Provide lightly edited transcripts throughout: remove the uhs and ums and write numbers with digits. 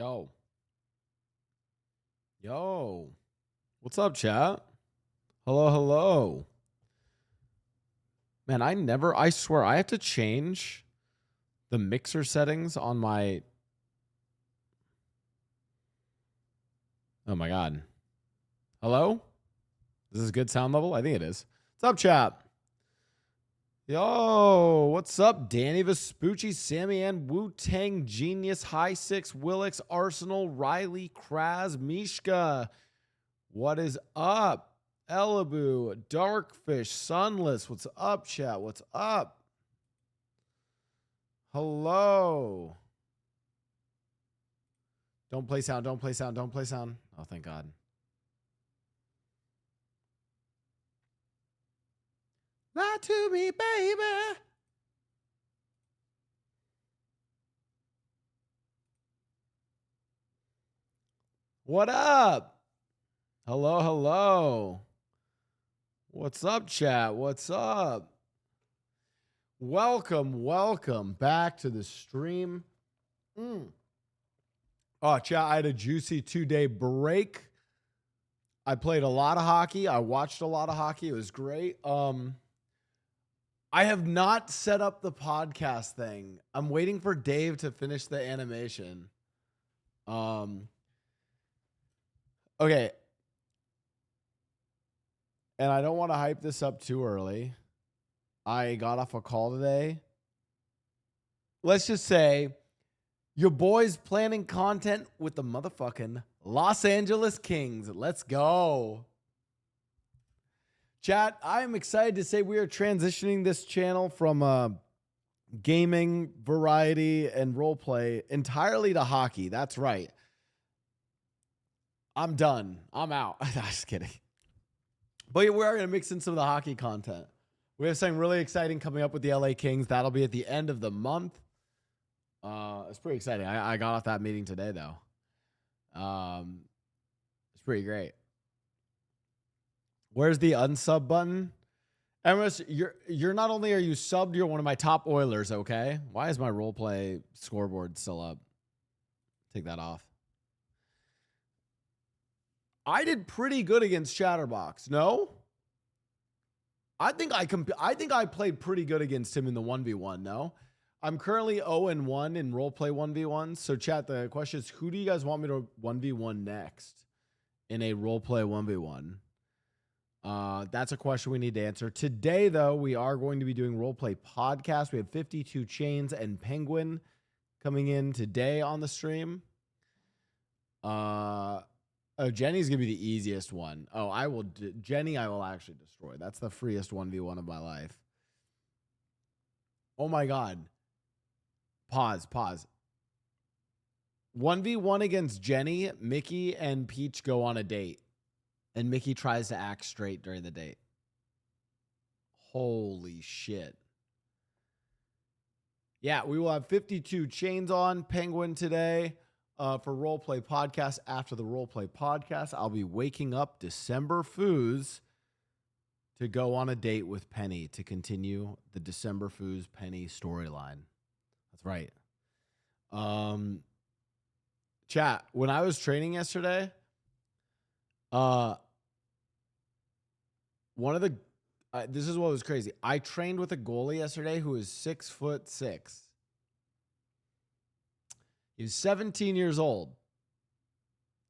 Yo. Yo. What's up, chat? Hello, hello. Man, I swear, I have to change the mixer settings on my... Oh my God. Hello? Is this a good sound level? I think it is. What's up, chat? Yo, what's up, Danny Vespucci, Sammy Ann, Wu-Tang, Genius, High Six, Willix, Arsenal, Riley, Kraz, Mishka. What is up? Elibu, Darkfish, Sunless. What's up, chat? What's up? Hello. Don't play sound, don't play sound, don't play sound. Oh, thank God. Lie to me, baby. What up? Hello, hello. What's up, chat? What's up? Welcome back to the stream. Oh, chat, I had a juicy 2-day break. I played a lot of hockey. I watched a lot of hockey. It was great. I have not set up the podcast thing. I'm waiting for Dave to finish the animation. Okay. And I don't want to hype this up too early. I got off a call today. Let's just say your boy's planning content with the motherfucking Los Angeles Kings. Let's go. Chat, I'm excited to say we are transitioning this channel from gaming, variety, and roleplay entirely to hockey. That's right. I'm done. I'm out. I'm just kidding. But we are going to mix in some of the hockey content. We have something really exciting coming up with the LA Kings. That'll be at the end of the month. It's pretty exciting. I got off that meeting today, though. It's pretty great. Where's the unsub button? Emrys, you're not only are you subbed, you're one of my top Oilers, okay? Why is my roleplay scoreboard still up? Take that off. I did pretty good against Chatterbox. No? I think I played pretty good against him in the 1v1, no? I'm currently 0-1 in roleplay 1v1. So chat, the question is, who do you guys want me to 1v1 next in a roleplay 1v1? That's a question we need to answer. Today, though, we are going to be doing roleplay podcast. We have 52 Chains and Penguin coming in today on the stream. Jenny's gonna be the easiest one. Oh, Jenny, I will actually destroy. That's the freest 1v1 of my life. Oh my God. Pause. 1v1 against Jenny, Mickey, and Peach go on a date. And Mickey tries to act straight during the date. Holy shit. Yeah, we will have 52 Chains on Penguin today for Roleplay Podcast. After the Roleplay Podcast, I'll be waking up December Foos to go on a date with Penny to continue the December Foos Penny storyline. That's right. Chat, when I was training yesterday, this is what was crazy. I trained with a goalie yesterday who is 6'6". He was 17 years old.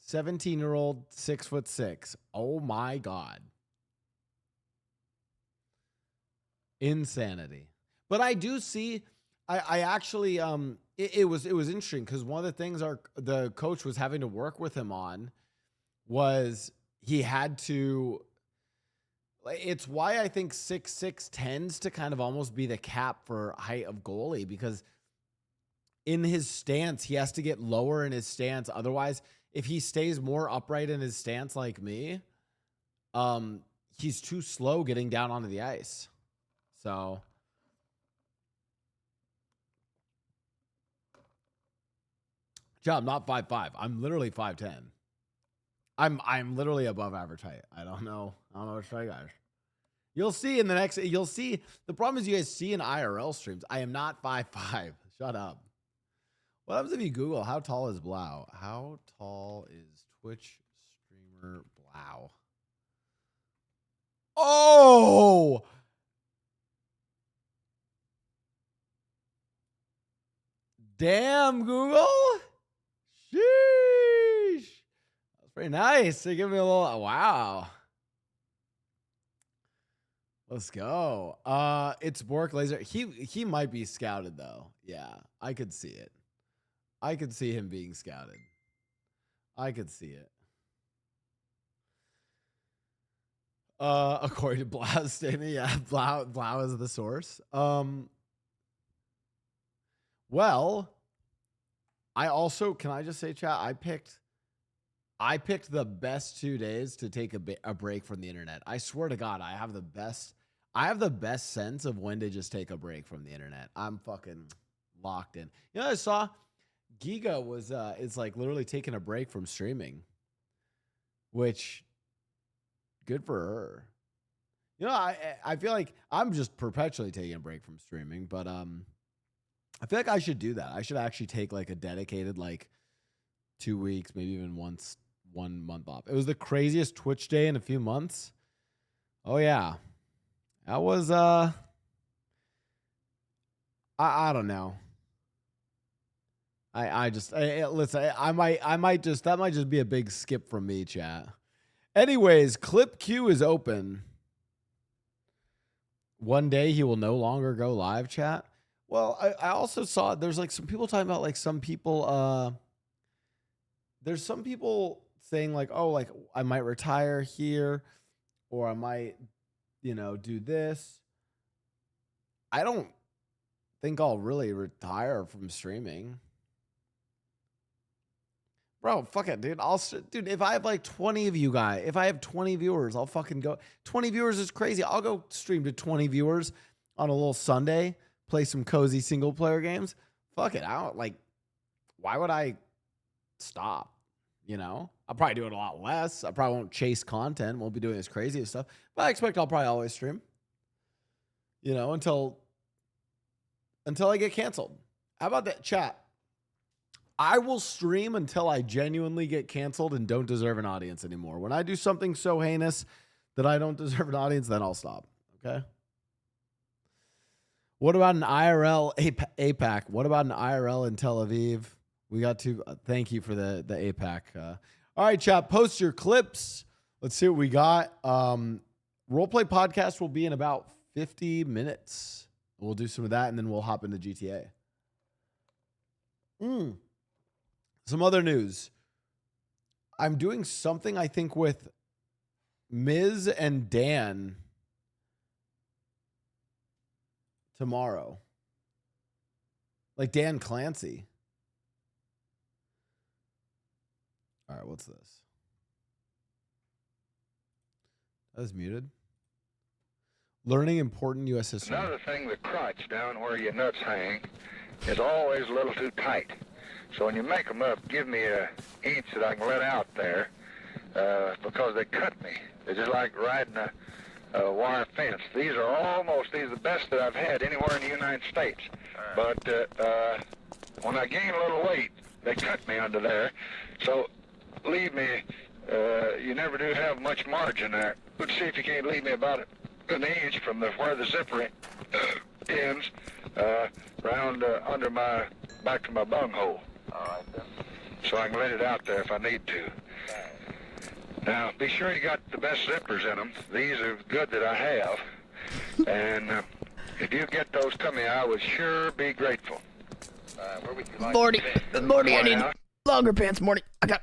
17-year-old, 6'6". Oh my God. Insanity. But I do see, I actually, it was interesting because one of the things the coach was having to work with him on was he had to, it's why I think 6'6" tends to kind of almost be the cap for height of goalie, because in his stance, he has to get lower in his stance. Otherwise, if he stays more upright in his stance like me, he's too slow getting down onto the ice. So I'm not 5'5". I'm literally 5'10". I'm literally above average height. I don't know what to tell you guys. You'll see in the next. You'll see. The problem is you guys see in IRL streams. I am not 5'5". Shut up. What happens if you Google how tall is Blau? How tall is Twitch streamer Blau? Oh! Damn, Google. Sheesh. That's pretty nice. They give me a little, wow. Let's go. It's Bork Laser. He might be scouted though. Yeah, I could see it. I could see him being scouted. I could see it. According to Blau's statement, yeah, Blau is the source. Well, I also, can I just say, chat, I picked the best 2 days to take a break from the internet. I swear to God, I have the best sense of when to just take a break from the internet. I'm fucking locked in. You know, I saw Giga is like literally taking a break from streaming, which good for her. You know, I feel like I'm just perpetually taking a break from streaming, but I feel like I should do that. I should actually take like a dedicated like 2 weeks, maybe even 1 month off. It was the craziest Twitch day in a few months. Oh yeah. That was I don't know. Listen, that might just be a big skip from me, chat. Anyways, Clip Q is open. One day he will no longer go live, chat. Well, I also saw there's like some people talking about like some people there's some people saying like, oh, like I might retire here or I might, you know, do this. I don't think I'll really retire from streaming. Bro, fuck it, dude. Dude, if I have like 20 of you guys, if I have 20 viewers, I'll fucking go. 20 viewers is crazy. I'll go stream to 20 viewers on a little Sunday, play some cozy single player games. Fuck it. I don't like, why would I stop? You know, I'll probably do it a lot less. I probably won't chase content, won't be doing this crazy stuff, but I expect I'll probably always stream, you know, until I get canceled. How about that, chat? I will stream until I genuinely get canceled and don't deserve an audience anymore. When I do something so heinous that I don't deserve an audience, then I'll stop. Okay. What about an IRL APAC? What about an IRL in Tel Aviv? We got to thank you for the APAC. All right, chat, post your clips. Let's see what we got. Roleplay podcast will be in about 50 minutes. We'll do some of that and then we'll hop into GTA. Some other news. I'm doing something, I think, with Miz and Dan tomorrow. Like Dan Clancy. All right, what's this? That was muted. Learning important U.S. history. Another thing, the crotch down where your nuts hang is always a little too tight. So when you make them up, give me an inch that I can let out there because they cut me. They're just like riding a wire fence. These are the best that I've had anywhere in the United States. But when I gain a little weight, they cut me under there. So leave me, you never do have much margin there. Let's see if you can't leave me about an inch from where the zipper ends round under my, back to my bunghole. All right, then. So I can let it out there if I need to. Now, be sure you got the best zippers in them. These are good that I have. And if you get those to me, I would sure be grateful. Where would you like Morty, I need longer pants, Morty. I got,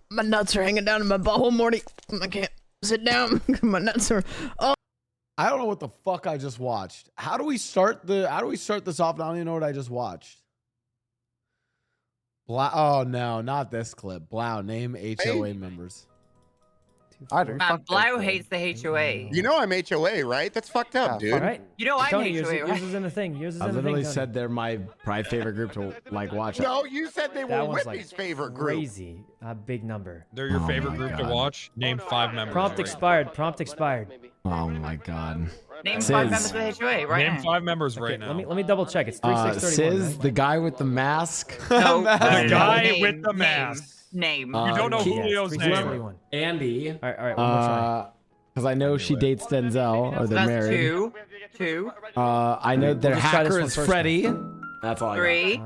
my nuts are hanging down in my butthole, Morty. I can't sit down. My nuts are, oh. I don't know what the fuck I just watched. How do we start this off? I don't even know what I just watched. Oh no, not this clip. Blau, name HOA members. I do. Fuck Blau hates the HOA. You know I'm HOA, right? That's fucked up, dude. Right? You know I'm Tony, HOA, yours right? is in the thing. Yours is I in the thing. literally Tony. said they're my probably favorite group to like watch. No, you said they That were one's Whippy's like favorite group. crazy. A big number. They're your Oh favorite my group to God. watch? Name 5 members. Prompt right expired. Prompt expired. Oh my God. Name Sis. 5 members of the HOA right Name now. 5 members Okay, right now. let me double check. It's 3631. Sis, the guy with the mask. No, The guy name, with the mask. Name. You don't know Ke- Julio's name. 3631. Andy. All right, one more try. Because I know she dates Denzel, or So they're that's married. 2. I know their We'll just try this hacker one is first Freddy. That's all I got. 3.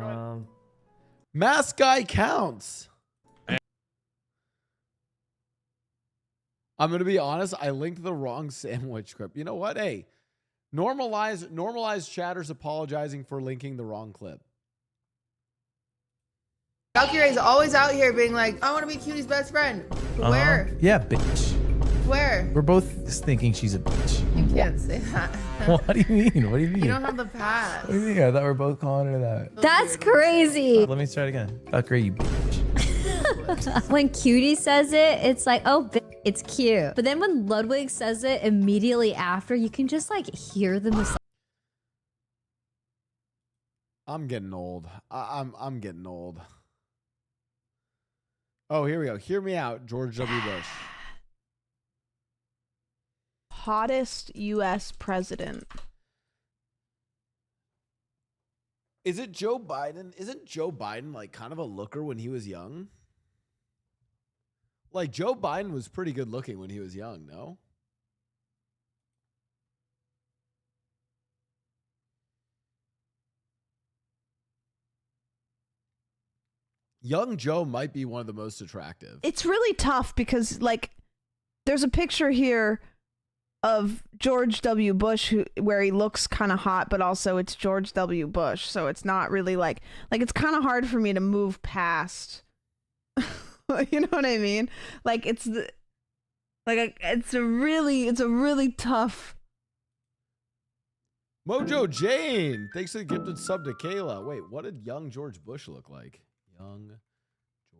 Mask guy counts. I'm gonna be honest. I linked the wrong sandwich clip. You know what? Hey, normalize chatters apologizing for linking the wrong clip. Valkyrie is always out here being like, I want to be Cutie's best friend. Where? Yeah, bitch. Where? We're both thinking she's a bitch. You can't say that. What do you mean? What do you mean? You don't have the pass. What do you mean? I thought we were both calling her that. That's crazy. Let me try it again. Valkyrie, you bitch. When Cutie says it, it's like, oh, it's cute. But then when Ludwig says it immediately after, you can just like hear the mis- I'm getting old. I'm getting old. Oh, here we go. Hear me out, George W. Bush. Hottest U.S. president. Is it Joe Biden? Isn't Joe Biden like kind of a looker when he was young? Like Joe Biden was pretty good looking when he was young, no? Young Joe might be one of the most attractive. It's really tough because, like, there's a picture here of George W. Bush where he looks kind of hot, but also it's George W. Bush, so it's not really like it's kind of hard for me to move past. You know what I mean? Like it's a really tough. Mojo Jane, thanks for the gifted sub to Kayla. Wait, what did young George Bush look like? Young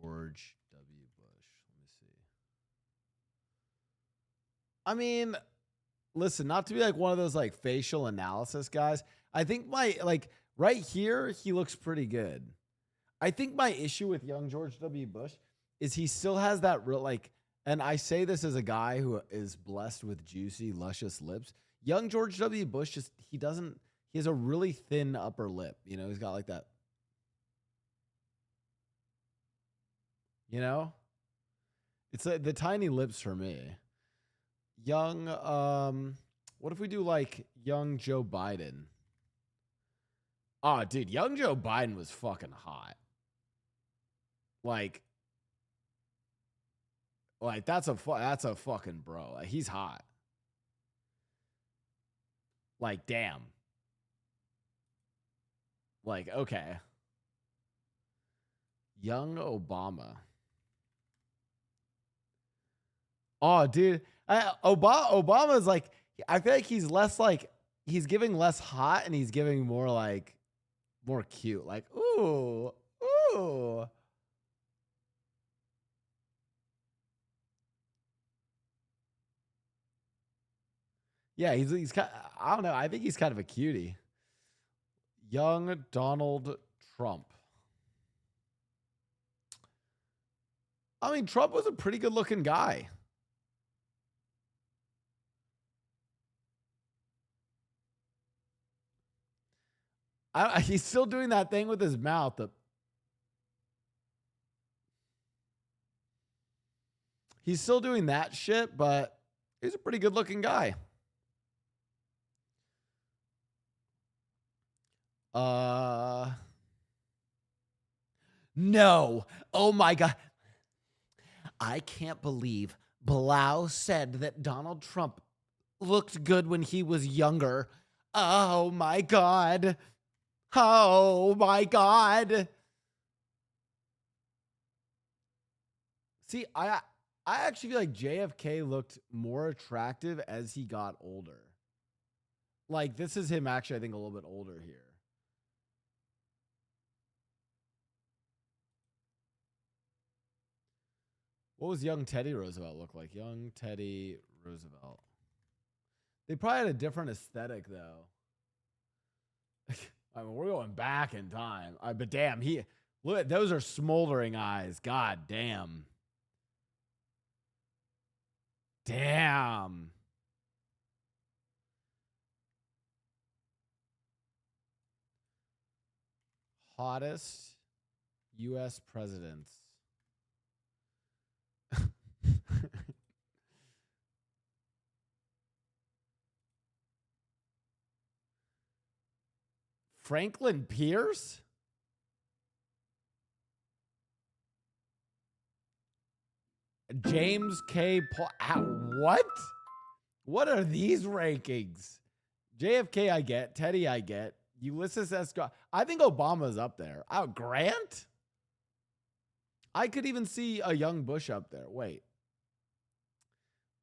George W. Bush. Let me see. I mean, listen, not to be like one of those like facial analysis guys. I think right here, he looks pretty good. I think my issue with young George W. Bush is he still has that real and I say this as a guy who is blessed with juicy, luscious lips. Young George W. Bush he has a really thin upper lip. You know, he's got like that. You know? It's like the tiny lips for me. Young, what if we do like young Joe Biden? Oh, dude, young Joe Biden was fucking hot. Like that's a fucking bro. Like, he's hot. Like, damn. Like, okay. Young Obama. Oh, dude. Obama's like, I feel like he's less like, he's giving less hot and he's giving more like, more cute. Like, ooh. Yeah, he's kind of, I don't know. I think he's kind of a cutie. Young Donald Trump. I mean, Trump was a pretty good looking guy. He's still doing that thing with his mouth. He's still doing that shit, but he's a pretty good looking guy. No. Oh my God. I can't believe Blau said that Donald Trump looked good when he was younger. Oh my God. Oh my God. See, I actually feel like JFK looked more attractive as he got older. Like, this is him actually, I think, a little bit older here. What was young Teddy Roosevelt look like? Young Teddy Roosevelt. They probably had a different aesthetic though. I mean, we're going back in time. But damn, look, those are smoldering eyes. God damn. Damn. Hottest U.S. presidents. Franklin Pierce? James K. What? What are these rankings? JFK, I get. Teddy, I get. Ulysses S. Grant. I think Obama's up there. Oh, Grant? I could even see a young Bush up there. Wait,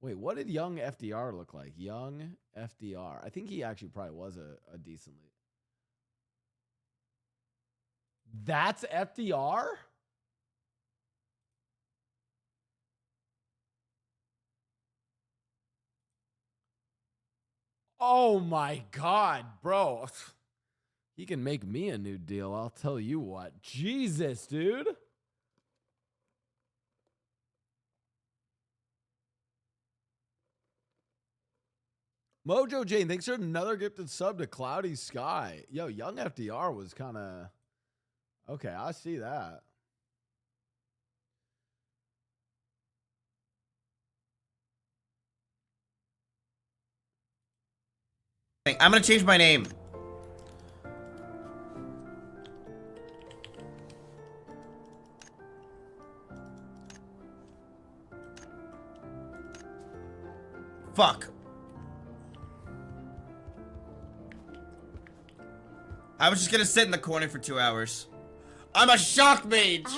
what did young FDR look like? Young FDR. I think he actually probably was a decently. That's FDR? Oh my God, bro. He can make me a new deal. I'll tell you what. Jesus, dude. Mojo Jane, thanks for another gifted sub to Cloudy Sky. Yo, young FDR was kind of... Okay, I see that. I'm gonna change my name. Fuck. I was just gonna sit in the corner for 2 hours. I'm a shock mage!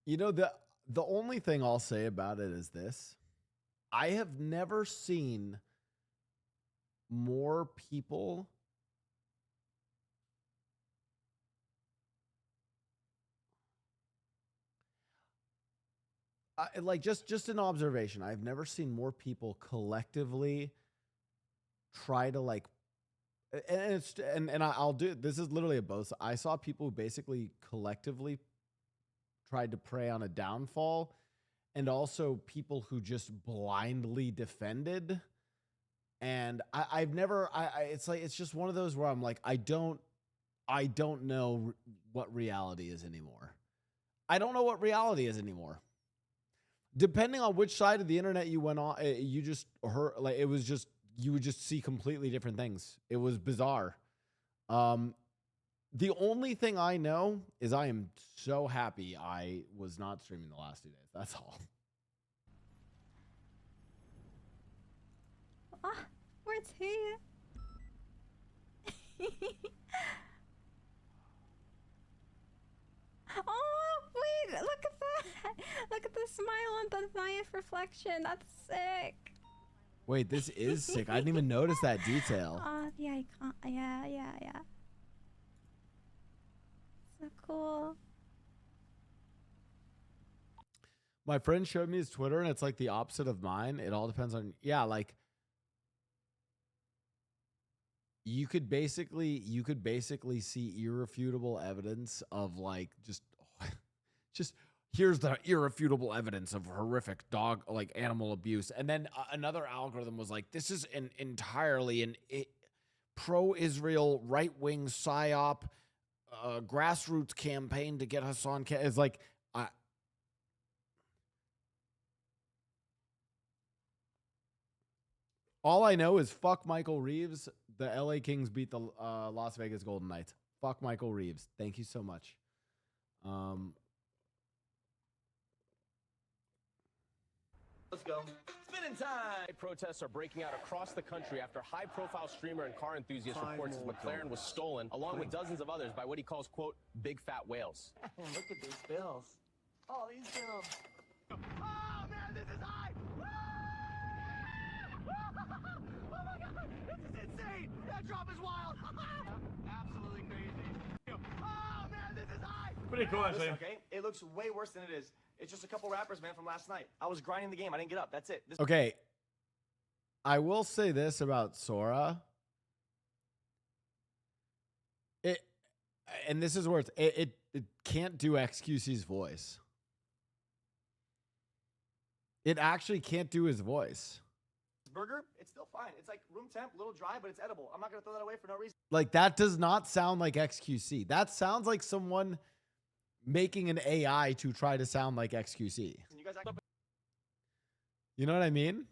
You know, the only thing I'll say about it is this. I have never seen more people like just an observation. I've never seen more people collectively try to like and I'll do this is literally a both. I saw people who basically collectively tried to prey on a downfall, and also people who just blindly defended. And I've never it's like it's just one of those where I'm like I don't know what reality is anymore. I don't know what reality is anymore. Depending on which side of the internet you went on, you just heard like it was just you would just see completely different things. It was bizarre. The only thing I know is I am so happy I was not streaming the last 2 days. That's all. Ah, where's he? Oh, wait, look at that. Look at the smile on the knife reflection. That's sick. Wait, this is sick. I didn't even notice that detail. Oh, the icon. Yeah. So cool. My friend showed me his Twitter, and it's like the opposite of mine. It all depends on, like you could basically see irrefutable evidence of like just here's the irrefutable evidence of horrific dog like animal abuse, and then another algorithm was like this is an entirely pro-Israel right-wing psyop grassroots campaign to get Hassan. It's like all I know is fuck Michael Reeves. The LA Kings beat the Las Vegas Golden Knights. Fuck Michael Reeves. Thank you so much. Let's go. Spinning time! Protests are breaking out across the country after high-profile streamer and car enthusiast reports his McLaren was stolen, along with dozens of others, by what he calls, quote, big fat whales. Look at these bills. Oh, these bills. Oh, man, this is high! Oh, my God! This is insane! That drop is wild! Absolutely crazy. Oh, man, this is high! Pretty cool, actually. Listen, okay? It looks way worse than it is. It's just a couple rappers, man, from last night. I was grinding the game. I didn't get up. That's it. Okay. I will say this about Sora. And this is where it can't do XQC's voice. It actually can't do his voice. Burger, it's still fine. It's like room temp, a little dry, but it's edible. I'm not going to throw that away for no reason. Like, that does not sound like XQC. That sounds like someone making an AI to try to sound like XQC. You know what I mean?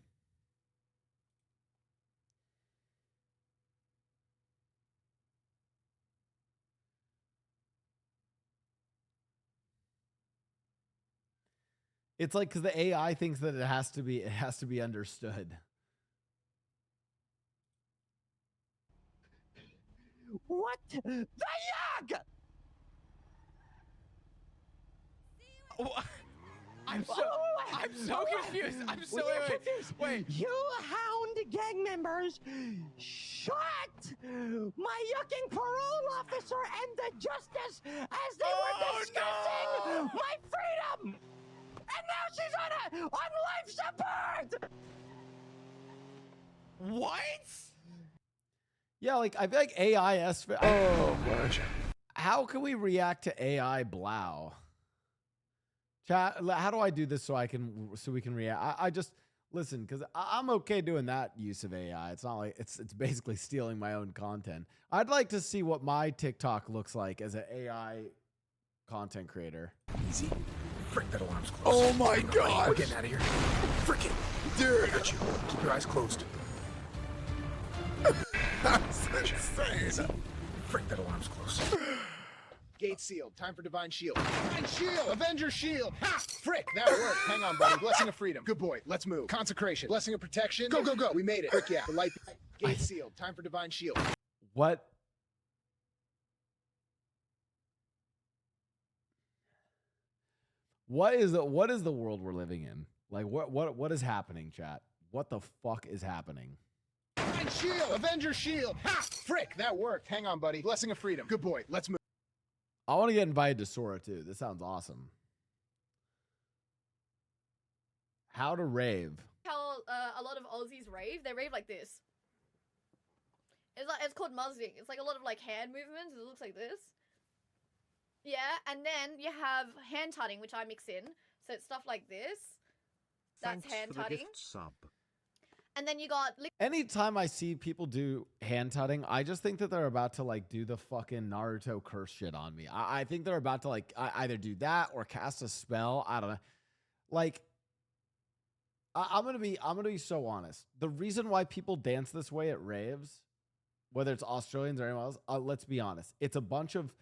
It's like, because the AI thinks that it has to be understood. What the yuck? I'm so confused. I'm so confused. Wait. You hound gang members shot my yucking parole officer and the justice as they were discussing my freedom. And now she's on life support. What? Yeah, like, I feel like AIS. Oh, gosh. How can we react to AI Blau? Chat, how do I do this so we can react? I just listen, because I'm okay doing that use of AI. It's not like it's basically stealing my own content. I'd like to see what my TikTok looks like as an AI content creator. Easy. Frick, that alarm's closed. Oh my God. We're getting out of here. Frick it. Dude. I got you. Keep your eyes closed. That's insane. Frick, that alarm's closed. Gate sealed. Time for Divine Shield. Divine Shield! Avenger Shield! Ha! Frick, that worked. Hang on, buddy. Blessing of Freedom. Good boy. Let's move. Consecration. Blessing of Protection. Go, go, go. We made it. Frick, yeah. The light. Gate sealed. Time for Divine Shield. What? What is the world we're living in? Like, what is happening, chat? What the fuck is happening? Divine Shield! Avenger Shield! Ha! Frick, that worked. Hang on, buddy. Blessing of Freedom. Good boy. Let's move. I want to get invited to Sora too. This sounds awesome. How to rave. How a lot of Aussies rave. They rave like this. It's called muzzing. It's like a lot of like hand movements. It looks like this. Yeah, and then you have hand tutting, which I mix in. So it's stuff like this. That's hand tutting. And then you got... Anytime I see people do hand tutting, I just think that they're about to like do the fucking Naruto curse shit on me. I think they're about to like either do that or cast a spell. I don't know. Like, I'm gonna be so honest. The reason why people dance this way at raves, whether it's Australians or anyone else, let's be honest. It's a bunch of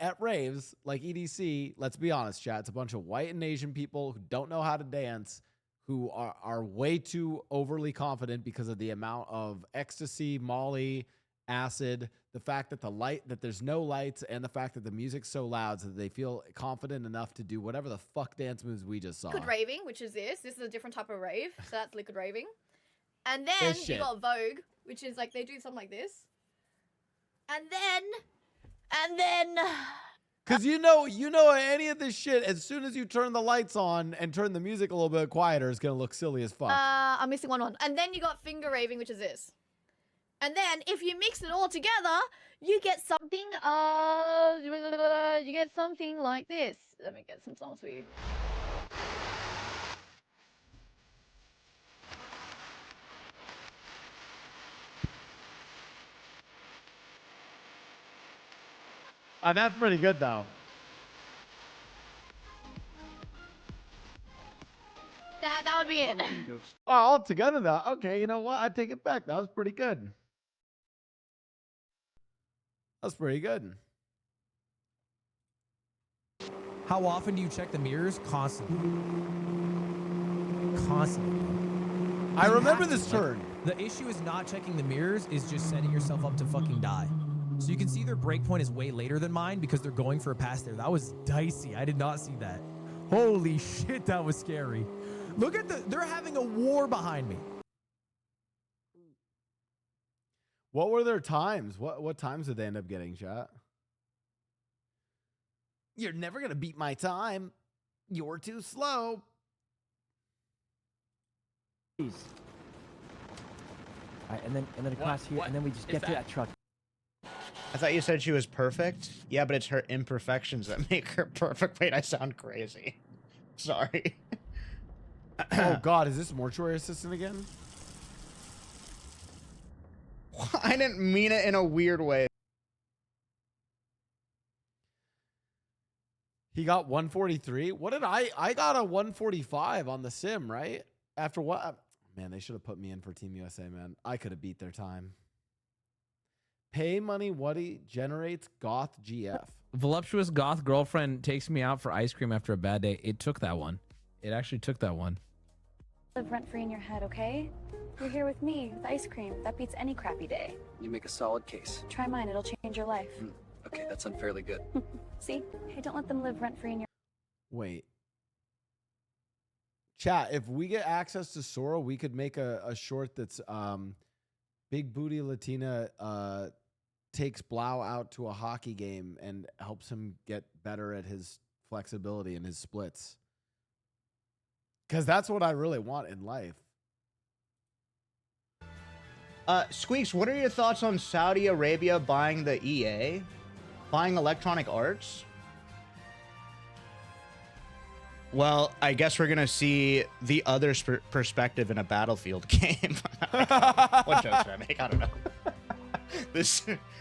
at raves like EDC. Let's be honest, chat. It's a bunch of white and Asian people who don't know how to dance, who are way too overly confident because of the amount of ecstasy, Molly, acid, the fact that there's no lights, and the fact that the music's so loud so that they feel confident enough to do whatever the fuck dance moves we just saw. Liquid raving, which is this. This is a different type of rave. So that's liquid raving. And then you got Vogue, which is like they do something like this. And then because you know any of this shit, as soon as you turn the lights on and turn the music a little bit quieter, it's gonna look silly as fuck. I'm missing one. And then you got finger raving, which is this. And then if you mix it all together, you get something like this. Let me get some songs for you. That's pretty good though. That would be it. Oh, all together though. Okay, you know what? I take it back. That was pretty good. That's pretty good. How often do you check the mirrors? Constantly. constantly. I You remember have to, this like, turn. The issue is not checking the mirrors, is just setting yourself up to fucking die. So you can see their breakpoint is way later than mine because they're going for a pass there. That was dicey. I did not see that. Holy shit, that was scary. Look at they're having a war behind me. What were their times? What times did they end up getting, chat? You're never gonna beat my time. You're too slow. Jeez. All right, and then across here, and then we just get to that truck. I thought you said she was perfect. Yeah, but it's her imperfections that make her perfect. Wait, I sound crazy. Sorry. Oh God, is this mortuary assistant again? I didn't mean it in a weird way. He got 143. What did I got a 145 on the sim, right? After what? Man, they should have put me in for Team USA, man. I could have beat their time. Pay money, Woody generates goth GF. Voluptuous goth girlfriend takes me out for ice cream after a bad day. It took that one. It actually took that one. Live rent-free in your head, okay? You're here with me, with ice cream. That beats any crappy day. You make a solid case. Try mine, it'll change your life. Okay, that's unfairly good. See? Hey, don't let them live rent-free in your... Wait. Chat, if we get access to Sora, we could make a short that's Big Booty Latina takes Blau out to a hockey game and helps him get better at his flexibility and his splits. Because that's what I really want in life. Squeaks, what are your thoughts on Saudi Arabia buying the EA? Buying Electronic Arts? Well, I guess we're going to see the other perspective in a Battlefield game. What jokes did I make? I don't know.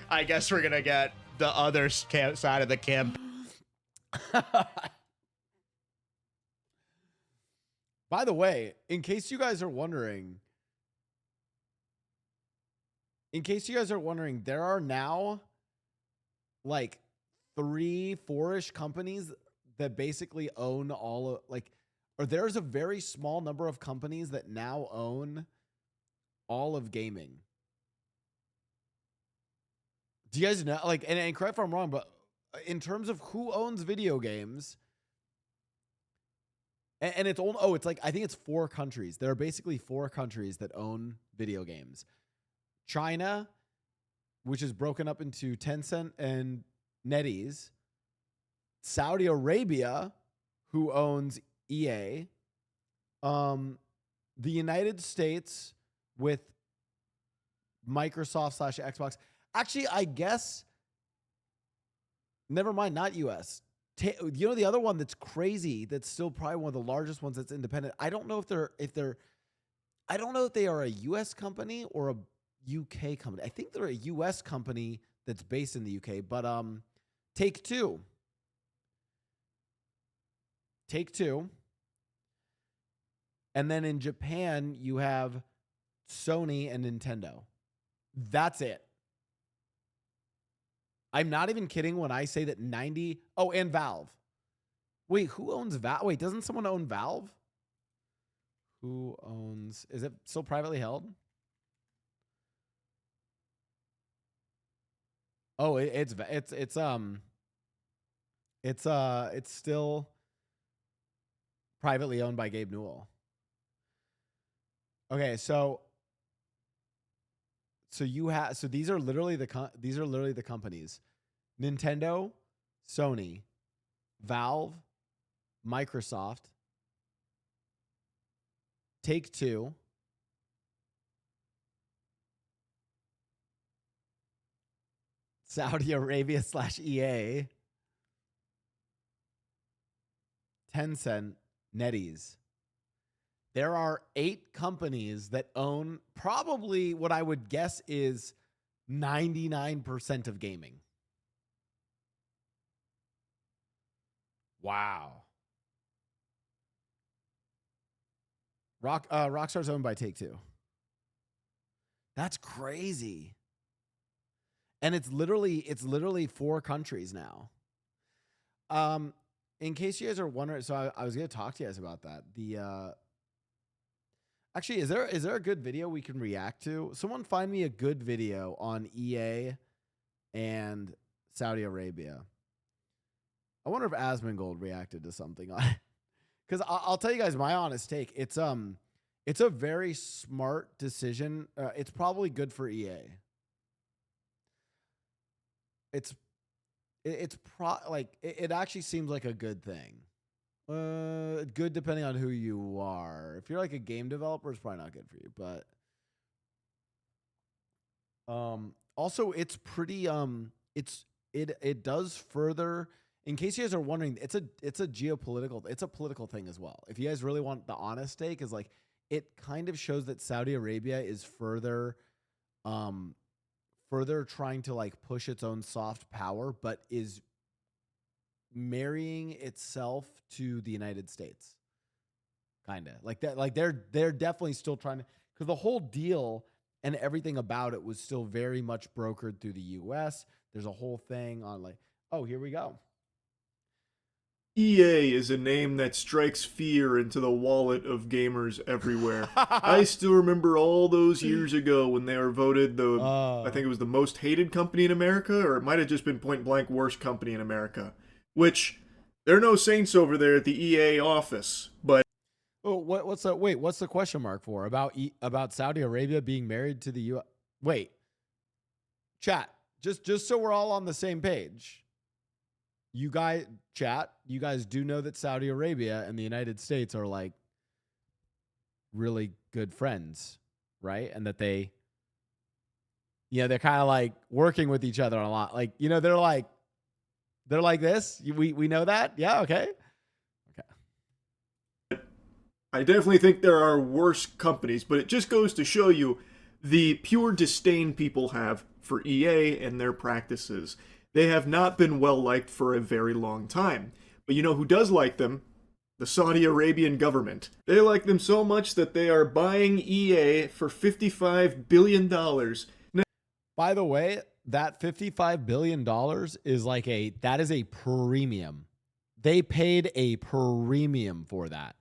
I guess we're going to get the other side of the camp. By the way, in case you guys are wondering, there are now like 3-4-ish companies that basically own all of, like, or there's a very small number of companies that now own all of gaming. Do you guys know, like, and correct if I'm wrong, but in terms of who owns video games, and it's only, it's like, I think it's 4 countries. There are basically 4 countries that own video games. China, which is broken up into Tencent and NetEase. Saudi Arabia, who owns EA. The United States with Microsoft / Xbox. Actually, I guess, never mind, not US. You know, the other one that's crazy, that's still probably one of the largest ones that's independent. I don't know if I don't know if they are a US company or a UK company. I think they're a US company that's based in the UK, but Take-Two. And then in Japan, you have Sony and Nintendo. That's it. I'm not even kidding when I say that 90... Oh, and Valve. Wait, who owns Valve? Wait, doesn't someone own Valve? Who owns... Is it still privately held? Oh, it's still privately owned by Gabe Newell. Okay, so these are literally the companies: Nintendo, Sony, Valve, Microsoft, Take-Two, Saudi Arabia / EA, Tencent, NetEase. There are 8 companies that own probably what I would guess is 99% of gaming. Wow. Rockstar's owned by Take-Two. That's crazy. And it's literally 4 countries now. In case you guys are wondering, so I was going to talk to you guys about that. Actually, is there a good video we can react to? Someone find me a good video on EA and Saudi Arabia. I wonder if Asmongold reacted to something on it. Because I'll tell you guys my honest take. It's a very smart decision. It's probably good for EA. It actually seems like a good thing. Good depending on who you are. If you're like a game developer, it's probably not good for you. But also it's pretty it does further. In case you guys are wondering, it's a geopolitical, it's a political thing as well. If you guys really want the honest take, is like it kind of shows that Saudi Arabia is further trying to like push its own soft power, but is marrying itself to the United States. Kind of like that. Like they're definitely still trying to, because the whole deal and everything about it was still very much brokered through the US. There's a whole thing on like, oh, here we go. EA is a name that strikes fear into the wallet of gamers everywhere. I still remember all those years ago when they were voted I think it was the most hated company in America, or it might have just been point blank worst company in America. Which, they're no saints over there at the EA office, but... Oh, what's that? Wait, what's the question mark for? About Saudi Arabia being married to the U.S.? Wait. Chat, just so we're all on the same page. You guys do know that Saudi Arabia and the United States are like really good friends, right? And that they're kind of like working with each other on a lot. Like, they're like this. We know that. Yeah. Okay. I definitely think there are worse companies, but it just goes to show you the pure disdain people have for EA and their practices. They have not been well liked for a very long time. But you know who does like them? The Saudi Arabian government. They like them so much that they are buying EA for $55 billion. By the way, that $55 billion is that is a premium. They paid a premium for that.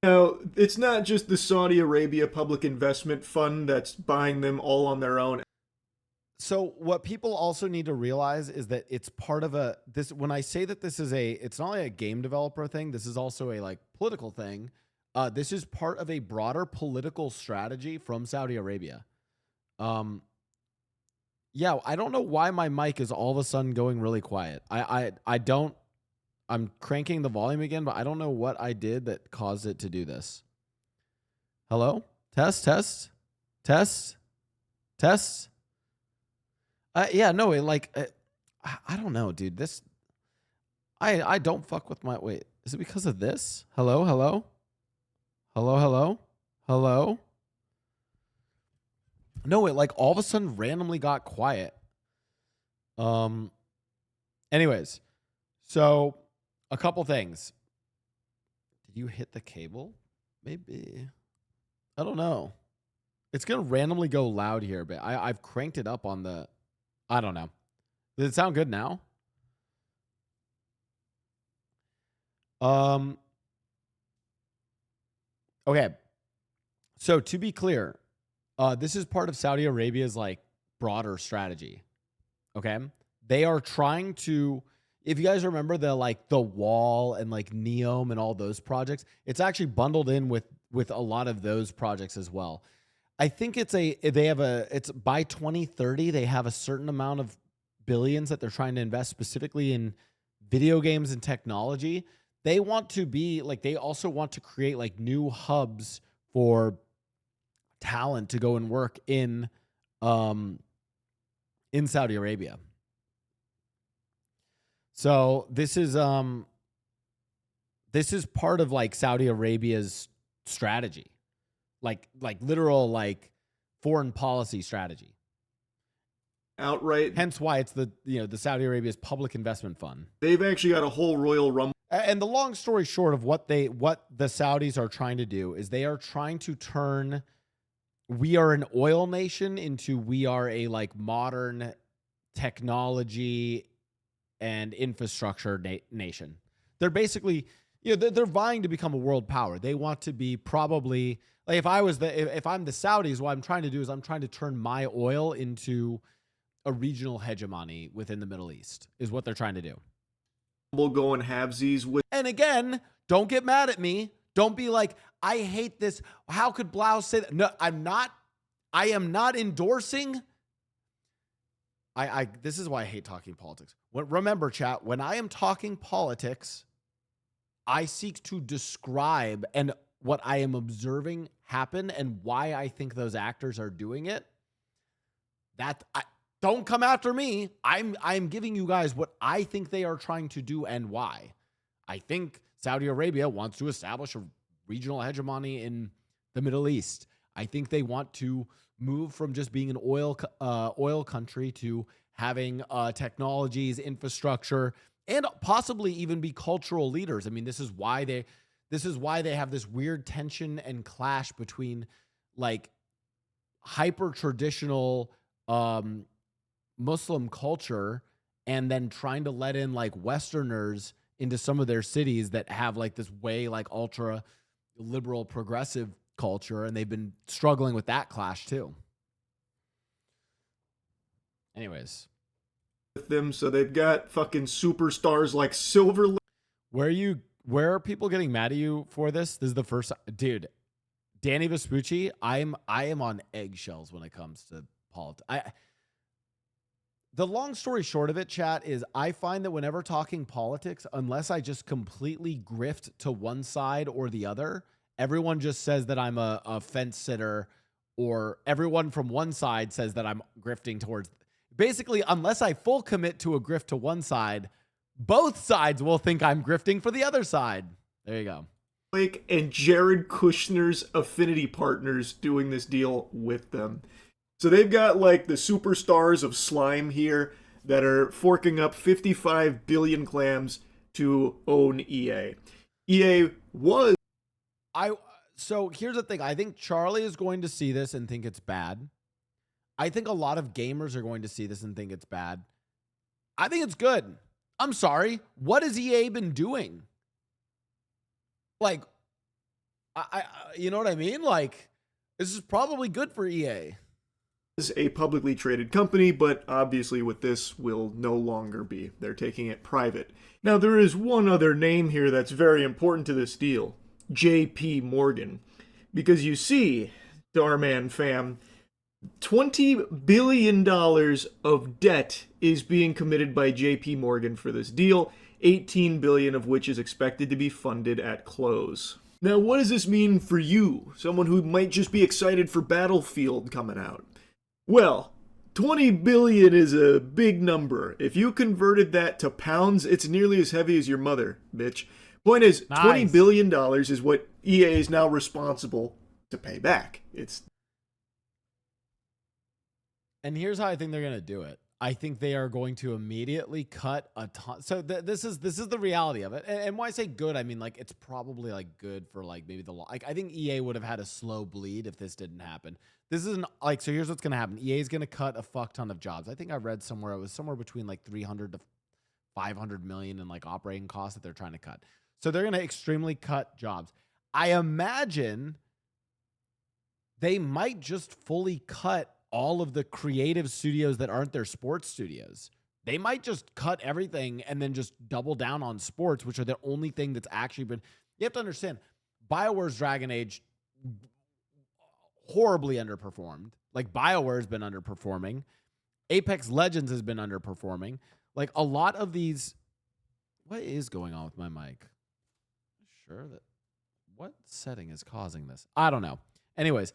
Now, it's not just the Saudi Arabia Public Investment Fund that's buying them all on their own. So what people also need to realize is that it's part of when I say that this is it's not only a game developer thing, this is also a political thing. This is part of a broader political strategy from Saudi Arabia. Yeah, I don't know why my mic is all of a sudden going really quiet. I'm cranking the volume again, but I don't know what I did that caused it to do this. Hello? Test. Yeah, no, I don't know, dude. I don't fuck with my, wait, is it because of this? Hello? No, it all of a sudden randomly got quiet. Anyways, so a couple things. Did you hit the cable? Maybe. I don't know. It's going to randomly go loud here, but I've cranked it up on the, I don't know. Does it sound good now? Okay. So to be clear, this is part of Saudi Arabia's broader strategy. Okay. They are trying to, if you guys remember the Wall and Neom and all those projects, it's actually bundled in with a lot of those projects as well. I think it's by 2030, they have a certain amount of billions that they're trying to invest specifically in video games and technology. They want to be they also want to create new hubs for talent to go and work in Saudi Arabia. So this is part of Saudi Arabia's strategy. Literal foreign policy strategy. Outright. Hence why it's the Saudi Arabia's public investment fund. They've actually got a whole Royal Rumble. And the long story short of what the Saudis are trying to do is they are trying to turn we are an oil nation into we are a modern technology and infrastructure nation. They're basically you know, they're vying to become a world power. They want to be probably like if I'm the Saudis, what I'm trying to do is I'm trying to turn my oil into a regional hegemony within the Middle East is what they're trying to do. We'll go and halvesies with. And again, don't get mad at me. Don't be like, I hate this. How could Blau say that? No, I'm not. I am not endorsing. This is why I hate talking politics. Remember, chat, when I am talking politics, I seek to describe and what I am observing happen and why I think those actors are doing it. Don't come after me. I'm giving you guys what I think they are trying to do and why. I think Saudi Arabia wants to establish a regional hegemony in the Middle East. I think they want to move from just being an oil country to having technologies, infrastructure, and possibly even be cultural leaders. I mean, this is why they have this weird tension and clash between like hyper traditional Muslim culture and then trying to let in like Westerners into some of their cities that have like this way like ultra liberal progressive culture, and they've been struggling with that clash too. Anyways, with them, so they've got fucking superstars like Silver. Where are people getting mad at you for this? This is the first dude. Danny Vespucci, I am on eggshells when it comes to politics. The long story short of it, chat, is I find that whenever talking politics, unless I just completely grift to one side or the other, everyone just says that I'm a fence sitter, or everyone from one side says that I'm grifting towards. Basically, unless I full commit to a grift to one side, both sides will think I'm grifting for the other side. There you go. Blake and Jared Kushner's affinity partners doing this deal with them. So they've got like the superstars of slime here that are forking up 55 billion clams to own EA. EA was. So here's the thing. I think Charlie is going to see this and think it's bad. I think a lot of gamers are going to see this and think it's bad. I think it's good. I'm sorry. What has EA been doing? Like, you know what I mean? Like, this is probably good for EA. Is a publicly traded company, but obviously with this will no longer be. They're taking it private. Now there is one other name here that's very important to this deal. JP Morgan. Because you see, Darman fam, $20 billion of debt is being committed by JP Morgan for this deal, $18 billion of which is expected to be funded at close. Now what does this mean for you, someone who might just be excited for Battlefield coming out? Well, 20 billion is a big number. If you converted that to pounds, it's nearly as heavy as your mother, bitch. Point is, nice. $20 billion is what EA is now responsible to pay back. And here's how I think they're going to do it. I think they are going to immediately cut a ton. So this is the reality of it. And when I say good, I mean like it's probably like good for like maybe like I think EA would have had a slow bleed if this didn't happen. This isn't like, so here's what's going to happen. EA is going to cut a fuck ton of jobs. I think I read somewhere it was somewhere between like 300 to 500 million in like operating costs that they're trying to cut. So they're going to extremely cut jobs. I imagine they might just fully cut all of the creative studios that aren't their sports studios. They might just cut everything and then just double down on sports, which are the only thing that's actually been. You have to understand, BioWare's Dragon Age horribly underperformed. Like BioWare's been underperforming. Apex Legends has been underperforming. Like a lot of these. What is going on with my mic? Sure that. What setting is causing this? I don't know. Anyways,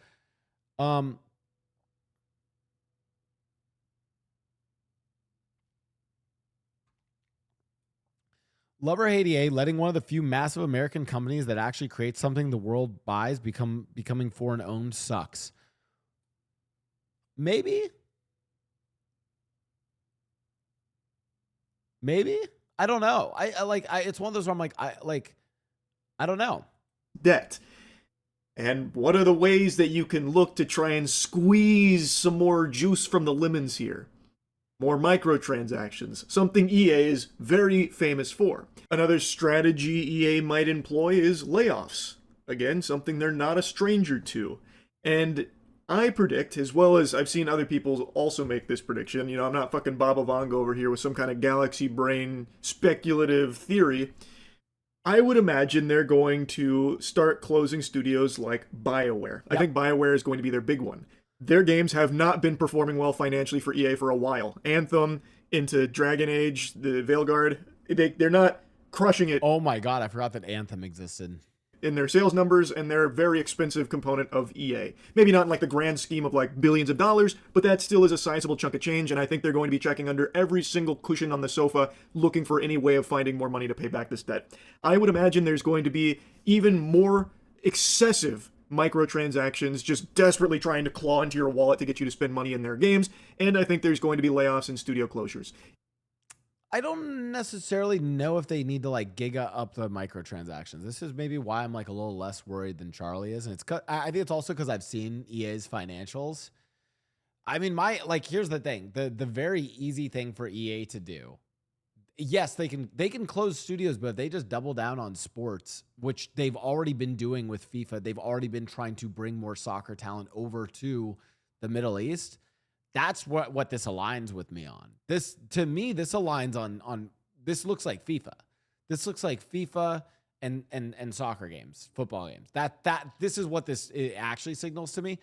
Love or hate EA, letting one of the few massive American companies that actually create something the world buys becoming foreign owned sucks. Maybe? I don't know. It's one of those where I'm like, I don't know. Debt. And what are the ways that you can look to try and squeeze some more juice from the lemons here? more microtransactions, something EA is very famous for. Another strategy EA might employ is layoffs. Again, something they're not a stranger to. And I predict, as well as I've seen other people also make this prediction, I'm not fucking Baba Vanga over here with some kind of galaxy brain speculative theory. I would imagine they're going to start closing studios like BioWare. I think BioWare is going to be their big one. Their games have not been performing well financially for EA for a while. Anthem, into Dragon Age, the Veilguard, they're not crushing it. Oh my god, I forgot that Anthem existed. In their sales numbers, and they're a very expensive component of EA. Maybe not in like the grand scheme of like billions of dollars, but that still is a sizable chunk of change, and I think they're going to be checking under every single cushion on the sofa, looking for any way of finding more money to pay back this debt. I would imagine there's going to be even more excessive microtransactions just desperately trying to claw into your wallet to get you to spend money in their games, and I think there's going to be layoffs and studio closures. I don't necessarily know if they need to like giga up the microtransactions. This is maybe why I'm like a little less worried than Charlie is. And I think it's also because I've seen EA's financials. I mean, here's the thing. The very easy thing for EA to do. Yes, they can close studios, but if they just double down on sports, which they've already been doing with FIFA. They've already been trying to bring more soccer talent over to the Middle East. That's what this aligns with me on. This, to me, this aligns on this looks like FIFA. This looks like FIFA and soccer games, football games. This is what it actually signals to me.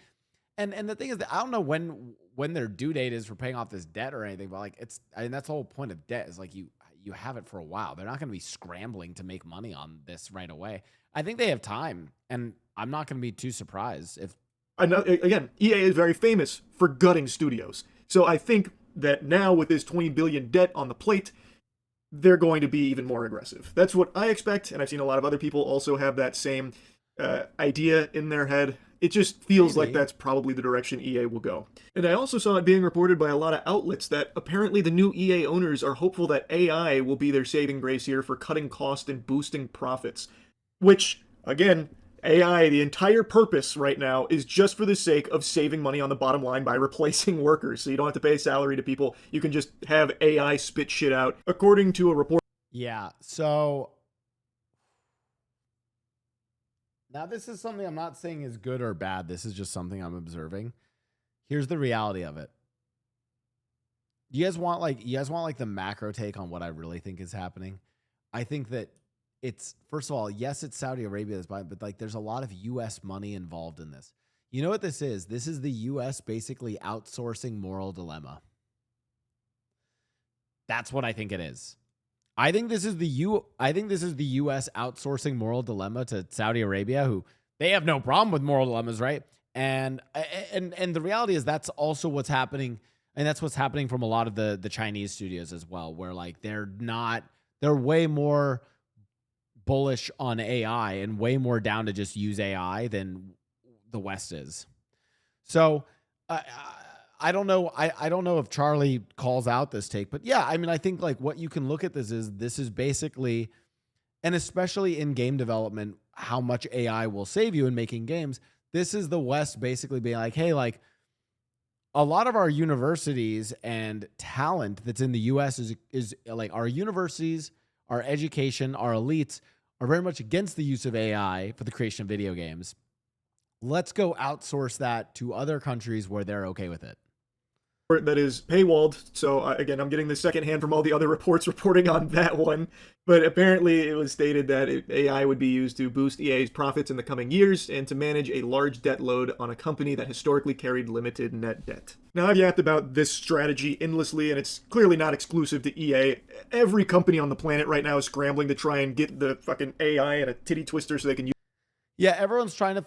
And the thing is that I don't know when their due date is for paying off this debt or anything, but like that's the whole point of debt is like you have it for a while. They're not going to be scrambling to make money on this right away. I think they have time, and I'm not going to be too surprised if. Again, EA is very famous for gutting studios. So I think that now with this 20 billion debt on the plate, they're going to be even more aggressive. That's what I expect, and I've seen a lot of other people also have that same idea in their head. It just feels like that's probably the direction EA will go. And I also saw it being reported by a lot of outlets that apparently the new EA owners are hopeful that AI will be their saving grace here for cutting costs and boosting profits. Which, again, AI, the entire purpose right now is just for the sake of saving money on the bottom line by replacing workers. So you don't have to pay salary to people. You can just have AI spit shit out. According to a report. Yeah, so now this is something I'm not saying is good or bad. This is just something I'm observing. Here's the reality of it. You guys want the macro take on what I really think is happening? I think that it's, first of all, yes, it's Saudi Arabia that's buying, but like there's a lot of US money involved in this. You know what this is? This is the US basically outsourcing moral dilemma. That's what I think it is. I think this is the US outsourcing moral dilemma to Saudi Arabia, who they have no problem with moral dilemmas, right? And the reality is that's also what's happening, and that's what's happening from a lot of the Chinese studios as well, where like they're way more bullish on AI and way more down to just use AI than the West is. So I don't know. I don't know if Charlie calls out this take, but yeah, I mean, I think like what you can look at this is basically, and especially in game development, how much AI will save you in making games. This is the West basically being like, hey, like a lot of our universities and talent that's in the US is like our universities, our education, our elites are very much against the use of AI for the creation of video games. Let's go outsource that to other countries where they're okay with it. That is paywalled, so again, I'm getting the second hand from all the other reports reporting on that one, but apparently it was stated that AI would be used to boost EA's profits in the coming years and to manage a large debt load on a company that historically carried limited net debt. Now, I've yapped about this strategy endlessly, and it's clearly not exclusive to EA. Every company on the planet right now is scrambling to try and get the fucking AI and a titty twister so they can use. Yeah, everyone's trying to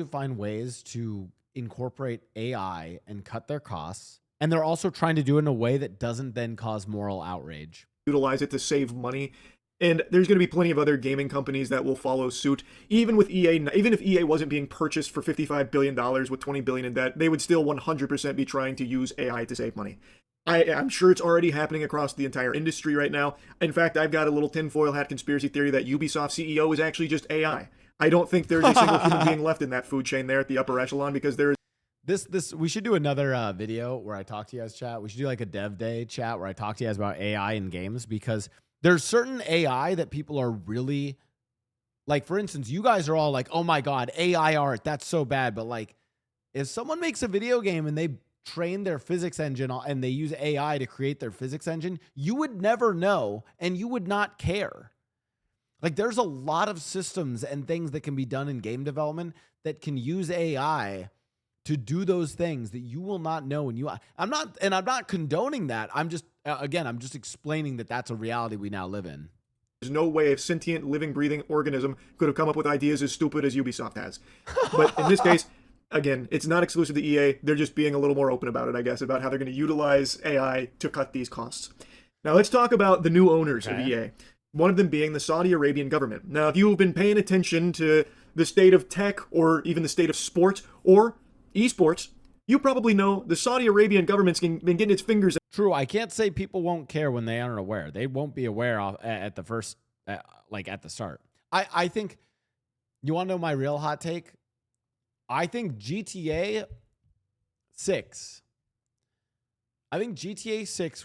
find ways to incorporate AI and cut their costs, and they're also trying to do it in a way that doesn't then cause moral outrage. Utilize it to save money, and there's going to be plenty of other gaming companies that will follow suit. Even with EA, even if EA wasn't being purchased for $55 billion with $20 billion in debt, they would still 100% be trying to use AI to save money. I'm sure it's already happening across the entire industry right now. In fact, I've got a little tinfoil hat conspiracy theory that Ubisoft CEO is actually just AI. I don't think there's a single human being left in that food chain there at the upper echelon, because This we should do another video where I talk to you guys, chat. We should do like a dev day chat where I talk to you guys about AI in games, because there's certain AI that people are really like. For instance, you guys are all like, "Oh my god, AI art, that's so bad." But like, if someone makes a video game and they train their physics engine and they use AI to create their physics engine, you would never know and you would not care. Like, there's a lot of systems and things that can be done in game development that can use AI to do those things that you will not know. And I'm not condoning that. I'm just, again, I'm just explaining that that's a reality we now live in. There's no way a sentient, living, breathing organism could have come up with ideas as stupid as Ubisoft has. But in this case, again, it's not exclusive to EA. They're just being a little more open about it, I guess, about how they're going to utilize AI to cut these costs. Now let's talk about the new owners of EA. One of them being the Saudi Arabian government. Now, if you've been paying attention to the state of tech or even the state of sports or esports, you probably know the Saudi Arabian government's been getting its fingers. True. I can't say people won't care when they aren't aware. They won't be aware at the first, like at the start. I think, you want to know my real hot take? I think GTA 6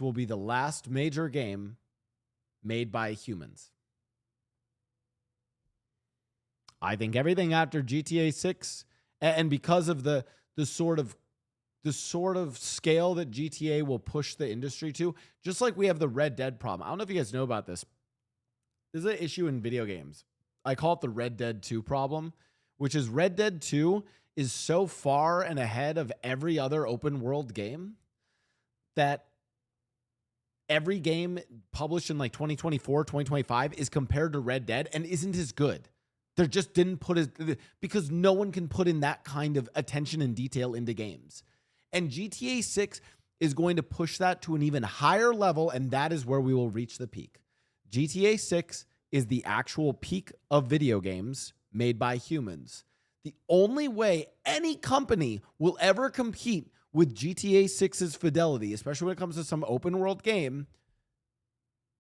will be the last major game made by humans. I think everything after GTA 6, and because of the sort of scale that GTA will push the industry to, just like we have the Red Dead problem. I don't know if you guys know about this. This is an issue in video games. I call it the Red Dead 2 problem, which is Red Dead 2 is so far and ahead of every other open world game that every game published in like 2024, 2025 is compared to Red Dead and isn't as good. They just didn't put it, because no one can put in that kind of attention and detail into games. And GTA 6 is going to push that to an even higher level, and that is where we will reach the peak. GTA 6 is the actual peak of video games made by humans. The only way any company will ever compete with GTA 6's fidelity, especially when it comes to some open world game,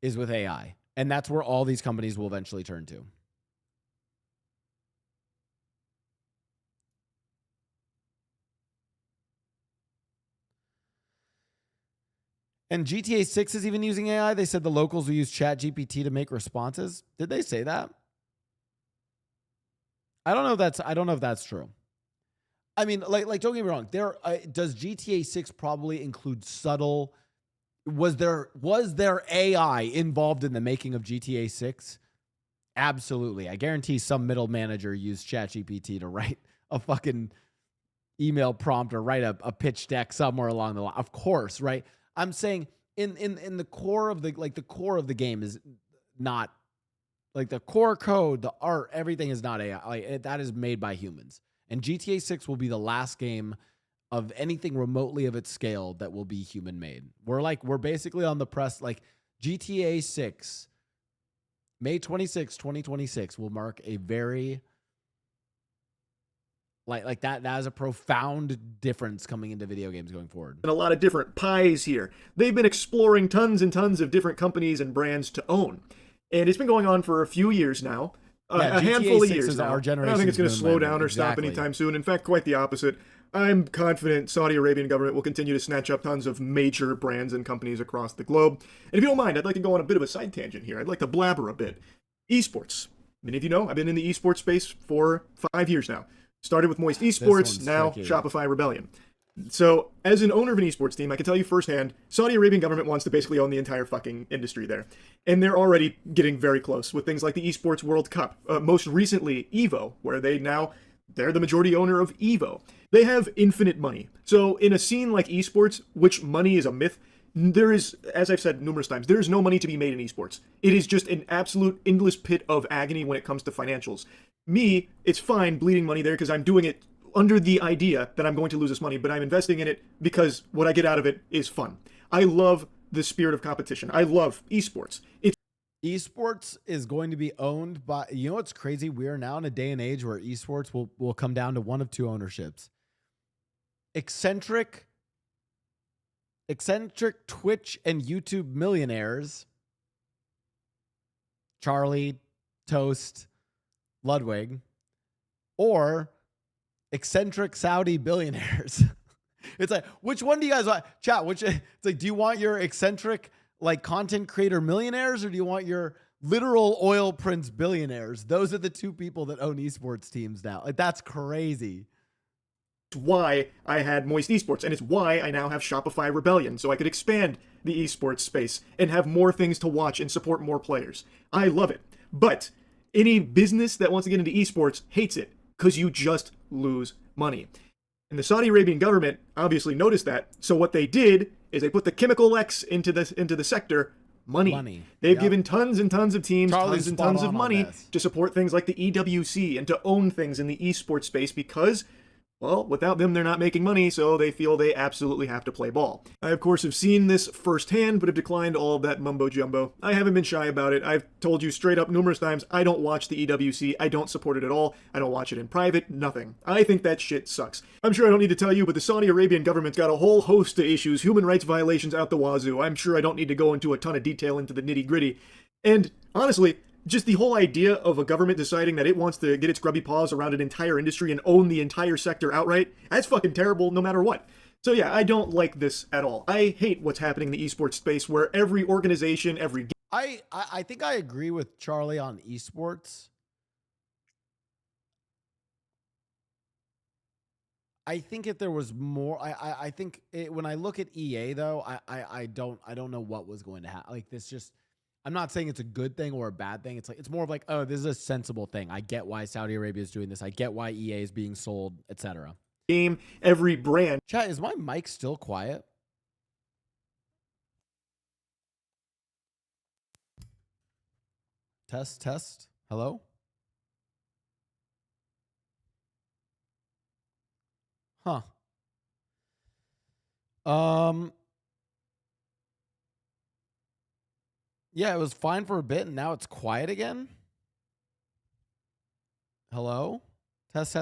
is with AI. And that's where all these companies will eventually turn to. And GTA 6 is even using AI. They said the locals will use ChatGPT to make responses. Did they say that? I don't know if that's true. I mean, like don't get me wrong. Does GTA 6 probably include subtle? Was there AI involved in the making of GTA 6? Absolutely. I guarantee some middle manager used ChatGPT to write a fucking email prompt or write a pitch deck somewhere along the line. Of course, right? I'm saying in the core of the game is not, like, the core code, the art, everything is not AI. That is made by humans. And GTA 6 will be the last game of anything remotely of its scale that will be human made. We're basically on the press, like GTA 6, May 26, 2026 will mark a very like that is a profound difference coming into video games going forward. And a lot of different pies here. They've been exploring tons and tons of different companies and brands to own. And it's been going on for a few years now. A handful of years now. I don't think it's going to slow down or stop anytime soon. In fact, quite the opposite. I'm confident Saudi Arabian government will continue to snatch up tons of major brands and companies across the globe. And if you don't mind, I'd like to go on a bit of a side tangent here. I'd like to blabber a bit. Esports. Many of you know I've been in the esports space for 5 years now. Started with Moist Esports, now Shopify Rebellion. So, as an owner of an esports team, I can tell you firsthand, Saudi Arabian government wants to basically own the entire fucking industry there. And they're already getting very close with things like the Esports World Cup. Most recently, EVO, where they're the majority owner of EVO. They have infinite money. So, in a scene like esports, which money is a myth, there is, as I've said numerous times, there is no money to be made in esports. It is just an absolute endless pit of agony when it comes to financials. Me, it's fine bleeding money there because I'm doing it under the idea that I'm going to lose this money, but I'm investing in it because what I get out of it is fun. I love the spirit of competition. I love esports. Esports is going to be owned by, you know what's crazy? We are now in a day and age where esports will come down to one of two ownerships. Eccentric Twitch and YouTube millionaires, Charlie, Toast, Ludwig, or eccentric Saudi billionaires. It's like, which one do you guys want? Chat, it's like, do you want your eccentric like content creator millionaires, or do you want your literal oil prince billionaires? Those are the two people that own esports teams now. Like, that's crazy. It's why I had Moist Esports, and it's why I now have Shopify Rebellion, so I could expand the esports space and have more things to watch and support more players. I love it. But any business that wants to get into esports hates it, because you just lose money. And the Saudi Arabian government obviously noticed that, so what they did is they put the chemical X into the sector, money. They've given tons and tons of teams Charlie's tons and spot tons of on money this. to support things like the EWC and to own things in the esports space because, well, without them, they're not making money, so they feel they absolutely have to play ball. I, of course, have seen this firsthand, but have declined all of that mumbo-jumbo. I haven't been shy about it. I've told you straight up numerous times, I don't watch the EWC. I don't support it at all. I don't watch it in private. Nothing. I think that shit sucks. I'm sure I don't need to tell you, but the Saudi Arabian government's got a whole host of issues, human rights violations out the wazoo. I'm sure I don't need to go into a ton of detail into the nitty-gritty. And, honestly, just the whole idea of a government deciding that it wants to get its grubby paws around an entire industry and own the entire sector outright, that's fucking terrible no matter what. So yeah, I don't like this at all. I hate what's happening in the esports space where every organization, every... I think I agree with Charlie on esports. I think if there was more, I think when I look at EA though, I don't know what was going to happen. Like this just... I'm not saying it's a good thing or a bad thing. It's like, it's more of like, oh, this is a sensible thing. I get why Saudi Arabia is doing this. I get why EA is being sold, etc. Game, every brand. Chat, is my mic still quiet? Test. Hello? Huh. Yeah, it was fine for a bit, and now it's quiet again. Hello? Test.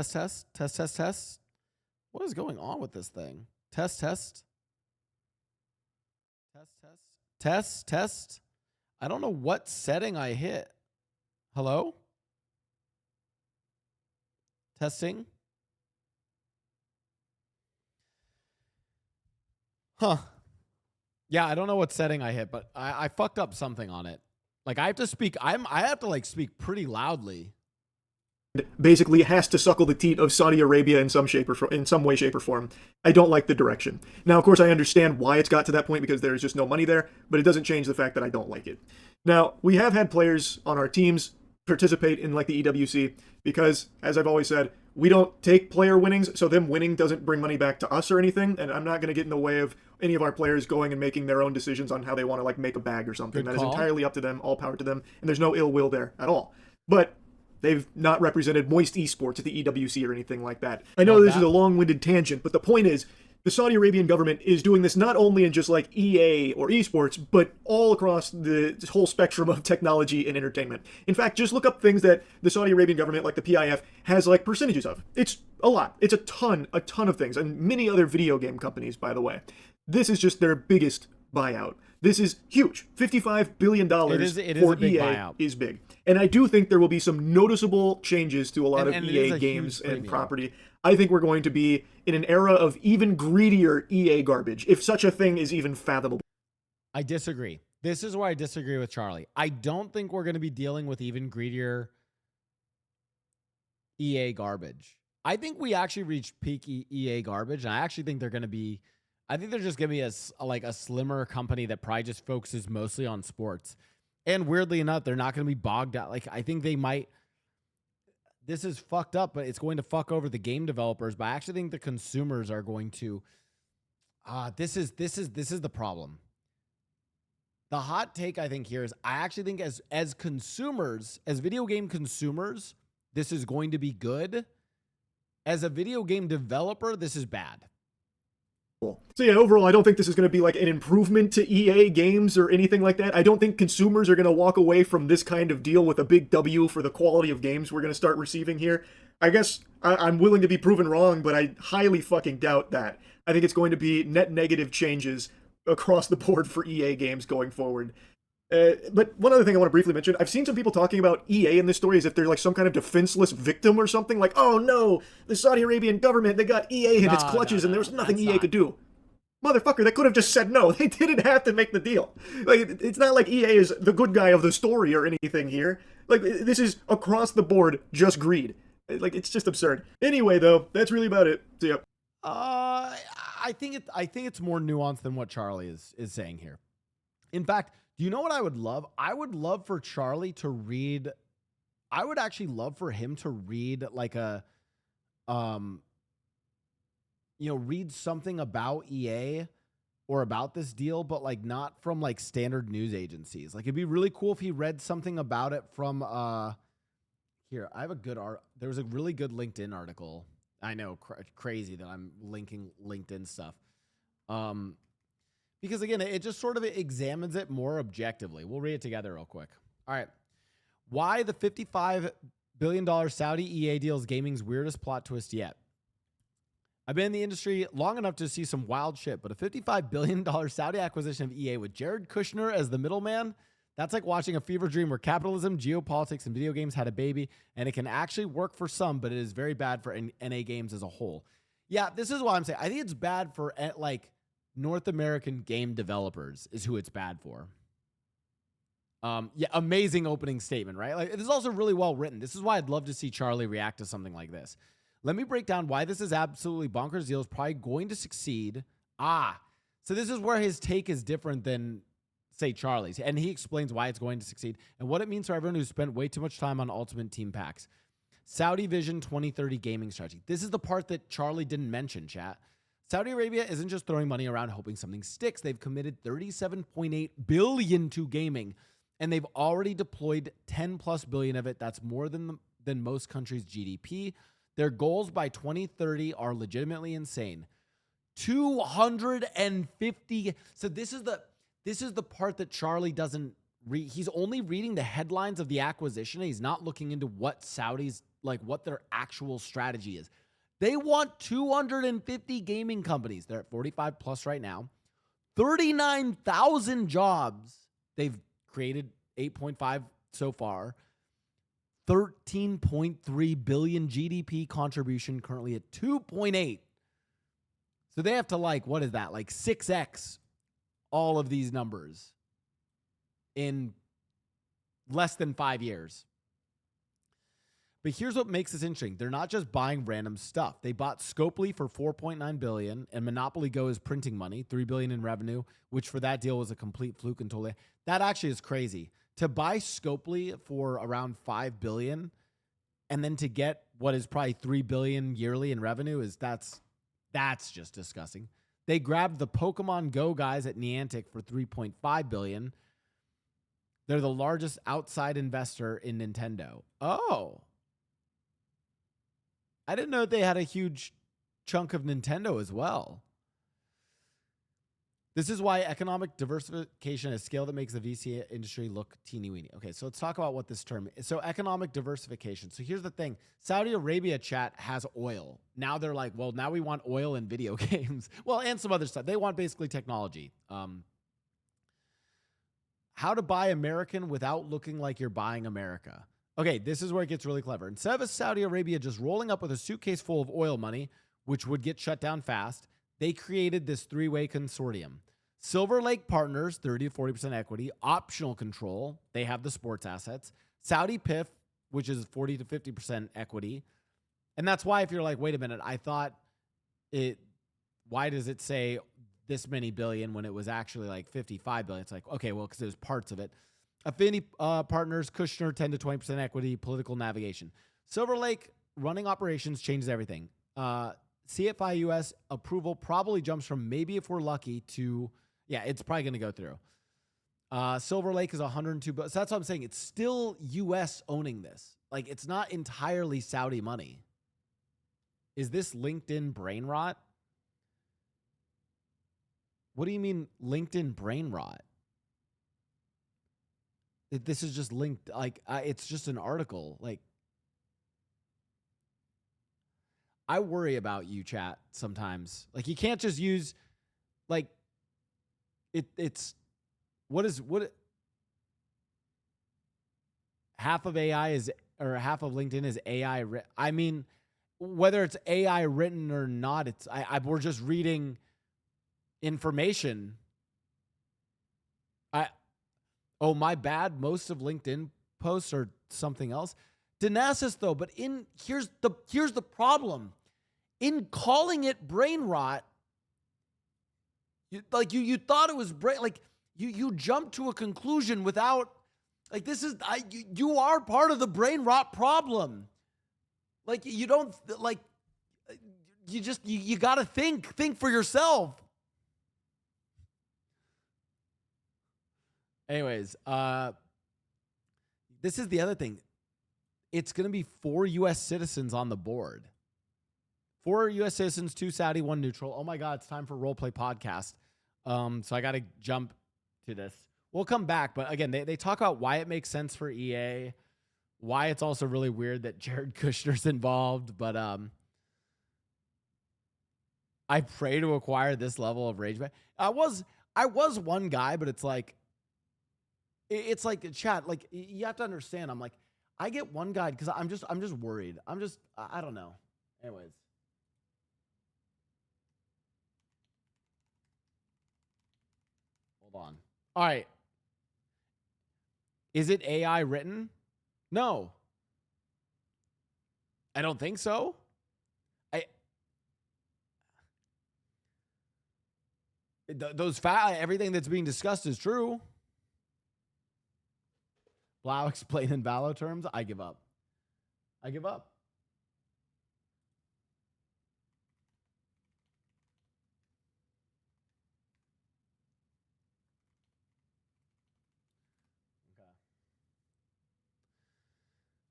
What is going on with this thing? Test. I don't know what setting I hit. Hello? Testing. Huh. Yeah, I don't know what setting I hit, but I fucked up something on it. Like I have to speak. I have to like speak pretty loudly. Basically has to suckle the teat of Saudi Arabia in some way, shape, or form. I don't like the direction. Now, of course, I understand why it's got to that point because there's just no money there, but it doesn't change the fact that I don't like it. Now, we have had players on our teams participate in like the EWC because, as I've always said, we don't take player winnings, so them winning doesn't bring money back to us or anything, and I'm not going to get in the way of any of our players going and making their own decisions on how they want to like make a bag or something. That is entirely up to them, all power to them, and there's no ill will there at all. But they've not represented Moist Esports at the EWC or anything like that. I know this is a long-winded tangent, but the point is, the Saudi Arabian government is doing this not only in just like EA or esports, but all across the whole spectrum of technology and entertainment. In fact, just look up things that the Saudi Arabian government, like the PIF, has like percentages of. It's a lot. It's a ton of things. And many other video game companies, by the way. This is just their biggest buyout. This is huge. $55 billion for EA buyout. Is big. And I do think there will be some noticeable changes to a lot of EA games and property. I think we're going to be in an era of even greedier EA garbage, if such a thing is even fathomable. I disagree. This is where I disagree with Charlie. I don't think we're going to be dealing with even greedier EA garbage. I think we actually reached peak EA garbage, and I actually think they're going to be... I think they're just going to be a slimmer company that probably just focuses mostly on sports. And weirdly enough, they're not going to be bogged out. Like, I think they might... This is fucked up, but it's going to fuck over the game developers. But I actually think the consumers are going to... This is the problem. The hot take, I think, here is I actually think as consumers, as video game consumers, this is going to be good. As a video game developer, this is bad. So yeah, overall, I don't think this is going to be like an improvement to EA games or anything like that. I don't think consumers are going to walk away from this kind of deal with a big W for the quality of games we're going to start receiving here. I guess I'm willing to be proven wrong, but I highly fucking doubt that. I think it's going to be net negative changes across the board for EA games going forward. But one other thing I want to briefly mention, I've seen some people talking about EA in this story as if they're like some kind of defenseless victim or something. Like, oh no, the Saudi Arabian government, they got EA in its clutches and there was nothing EA could do. Motherfucker, they could have just said no. They didn't have to make the deal. Like, it's not like EA is the good guy of the story or anything here. Like, this is across the board just greed. Like, it's just absurd. Anyway, though, that's really about it. See ya. I think it's more nuanced than what Charlie is saying here. In fact, do you know what I would love? I would love for Charlie to read. I would actually love for him to read like a, read something about EA or about this deal, but like not from like standard news agencies. Like it'd be really cool if he read something about it from here. I have a good there was a really good LinkedIn article. I know, crazy that I'm linking LinkedIn stuff. Because again, it just sort of examines it more objectively. We'll read it together real quick. All right. Why the $55 billion Saudi EA deal is gaming's weirdest plot twist yet. I've been in the industry long enough to see some wild shit, but a $55 billion Saudi acquisition of EA with Jared Kushner as the middleman, that's like watching a fever dream where capitalism, geopolitics, and video games had a baby, and it can actually work for some, but it is very bad for NA games as a whole. Yeah, this is what I'm saying. I think it's bad for like North American game developers is who it's bad for. Yeah, amazing opening statement, right? Like, it is also really well written. This is why I'd love to see Charlie react to something like this. Let me break down why this is absolutely bonkers deal is probably going to succeed. So this is where his take is different than, say, Charlie's. And he explains why it's going to succeed and what it means for everyone who's spent way too much time on Ultimate Team packs. Saudi Vision 2030 gaming strategy. This is the part that Charlie didn't mention, chat. Saudi Arabia isn't just throwing money around hoping something sticks. They've committed $37.8 billion to gaming, and they've already deployed 10 plus billion of it. That's more than most countries' GDP. Their goals by 2030 are legitimately insane. 250. So this is the part that Charlie doesn't read. He's only reading the headlines of the acquisition. He's not looking into what Saudis, like what their actual strategy is. They want 250 gaming companies. They're at 45 plus right now. 39,000 jobs. They've created 8.5 so far. 13.3 billion GDP contribution, currently at 2.8. So they have to what is that? Like 6x all of these numbers in less than 5 years. But here's what makes this interesting. They're not just buying random stuff. They bought Scopely for $4.9 billion, and Monopoly Go is printing money, $3 billion in revenue, which for that deal was a complete fluke and totally. That actually is crazy. To buy Scopely for around $5 billion, and then to get what is probably $3 billion yearly in revenue that's just disgusting. They grabbed the Pokemon Go guys at Niantic for $3.5 billion. They're the largest outside investor in Nintendo. Oh. I didn't know that they had a huge chunk of Nintendo as well. This is why economic diversification is a scale that makes the VC industry look teeny weeny. Okay, so let's talk about what this term is. So economic diversification. So here's the thing. Saudi Arabia chat has oil. Now they're like, well, now we want oil in video games. Well, and some other stuff. They want basically technology. How to buy American without looking like you're buying America. Okay, this is where it gets really clever. Instead of Saudi Arabia just rolling up with a suitcase full of oil money, which would get shut down fast, they created this three-way consortium. Silver Lake Partners, 30 to 40% equity, optional control. They have the sports assets. Saudi PIF, which is 40 to 50% equity. And that's why if you're like, wait a minute, I thought why does it say this many billion when it was actually like 55 billion? It's like, okay, well, because there's parts of it. Affinity Partners, Kushner, 10 to 20% equity, political navigation. Silver Lake running operations changes everything. CFI US approval probably jumps from maybe if we're lucky to, yeah, it's probably going to go through. Silver Lake is 102 billion. So that's what I'm saying. It's still US owning this. Like, it's not entirely Saudi money. Is this LinkedIn brain rot? What do you mean LinkedIn brain rot? This is just linked, like, it's just an article. Like, I worry about you, chat, sometimes. Like, you can't just use, like, it's, what half of AI is, or half of LinkedIn is AI. I mean, whether it's AI written or not, it's we're just reading information. Oh, my bad. Most of LinkedIn posts are something else. Danasis though, but here's the problem. In calling it brain rot, you thought it was brain, like you jumped to a conclusion without, like, this is you are part of the brain rot problem. Like, you don't, like, you got to think for yourself. Anyways, this is the other thing. It's going to be 4 U.S. citizens on the board. 4 U.S. citizens, 2 Saudi, 1 neutral. Oh my God, it's time for Roleplay Podcast. So I got to jump to this. We'll come back, but again, they talk about why it makes sense for EA, why it's also really weird that Jared Kushner's involved, but I pray to acquire this level of rage. I was one guy, but it's like chat. Like, you have to understand. I'm like, I get one guy because I'm just worried. I don't know. Anyways. Hold on. All right. Is it AI written? No. I don't think so. Everything that's being discussed is true. Blau explain in Valo terms. I give up. Okay.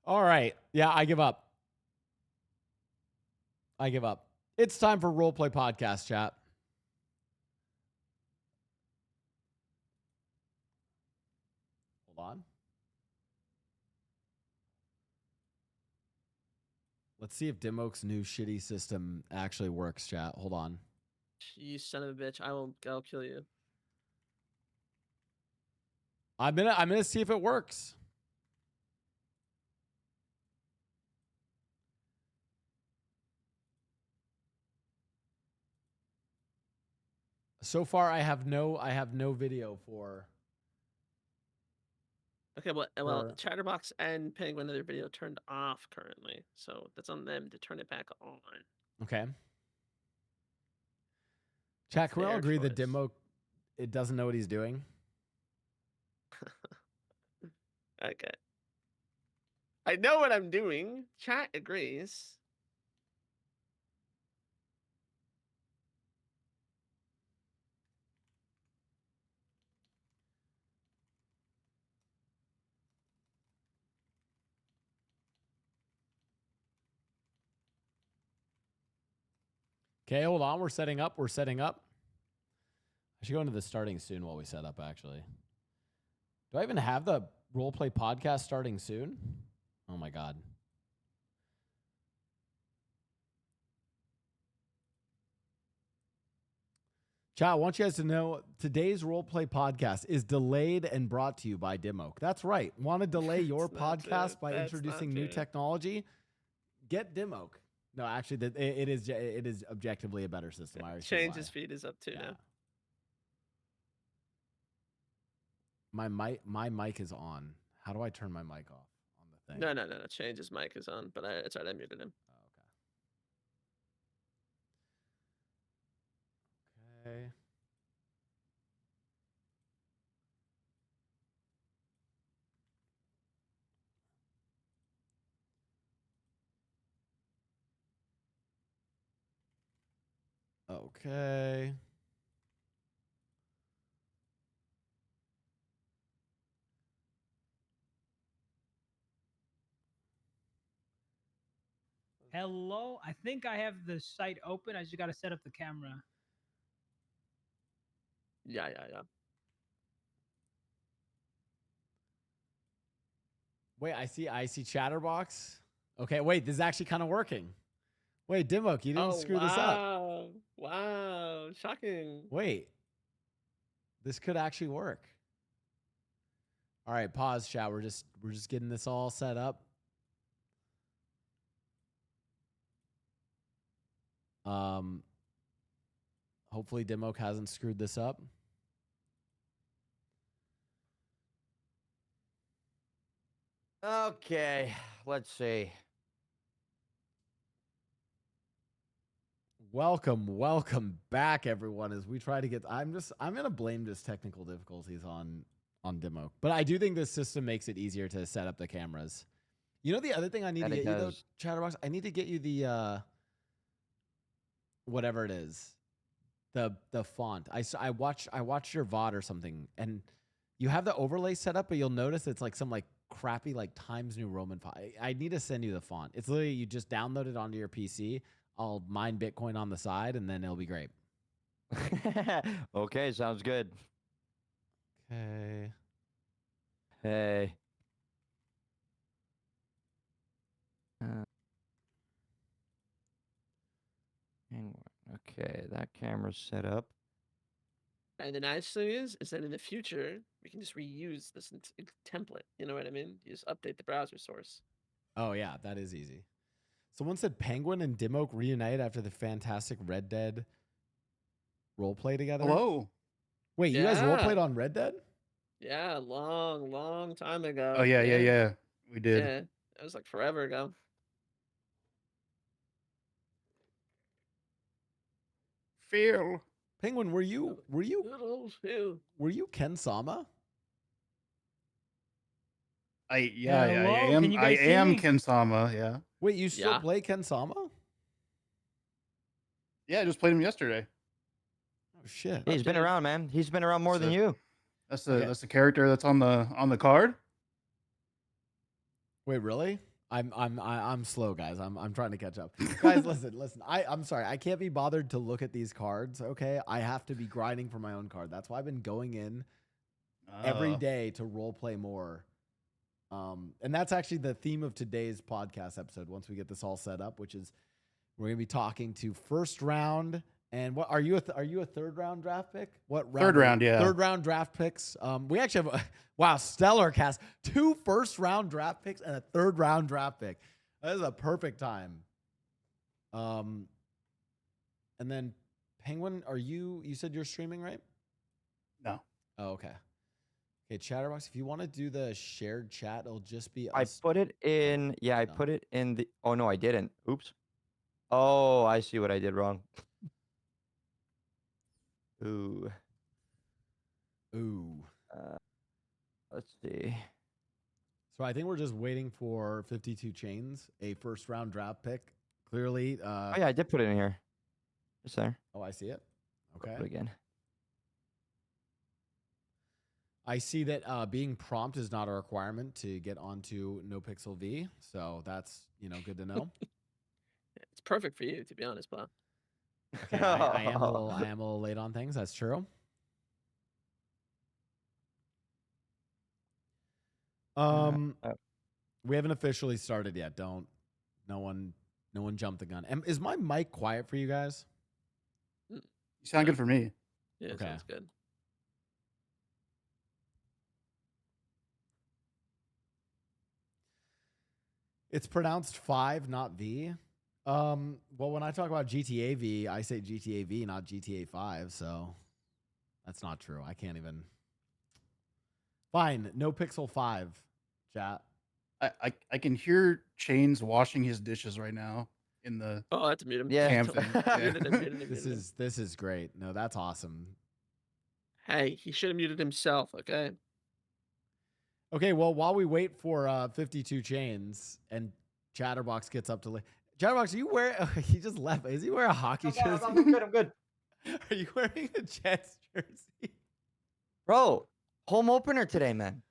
All right. Yeah, I give up. It's time for Roleplay Podcast, chat. Hold on. Let's see if Dimok's new shitty system actually works, chat. Hold on. You son of a bitch. I'll kill you. I'm gonna see if it works. So far, I have no video for. Okay, well, Chatterbox and Penguin have their video turned off currently, so that's on them to turn it back on. Okay. Chat, can we all agree that Dimok, it doesn't know what he's doing? Okay. I know what I'm doing. Chat agrees. Okay, hold on. We're setting up. I should go into the starting soon while we set up, actually. Do I even have the Roleplay Podcast starting soon? Oh, my God. Chat, I want you guys to know today's Roleplay Podcast is delayed and brought to you by Dimok. That's right. Want to delay your podcast by introducing new technology? Get Dimok. No, actually, it is objectively a better system. I Change's feed is up too now. My mic is on. How do I turn my mic off on the thing? No. Change's mic is on, but it's alright. I muted him. Okay. Okay. Hello, I think I have the site open. I just got to set up the camera. Yeah. Wait, I see Chatterbox. Okay, wait, this is actually kind of working. Wait, Dimok, you didn't screw this up. Wow, shocking. Wait, this could actually work. All right, pause, chat. We're just getting this all set up. Hopefully Dimok hasn't screwed this up. Okay, let's see. Welcome back, everyone. As we try to get, I'm gonna blame just technical difficulties on Dimok, but I do think this system makes it easier to set up the cameras. You know, the other thing I need to get you though, Chatterbox, I need to get you the whatever it is, the font. I watched your VOD or something, and you have the overlay set up, but you'll notice it's like some like crappy like Times New Roman font. I need to send you the font. It's literally you just download it onto your PC. I'll mine Bitcoin on the side, and then it'll be great. Okay, sounds good. Okay. Hey. Okay, that camera's set up. And the nice thing is that in the future, we can just reuse this template. You know what I mean? You just update the browser source. Oh yeah, that is easy. Someone said Penguin and Dimok reunite after the fantastic Red Dead roleplay together. Hello. Wait, you guys roleplayed on Red Dead? Yeah, long time ago. Oh yeah. We did. Yeah, that was like forever ago. Phil. Penguin, were you Were you Ken Sama? I am Ken Sama, yeah. Wait, you still play Ken Sama? Yeah, I just played him yesterday. Oh shit. Yeah, he's been around, man. He's been around more than you. That's the character that's on the card. Wait, really? I'm slow, guys. I'm trying to catch up. Guys, listen. I'm sorry. I can't be bothered to look at these cards, okay? I have to be grinding for my own card. That's why I've been going in every day to roleplay more. And that's actually the theme of today's podcast episode once we get this all set up, which is we're going to be talking to first round. And what are you a third round draft pick? What round? Third round, yeah. Third round draft picks. We actually have wow, stellar cast. 2 first round draft picks and a third round draft pick. That is a perfect time. And then Penguin, you said you're streaming, right? No. Oh, okay. Okay, Chatterbox, if you want to do the shared chat, it'll just be us. I put it in. Yeah, I put it in the. Oh no, I didn't. Oops. Oh, I see what I did wrong. Ooh. Let's see. So I think we're just waiting for 52 Chains, a first round draft pick. Clearly. Oh yeah, I did put it in here. It's there. Oh, I see it. Okay. Put it again. I see that being prompt is not a requirement to get onto NoPixel V, so that's good to know. It's perfect for you, to be honest, Bob. Okay, I am a little late on things. That's true. We haven't officially started yet. No one jump the gun. Is my mic quiet for you guys? You sound good for me. Yeah, okay. Sounds good. It's pronounced 5, not V. Well, when I talk about GTA V, I say GTA V, not GTA 5. So that's not true. I can't even. Fine, NoPixel 5, chat. I can hear Chains washing his dishes right now in the. Oh, I have to mute him. Yeah. This is great. No, that's awesome. Hey, he should have muted himself. Okay. Okay, well, while we wait for 52 Chains and Chatterbox gets up to late. Chatterbox, are you wearing? He just left. Is he wearing a hockey jersey? I'm good. I'm good. Are you wearing a Jets jersey? Bro, home opener today, man.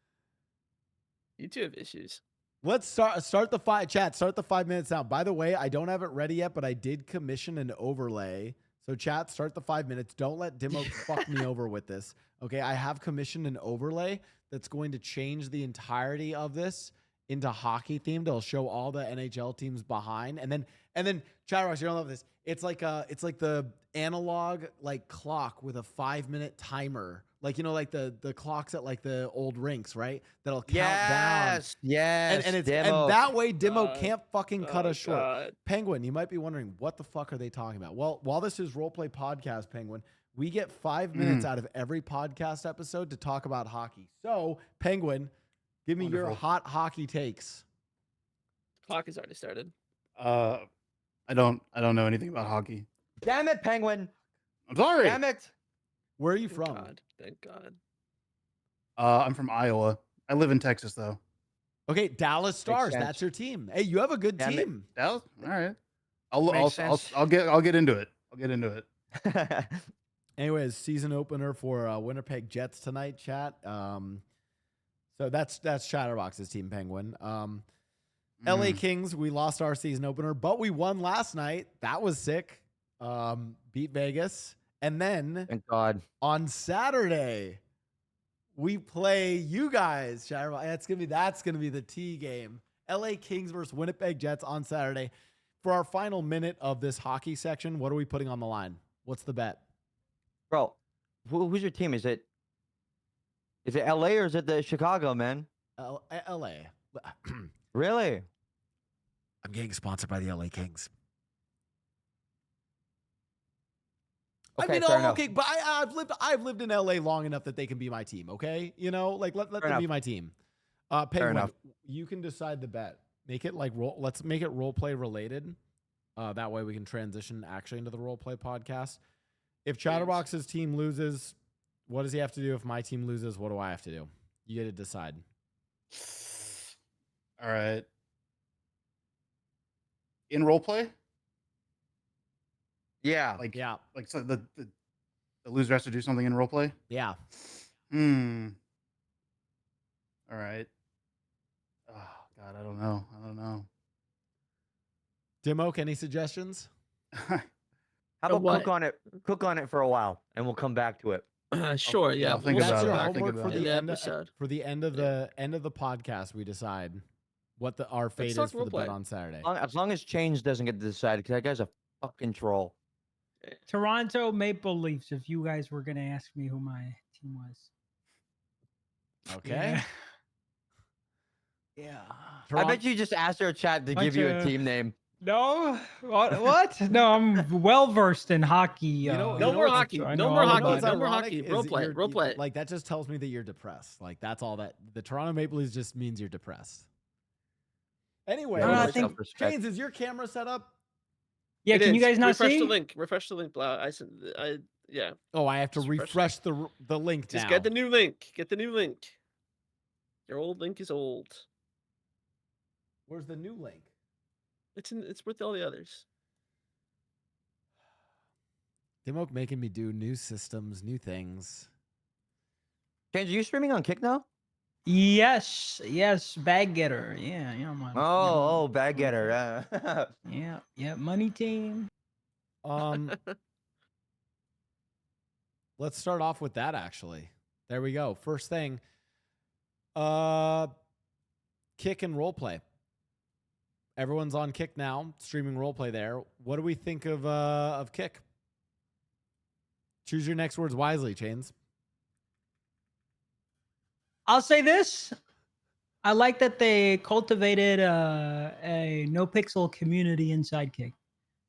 You two have issues. Let's start the 5 chat. Start the 5 minutes now. By the way, I don't have it ready yet, but I did commission an overlay. So chat, start the 5 minutes. Don't let Dimo fuck me over with this. Okay, I have commissioned an overlay that's going to change the entirety of this into hockey themed. It'll show all the NHL teams behind, and then Chatterbox, you're gonna love this. It's like the analog like clock with a 5-minute timer like like the clocks at like the old rinks, right? That'll count down. Yes. And Demo. that way Demo God. can't fucking cut Oh, us short. God. Penguin, you might be wondering what the fuck are they talking about? Well, while this is Roleplay Podcast, Penguin, we get 5 minutes out of every podcast episode to talk about hockey. So, Penguin, give me your hot hockey takes. Hockey's already started. I don't know anything about hockey. Damn it, Penguin. I'm sorry. Damn it. Where are you Thank from? God. Thank God. I'm from Iowa. I live in Texas though. Okay, Dallas Stars. sense. That's your team. Hey, you have a good Damn it. team. Dallas. All right. Makes sense. I'll get into it. I'll get into it. Anyways, season opener for Winnipeg Jets tonight, chat. So that's Chatterbox's team, Penguin. LA Kings, we lost our season opener, but we won last night. That was sick. Beat Vegas. And then Thank God. on Saturday, we play you guys, Chatterbox. That's gonna be the T game. LA Kings versus Winnipeg Jets on Saturday. For our final minute of this hockey section, what are we putting on the line? What's the bet? Bro, who's your team? Is it LA or is it the Chicago, man? LA. Really? I'm getting sponsored by the LA Kings. Okay, fair enough. okay, but I've lived in LA long enough that they can be my team. Okay, like let them be my team. Penguin, enough. you can decide the bet. Make it like let's make it role play related. That way we can transition actually into the role play podcast. If Chatterbox's team loses, what does he have to do? If my team loses, what do I have to do? You get to decide. All right. In role play? Yeah. Like so the loser has to do something in role play? Yeah. All right. Oh God, I don't know. Dimoke, any suggestions? How about cook on it for a while, and we'll come back to it. Sure, yeah. I'll think we'll about That's it. your I'll think homework for about the it. end episode. for the end of the podcast. We decide what our fate talk is for the bet roleplay. on Saturday. As long as Change doesn't get to decide, because that guy's a fucking troll. Toronto Maple Leafs. If you guys were gonna ask me who my team was. Okay. Yeah. I bet you just asked our chat to give you a team name. No. What? No, I'm well versed in hockey. No more hockey. No more hockey. No more hockey. Role play. Like that just tells me that you're depressed. Like that's all that the Toronto Maple Leafs just means you're depressed. Anyway, I think- James, is your camera set up? Yeah, can you guys not Refresh see? the link. Refresh the link. Yeah. Oh, I have to Just refresh the link now. Just get the new link. Get the new link. Your old link is old. Where's the new link? It's with all the others. Dimoke making me do new systems, new things. Change, are you streaming on Kick now? Yes, bag getter. Yeah, man. Oh, bag getter. Yeah, money team. Let's start off with that actually. There we go. First thing. Kick and roleplay. Everyone's on Kick now, streaming roleplay there. What do we think of Kick? Choose your next words wisely, Chains. I'll say this. I like that they cultivated a no pixel community inside Kick.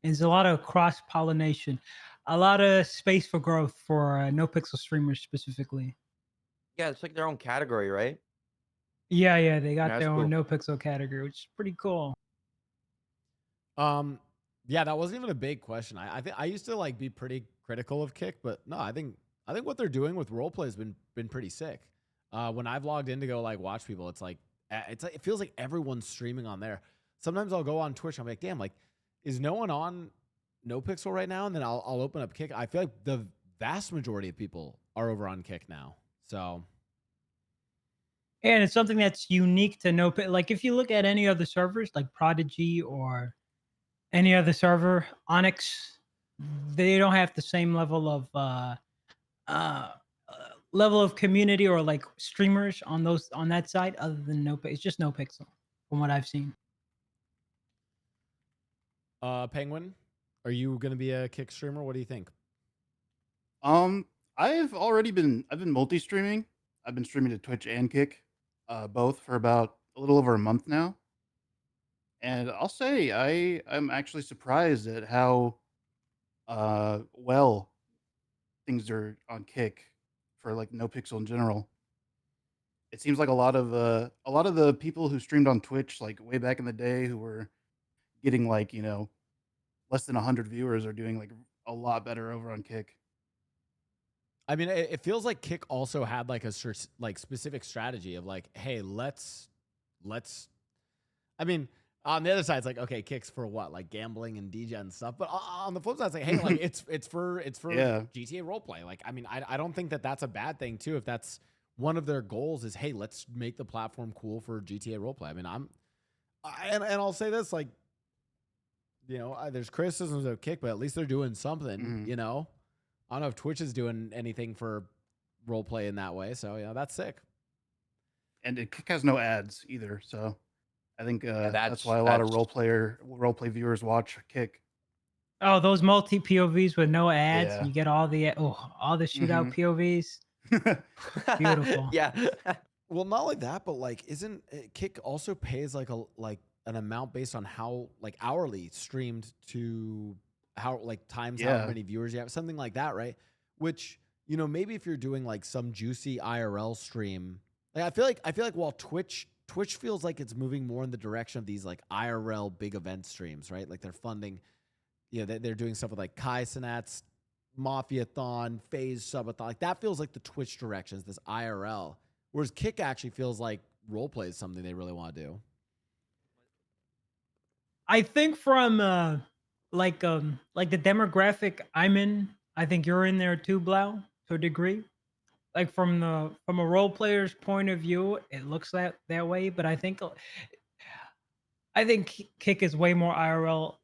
There's a lot of cross pollination, a lot of space for growth for no pixel streamers specifically. Yeah, it's like their own category, right? Yeah, they got That's their cool. own no pixel category, which is pretty cool. Yeah, that wasn't even a big question. I think I used to like be pretty critical of Kick, but no, I think what they're doing with roleplay has been pretty sick. When I've logged in to go like watch people, it's like it feels like everyone's streaming on there. Sometimes I'll go on Twitch, I'm like, damn, like is no one on No Pixel right now? And then I'll open up Kick. I feel like the vast majority of people are over on Kick now. So And it's something that's unique to no pixel. Like if you look at any other servers, like Prodigy or any other server, Onyx, they don't have the same level of community or like streamers on that side other than it's just no pixel from what I've seen. Penguin, are you gonna be a Kick streamer? What do you think? I I've been multi-streaming. I've been streaming to Twitch and Kick, both for about a little over a month now. And I'll say I'm actually surprised at how well things are on Kick for like No Pixel in general. It seems like a lot of the people who streamed on Twitch like way back in the day who were getting like, less than 100 viewers are doing like a lot better over on Kick. I mean, it feels like Kick also had like a like specific strategy of like, hey, let's. I mean, on the other side, it's like, okay, Kick's for what, like gambling and DJ and stuff. But on the flip side, it's like, hey, like it's for Yeah. GTA roleplay. Like, I mean, I don't think that that's a bad thing too. If that's one of their goals is, hey, let's make the platform cool for GTA roleplay. I mean, and I'll say this, like, there's criticisms of Kick, but at least they're doing something. Mhm. I don't know if Twitch is doing anything for role play in that way. So, that's sick. And Kick has no ads either, so I think that's that's- why a lot of that's- roleplay viewers watch Kick. Oh, those multi POVs with no ads. Yeah. You get all the shootout POVs. Beautiful. Yeah. Well, not only that, but like, isn't Kick also pays like an amount based on how like hourly streamed to how like times how Yeah. many viewers you have, something like that, right? Which, maybe if you're doing like some juicy IRL stream, like I feel like while Twitch feels like it's moving more in the direction of these like IRL big event streams, right? Like they're funding, they're doing stuff with like Kai Cenat's Mafiathon, Phase Subathon. Like that feels like the Twitch directions, this IRL. Whereas Kick actually feels like roleplay is something they really want to do. I think from like the demographic I'm in, I think you're in there too, Blau, to a degree. Like from a role player's point of view, it looks that way. But I think Kick is way more IRL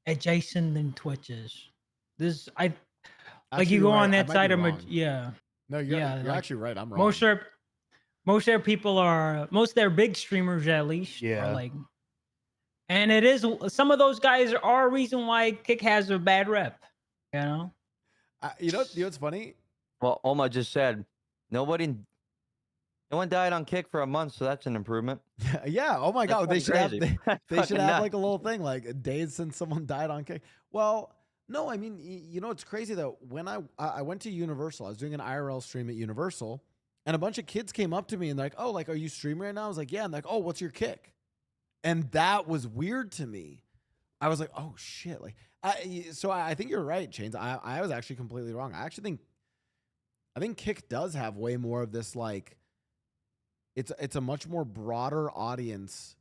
adjacent than Twitch is. This like Actually, you go you're on right. I that might side be of wrong. yeah. No, you're like, actually right. I'm wrong. Most of their people are most of their big streamers at least Yeah. are like, and it is some of those guys are a reason why Kick has a bad rep. You know. You know what's funny? Well, Oma just said no one died on Kick for a month, so that's an improvement. Yeah. Oh my God. They should have. crazy. They should Fucking have nuts. like a little thing like days since someone died on Kick. Well, no. I mean, it's crazy though. When I went to Universal, I was doing an IRL stream at Universal, and a bunch of kids came up to me and they're like, "Oh, like, are you streaming right now?" I was like, "Yeah." And they're like, "Oh, what's your Kick?" And that was weird to me. I was like, "Oh shit!" Like, I think you're right, Chains. I was actually completely wrong. I think Kick does have way more of this like. It's a much more broader audience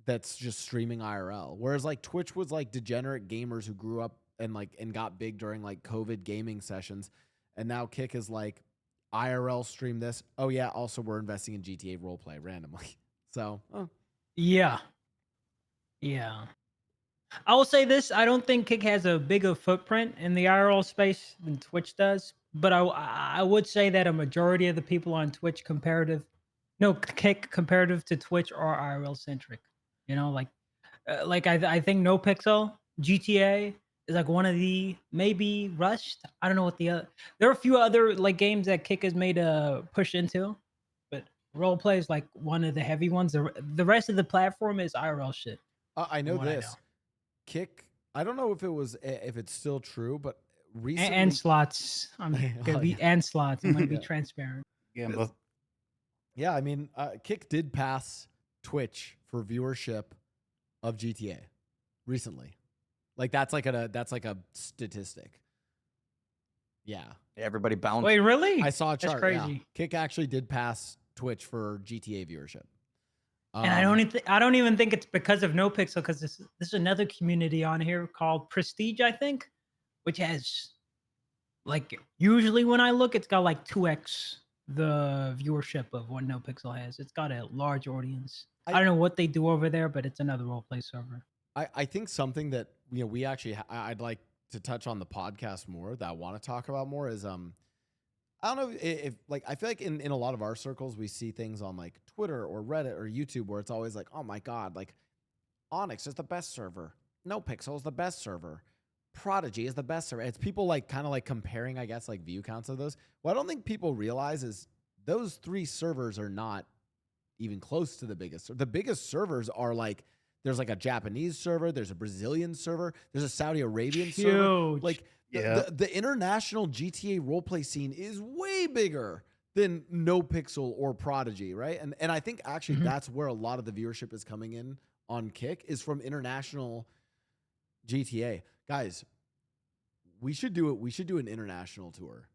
that's just streaming IRL. Whereas like Twitch was like degenerate gamers who grew up and got big during like COVID gaming sessions. And now Kick is like IRL stream this. Oh yeah, also we're investing in GTA roleplay randomly. So Yeah. I will say this: I don't think Kick has a bigger footprint in the IRL space than Twitch does. But I would say that a majority of the people on Twitch Kick comparative to Twitch are IRL centric. I think No Pixel GTA is like one of the maybe Rust. I don't know what the other. There are a few other like games that Kick has made a push into, but roleplay is like one of the heavy ones. The rest of the platform is IRL shit. I know From what I this. Kick. I don't know if it's still true, but recently And slots. I'm gonna be and slots. I'm gonna be Yeah. transparent. Gamba. Yeah, I mean, Kick did pass Twitch for viewership of GTA recently. Like that's like a statistic. Yeah. Everybody bounced. Wait, really? I saw a That's chart. Yeah. crazy. Kick actually did pass Twitch for GTA viewership. And I don't even think it's because of No Pixel, because this is another community on here called Prestige, I think, which has like usually when I look, it's got like 2x the viewership of what No Pixel has. It's got a large audience. I don't know what they do over there, but it's another roleplay server. I think something that we actually I'd like to touch on the podcast more that I want to talk about more is I don't know if like I feel like in a lot of our circles we see things on like Twitter or Reddit or YouTube where it's always like, oh my God, like Onyx is the best server. No Pixel is the best server. Prodigy is the best server. It's people like kind of like comparing, I guess, like view counts of those. What I don't think people realize is those 3 servers are not even close to the biggest. The biggest servers are like, there's like a Japanese server, there's a Brazilian server, there's a Saudi Arabian server. Huge. Like the international GTA roleplay scene is way bigger than NoPixel or Prodigy, right? And I think actually that's where a lot of the viewership is coming in on Kick, is from international GTA. Guys, we should do it. We should do an international tour.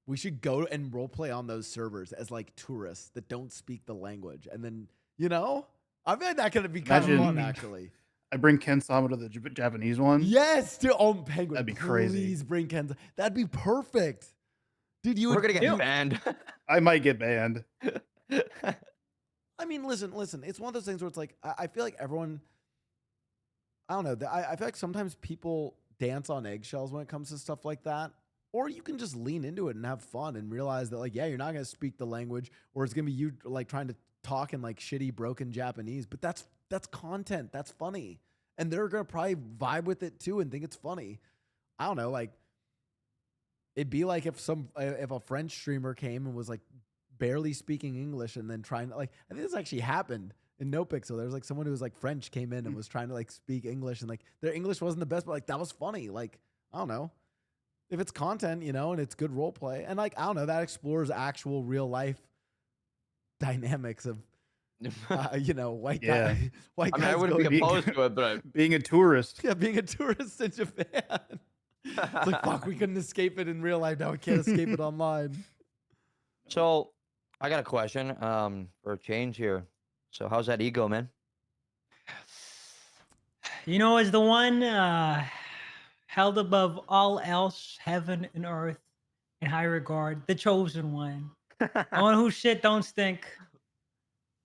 We should go and roleplay on those servers as like tourists that don't speak the language. And then, you know, I feel like that could be kind of fun, actually. I bring Ken Sama to the Japanese one. Yes, dude. Oh, Penguin. That'd be crazy. Please bring Ken. That'd be perfect. Dude, We're going to get banned. I might get banned. I mean, listen. It's one of those things where it's like, I feel like everyone, I don't know. I feel like sometimes people dance on eggshells when it comes to stuff like that. Or you can just lean into it and have fun and realize that, like, yeah, you're not going to speak the language, or it's going to be you like trying to talk in like shitty, broken Japanese. But that's content. That's funny. And they're going to probably vibe with it too and think it's funny. I don't know. Like, it'd be like if a French streamer came and was like barely speaking English and then trying to, like, I think this actually happened in NoPixel. There was like someone who was like French came in and was trying to like speak English, and like their English wasn't the best, but like that was funny. Like, I don't know. If it's content, you know, and it's good role play, and like, I don't know, that explores actual real life dynamics of, you know, white guy. White I mean, I guys wouldn't be going- opposed to it, but being a tourist. Yeah, being a tourist in Japan. It's like, fuck, we couldn't escape it in real life. Now we can't escape it online. So I got a question for a change here. So how's that ego, man? You know, as the one held above all else, heaven and earth, in high regard, the chosen one, the one whose shit don't stink.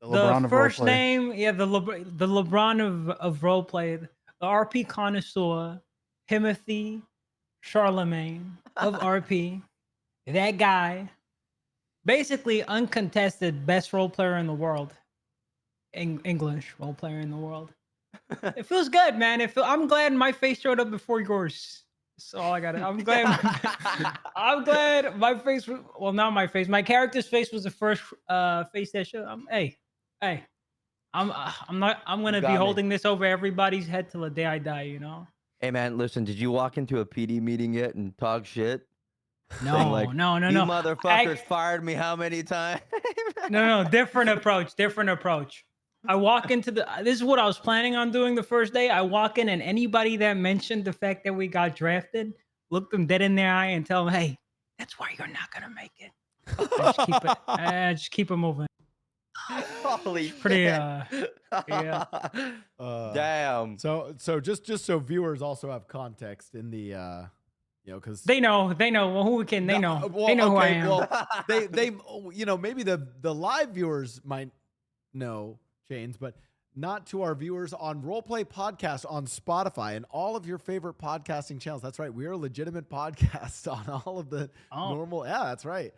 The LeBron of first roleplay. name, yeah, the LeBron of roleplay, the RP connoisseur, Timothy Charlemagne of RP, that guy, basically uncontested best role player in the world, English role player in the world. It feels good, man. I'm glad my face showed up before yours. That's all I got. I'm glad. I'm glad my face. Well, not my face. My character's face was the first face that showed. Hey. I'm not. I'm gonna You be got me. holding this over everybody's head till the day I die. You know. Hey, man, listen, did you walk into a PD meeting yet and talk shit? No, Saying, like, no. You motherfuckers fired me how many times? No. Different approach. I walk into this is what I was planning on doing the first day. I walk in and anybody that mentioned the fact that we got drafted, look them dead in their eye and tell them, hey, that's why you're not going to make it. Just keep it moving. Holy Pretty, shit. yeah. Damn. So just so viewers also have context in the, you know, because They know. Well, who can? They know. They know who I am. Well, they, you know, maybe the live viewers might know Chains, but not to our viewers on Roleplay Podcast on Spotify and all of your favorite podcasting channels. That's right. We are a legitimate podcast on all of the normal. Yeah, that's right.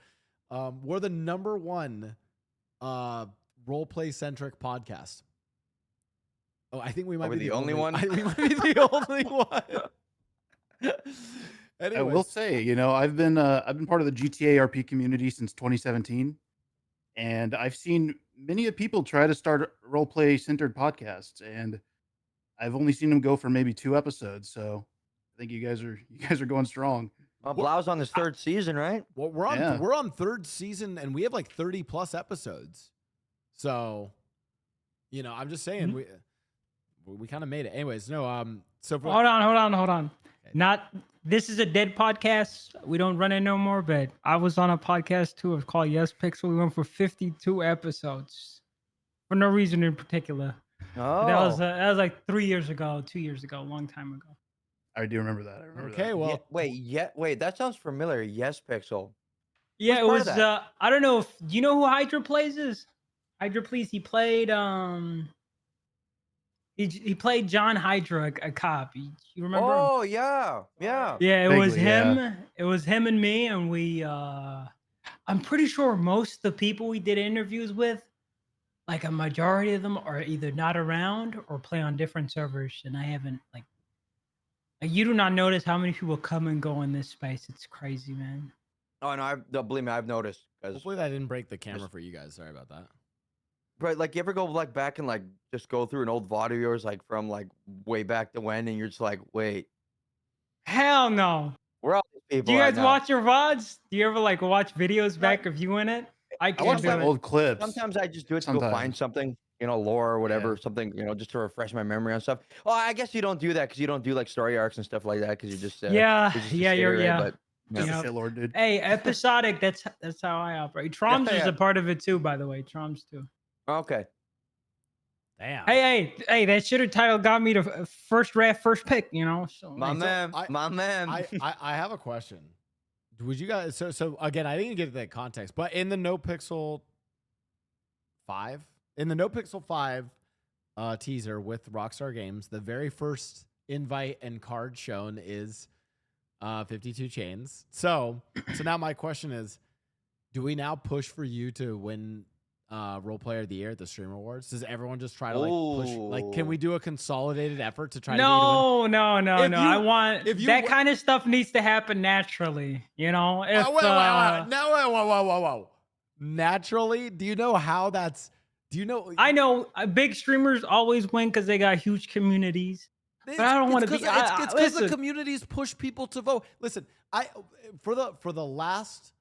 We're the #1 roleplay centric podcast. Oh, I think we might be the only one. We might be the only one. I will Anyways. say, you know, I've been part of the GTA RP community since 2017, and I've seen many of people try to start roleplay centered podcasts, and I've only seen them go for maybe 2 episodes. So I think you guys are going strong. Well, Blau's on his 3rd season, right? Well, we're on 3rd season, and we have like 30 plus episodes. So, you know, I'm just saying we kind of made it. Anyways, no. So Hold on. This is a dead podcast. We don't run it no more. But I was on a podcast too. It's called Yes Pixel. We went for 52 episodes for no reason in particular. Oh, That was like 3 years ago, 2 years ago, a long time ago. I do remember that. I remember Okay, that. well, wait. That sounds familiar. Yes, Pixel. Yeah, Who's it part of was. that? I don't know if do you know who Hydra Plays is. Hydra Plays. He played. He played John Hydra, a cop. You remember? him? Oh yeah. Yeah, it was Vaguely, him. yeah. It was him and me, and we. I'm pretty sure most of the people we did interviews with, like a majority of them, are either not around or play on different servers, and I haven't You do not notice how many people come and go in this space. It's crazy, man. Oh no, believe me, I've noticed. Hopefully that didn't break the camera for you guys. Sorry about that. Right, like you ever go like back and like just go through an old VOD of yours like from like way back to when, and you're just like, wait, Hell no. where are all these people? Do you at guys now? watch your VODs? Do you ever like watch videos back of you in it? I can't watch do like it. old clips. Sometimes I just do it to go Sometimes. find something, lore or whatever, something, just to refresh my memory on stuff. Oh, I guess you don't do that because you don't do like story arcs and stuff like that because you're just Yeah, you're just a yeah, you're skater, right? yeah. But Just Yeah. a shitlord, dude. Hey, episodic. That's how I operate. Troms is Yeah. a part of it too, by the way. Troms too. Okay. Damn. Hey! That shitter title got me to first draft, first pick. So My hey, man, my man. I have a question. Would you guys? So again, I didn't get that context, but in the No Pixel 5, teaser with Rockstar Games, the very first invite and card shown is 52 Chains. So now my question is, do we now push for you to win Role Player of the Year at the Streamer Awards? Does everyone just try to like push? Like, can we do a consolidated effort to try to get you to win? No. I want that kind of stuff needs to happen naturally. If Whoa. Naturally, do you know how that's? Do you know? I know big streamers always win because they got huge communities. But I don't want to be. It's because the communities push people to vote. Listen, for the last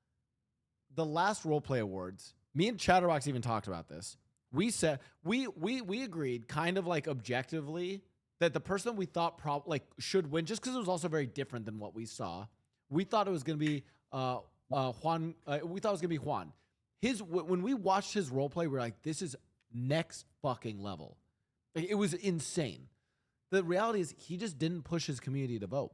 Roleplay Awards, me and Chatterbox even talked about this. We said we agreed, kind of like objectively, that the person we thought should win, just because it was also very different than what we saw. We thought it was going to be Juan. We thought it was going to be Juan. When we watched his roleplay, we were like, this is next fucking level. Like, it was insane. The reality is he just didn't push his community to vote.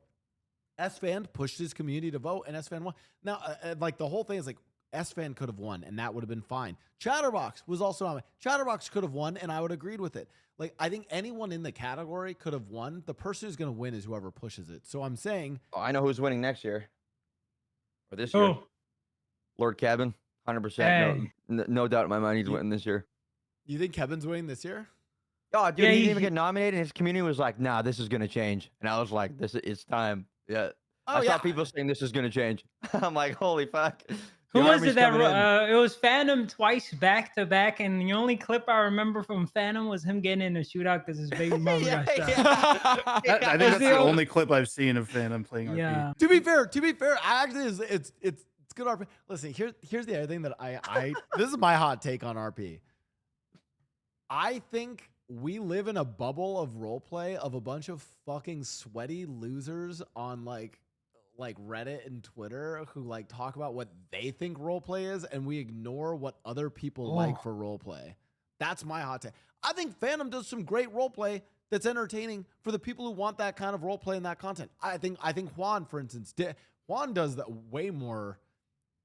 S-Fan pushed his community to vote, and S-Fan won. Now, like the whole thing is like S-Fan could have won, and that would have been fine. Chatterbox was also on it. Chatterbox could have won, and I would have agreed with it. Like, I think anyone in the category could have won. The person who's going to win is whoever pushes it. So I'm saying... Oh, I know who's winning next year. Or this year. Lord Cabin. 100%. Hey. No doubt in my mind he's winning this year. You think Kevin's winning this year? Oh, dude, he didn't even get nominated. And his community was like, nah, this is going to change. And I was like, it's time. Yeah. I saw people saying this is going to change. I'm like, holy fuck. Who was it that it was Phantom twice back to back, and the only clip I remember from Phantom was him getting in a shootout because his baby mother got shot. I think that's the only clip I've seen of Phantom playing RP. Yeah. To be fair, actually, it's good RP. Listen, here's the other thing that I this is my hot take on RP. I think we live in a bubble of roleplay of a bunch of fucking sweaty losers on like Reddit and Twitter who like talk about what they think roleplay is, and we ignore what other people like for roleplay. That's my hot take. I think Phantom does some great roleplay that's entertaining for the people who want that kind of roleplay and that content. I think Juan, for instance, Juan does that way more.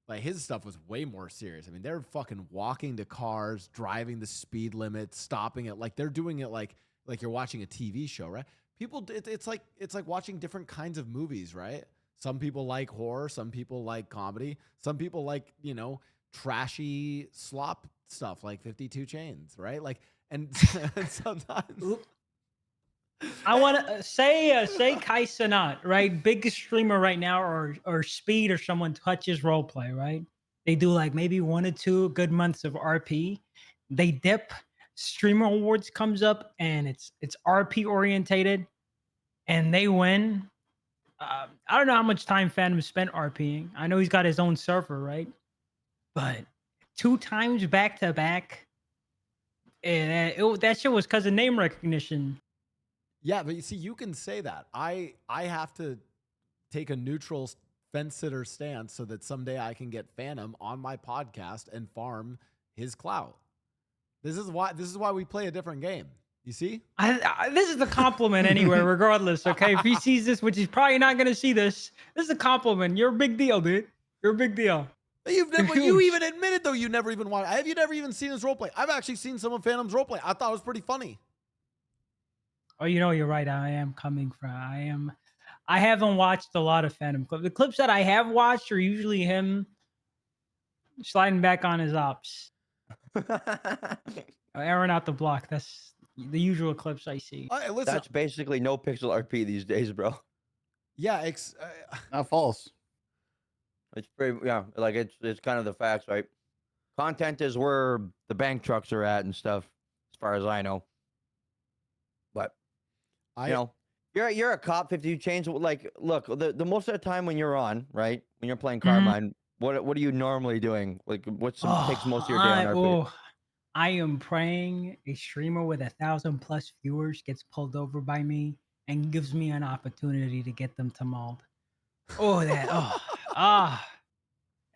Like, his stuff was way more serious. I mean, they're fucking walking to cars, driving the speed limit, stopping it. Like, they're doing it like you're watching a TV show, right? People, it's like watching different kinds of movies, right? Some people like horror, some people like comedy, some people like, trashy slop stuff like 52 Chains, right? Like, and sometimes I want to say Kai Cenat, right? Biggest streamer right now, or Speed, or someone touches roleplay, right? They do like maybe 1 or 2 good months of RP. They dip. Streamer Awards comes up, and it's RP orientated, and they win. I don't know how much time Phantom spent RPing. I know he's got his own server, right? But 2 times back to back, that shit was because of name recognition. Yeah, but you see, you can say that. I have to take a neutral fence sitter stance so that someday I can get Phantom on my podcast and farm his clout. This is why we play a different game. You see? This is a compliment anyway, regardless. Okay, if he sees this, which he's probably not gonna see this is a compliment. You're a big deal, dude. You're a big deal. You even admitted though you never even watched. Have you never even seen his roleplay? I've actually seen some of Phantom's roleplay. I thought it was pretty funny. Oh, you're right. I haven't watched a lot of Phantom clips. The clips that I have watched are usually him sliding back on his ops. Airing out the block. That's the usual clips I see. That's basically no pixel RP these days, bro. Yeah, not false. It's pretty, yeah, like it's kind of the facts, right? Content is where the bank trucks are at and stuff, as far as I know. But you know, you're a cop. If you change, like, look, the most of the time when you're on, right, when you're playing Carmine, what are you normally doing? Like, takes most of your day on RP? I am praying a streamer with 1,000+ viewers gets pulled over by me and gives me an opportunity to get them to mauled. Oh, that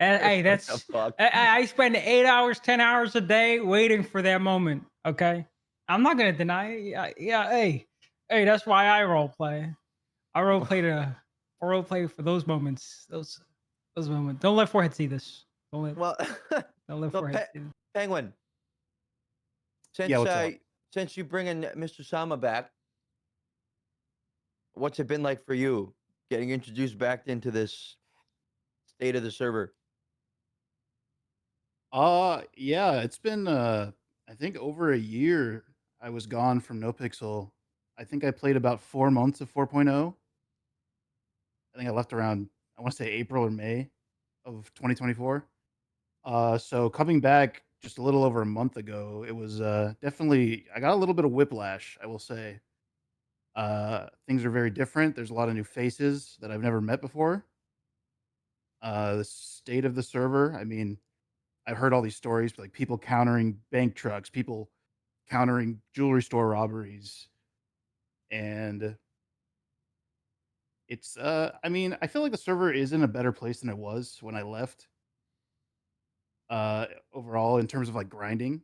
Hey, What the that's fuck? I spend 8 hours, 10 hours a day waiting for that moment. Okay, I'm not gonna deny it. Yeah. Hey, that's why I role play. I role play for those moments. Those moments. Don't let Forehead see this. Don't let So Forehead see this. Penguin, since Yeah, what's up? since you bring in Mr. Sama back, what's it been like for you getting introduced back into this state of the server? Yeah, it's been I think over a year I was gone from NoPixel. I think I played about 4 months of 4.0. I think I left around, I want to say April or May of 2024. So coming back just a little over a month ago, it was definitely, I got a little bit of whiplash, I will say. Things are very different. There's a lot of new faces that I've never met before. The state of the server, I mean, I've heard all these stories, like people countering bank trucks, people countering jewelry store robberies, and it's I mean, I feel like the server is in a better place than it was when I left. Overall, in terms of like grinding,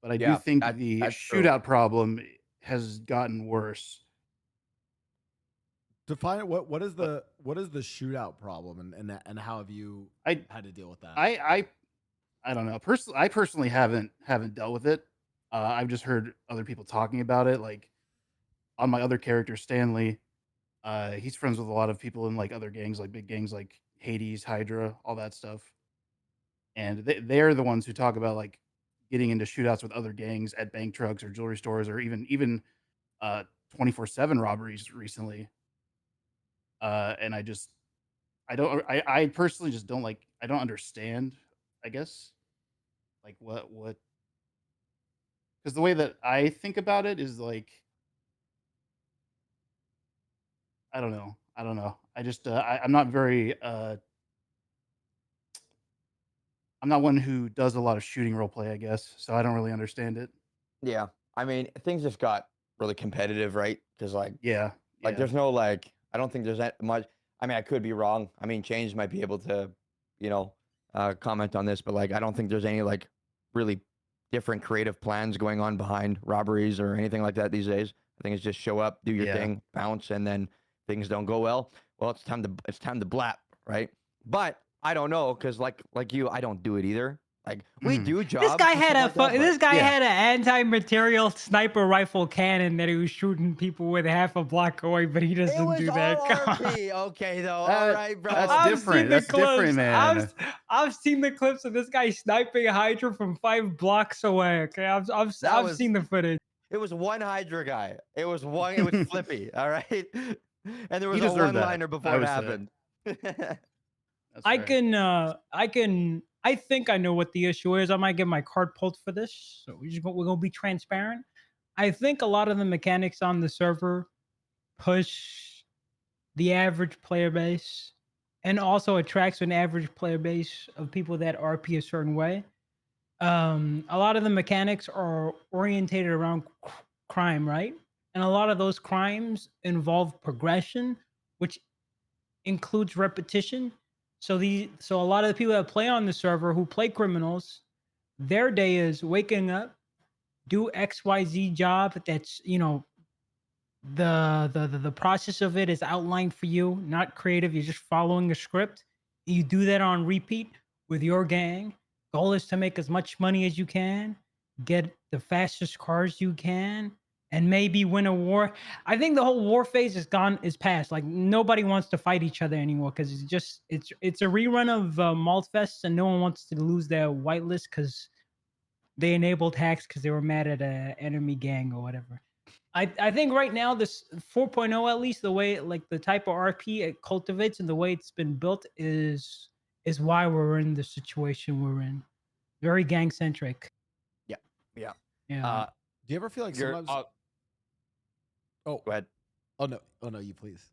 but I do Yeah, think the that's true. shootout problem has gotten worse. Define it. What is But the shootout problem, and how have you I had to deal with that? I don't know. I personally haven't dealt with it. I've just heard other people talking about it. Like on my other character, Stanley, he's friends with a lot of people in like other gangs, like big gangs like Hades, Hydra, all that stuff. And they're the ones who talk about like getting into shootouts with other gangs at bank trucks or jewelry stores or even 24/7 robberies recently. And I personally just don't like, I don't understand, I guess, like what because the way that I think about it is like, I don't know. I don't know. I just I'm not very I'm not one who does a lot of shooting role play, I guess, so I don't really understand it. Yeah, I mean, things just got really competitive, right? Because Yeah. there's no like, I don't think there's that much. I mean, I could be wrong. I mean, Change might be able to, you know, comment on this, but like, I don't think there's any like really different creative plans going on behind robberies or anything like that these days. I think it's just show up, do your Yeah. thing, bounce, and then things don't go well. Well, it's time to blap, right? But I don't know, because like you, I don't do it either. Like we do jobs. This guy and had stuff like that, this but- guy Yeah. had an anti-material sniper rifle cannon that he was shooting people with half a block away, but he It doesn't was do all that. RP. Okay, though. All right, bro. That's I've different. seen the That's different, clips. man. I've seen the clips of this guy sniping a Hydra from 5 blocks away. Okay, I've seen the footage. It was one Hydra guy. It was Flippy. All right, and there was a deserved that, one-liner I before it would say. happened. That's I right. I think I know what the issue is. I might get my card pulled for this. So we're gonna be transparent. I think a lot of the mechanics on the server push the average player base and also attracts an average player base of people that RP a certain way. A lot of the mechanics are orientated around crime, right? And a lot of those crimes involve progression, which includes repetition. So a lot of the people that play on the server who play criminals, their day is waking up, do XYZ job that's, the process of it is outlined for you, not creative. You're just following a script. You do that on repeat with your gang. Goal is to make as much money as you can, get the fastest cars you can, and maybe win a war. I think the whole war phase is past. Like nobody wants to fight each other anymore because it's a rerun of Maltfest, and no one wants to lose their whitelist because they enabled hacks because they were mad at an enemy gang or whatever. I think right now this 4.0, at least the way like the type of RP it cultivates and the way it's been built is why we're in the situation we're in. Very gang centric. Yeah. Yeah. Yeah. Do you ever feel like sometimes? Oh, go ahead. Oh no, you please.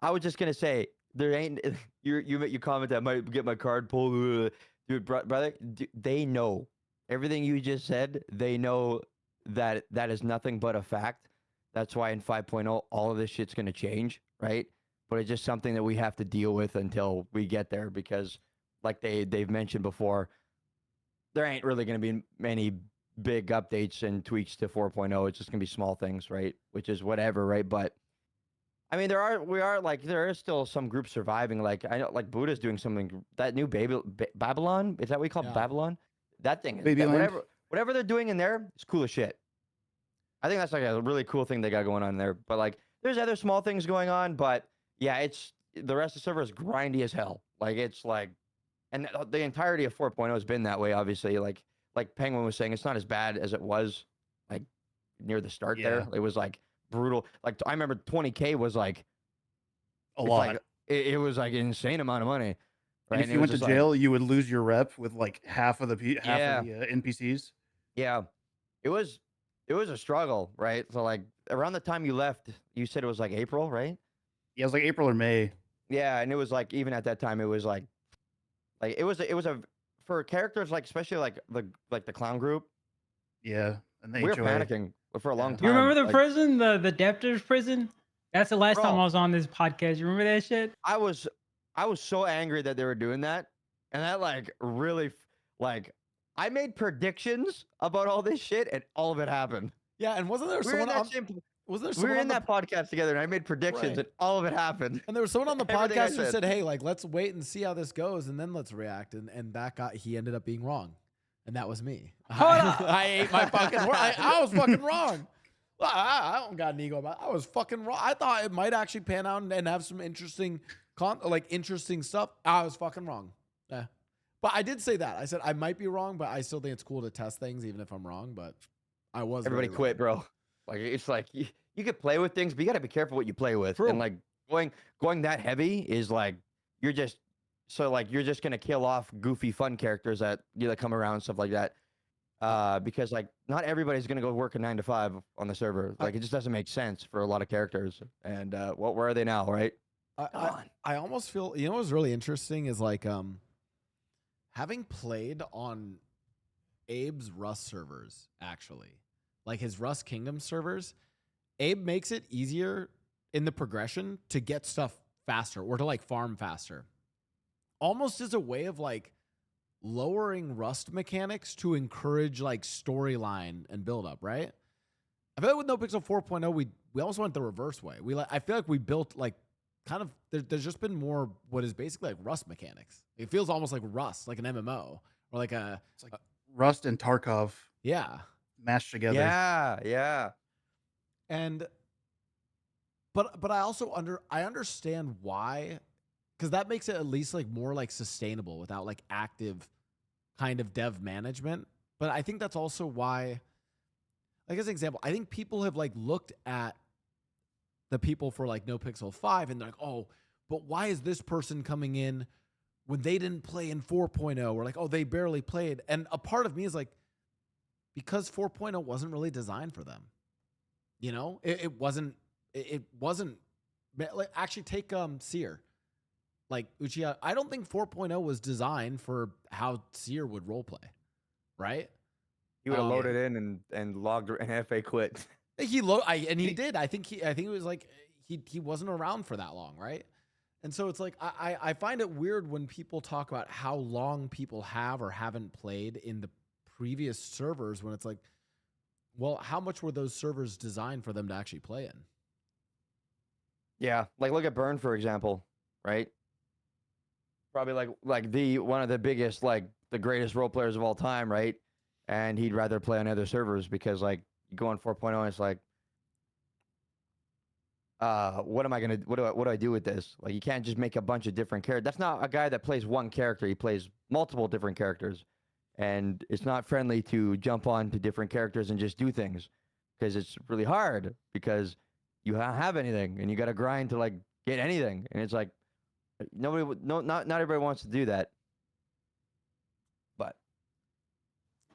I was just gonna say there ain't you comment that I might get my card pulled, dude, brother. They know everything you just said. They know that that is nothing but a fact. That's why in 5.0 all of this shit's gonna change, right? But it's just something that we have to deal with until we get there because, like they've mentioned before, there ain't really gonna be many big updates and tweaks to 4.0. It's just gonna be small things, right? Which is whatever, right? But I mean, there is still some groups surviving. Like I know, like Buddha's doing something. That new Babylon, is that what we call Babylon? That thing is whatever they're doing in there is cool as shit. I think that's like a really cool thing they got going on there. But like, there's other small things going on. But yeah, it's the rest of the server is grindy as hell. Like it's like, and the entirety of 4.0 has been that way. Obviously, like Penguin was saying, it's not as bad as it was like near the start there. It was like brutal. Like I remember 20K was like a lot. Like, it was like an insane amount of money. Right? And if you went to jail, you would lose your rep with like half of the NPCs. Yeah, it was a struggle, right? So like around the time you left, you said it was like April, right? Yeah, it was like April or May. Yeah, and it was like even at that time, it was like it was a for characters like especially like the clown group. Yeah, and we were panicking for a long time. You remember the prison, the debtors prison? That's the last time I was on this podcast. You remember that shit? I was so angry that they were doing that, and that like really like I made predictions about all this shit, and all of it happened. Yeah, and wasn't there someone on? We were in that podcast together, and I made predictions, and all of it happened. And there was someone on the podcast who said, "Hey, like let's wait and see how this goes, and then let's react." And he ended up being wrong, and that was me. I ate my fucking word. I was fucking wrong. Well, I don't got an ego about it. I was fucking wrong. I thought it might actually pan out and have some interesting interesting stuff. I was fucking wrong. Yeah. But I did say that. I said I might be wrong, but I still think it's cool to test things even if I'm wrong. But I was. Everybody quit, bro. Like it's like you could play with things, but you got to be careful what you play with. True. And like going that heavy is like you're just gonna kill off goofy fun characters that come around and stuff like that. Because like not everybody's gonna go work a 9 to 5 on the server. Like it just doesn't make sense for a lot of characters. And where are they now, right? I almost feel what's really interesting is like having played on Abe's Rust servers, actually. Like his Rust Kingdom servers, Abe makes it easier in the progression to get stuff faster or to like farm faster. Almost as a way of like lowering Rust mechanics to encourage like storyline and build up, right? I feel like with NoPixel 4.0, we almost went the reverse way. I feel like we built like kind of there's just been more what is basically like Rust mechanics. It feels almost like Rust, like an MMO or like it's like Rust and Tarkov. Yeah. Mashed together. Yeah. And but I also understand why, because that makes it at least like more like sustainable without like active kind of dev management. But I think that's also why, like as an example, I think people have like looked at the people for like NoPixel 5 and they're like, oh, but why is this person coming in when they didn't play in 4.0? Or like, oh, they barely played. And a part of me is like, because 4.0 wasn't really designed for them. It wasn't like, actually take Seer. Like Uchiha, I don't think 4.0 was designed for how Seer would roleplay, right? He would have loaded in and logged and FA quit. He did. I think it was like he wasn't around for that long, right? And so it's like I find it weird when people talk about how long people have or haven't played in the previous servers when it's like, well, how much were those servers designed for them to actually play in? Yeah, like look at Burn for example, right? Probably like the one of the biggest, like the greatest role players of all time, right? And he'd rather play on other servers because like you go on 4.0 and it's like, what do I do with this? Like you can't just make a bunch of different characters. That's not a guy that plays one character. He plays multiple different characters. And it's not friendly to jump on to different characters and just do things. because it's really hard because you don't have anything and you got to grind to like get anything, and it's like not everybody wants to do that. But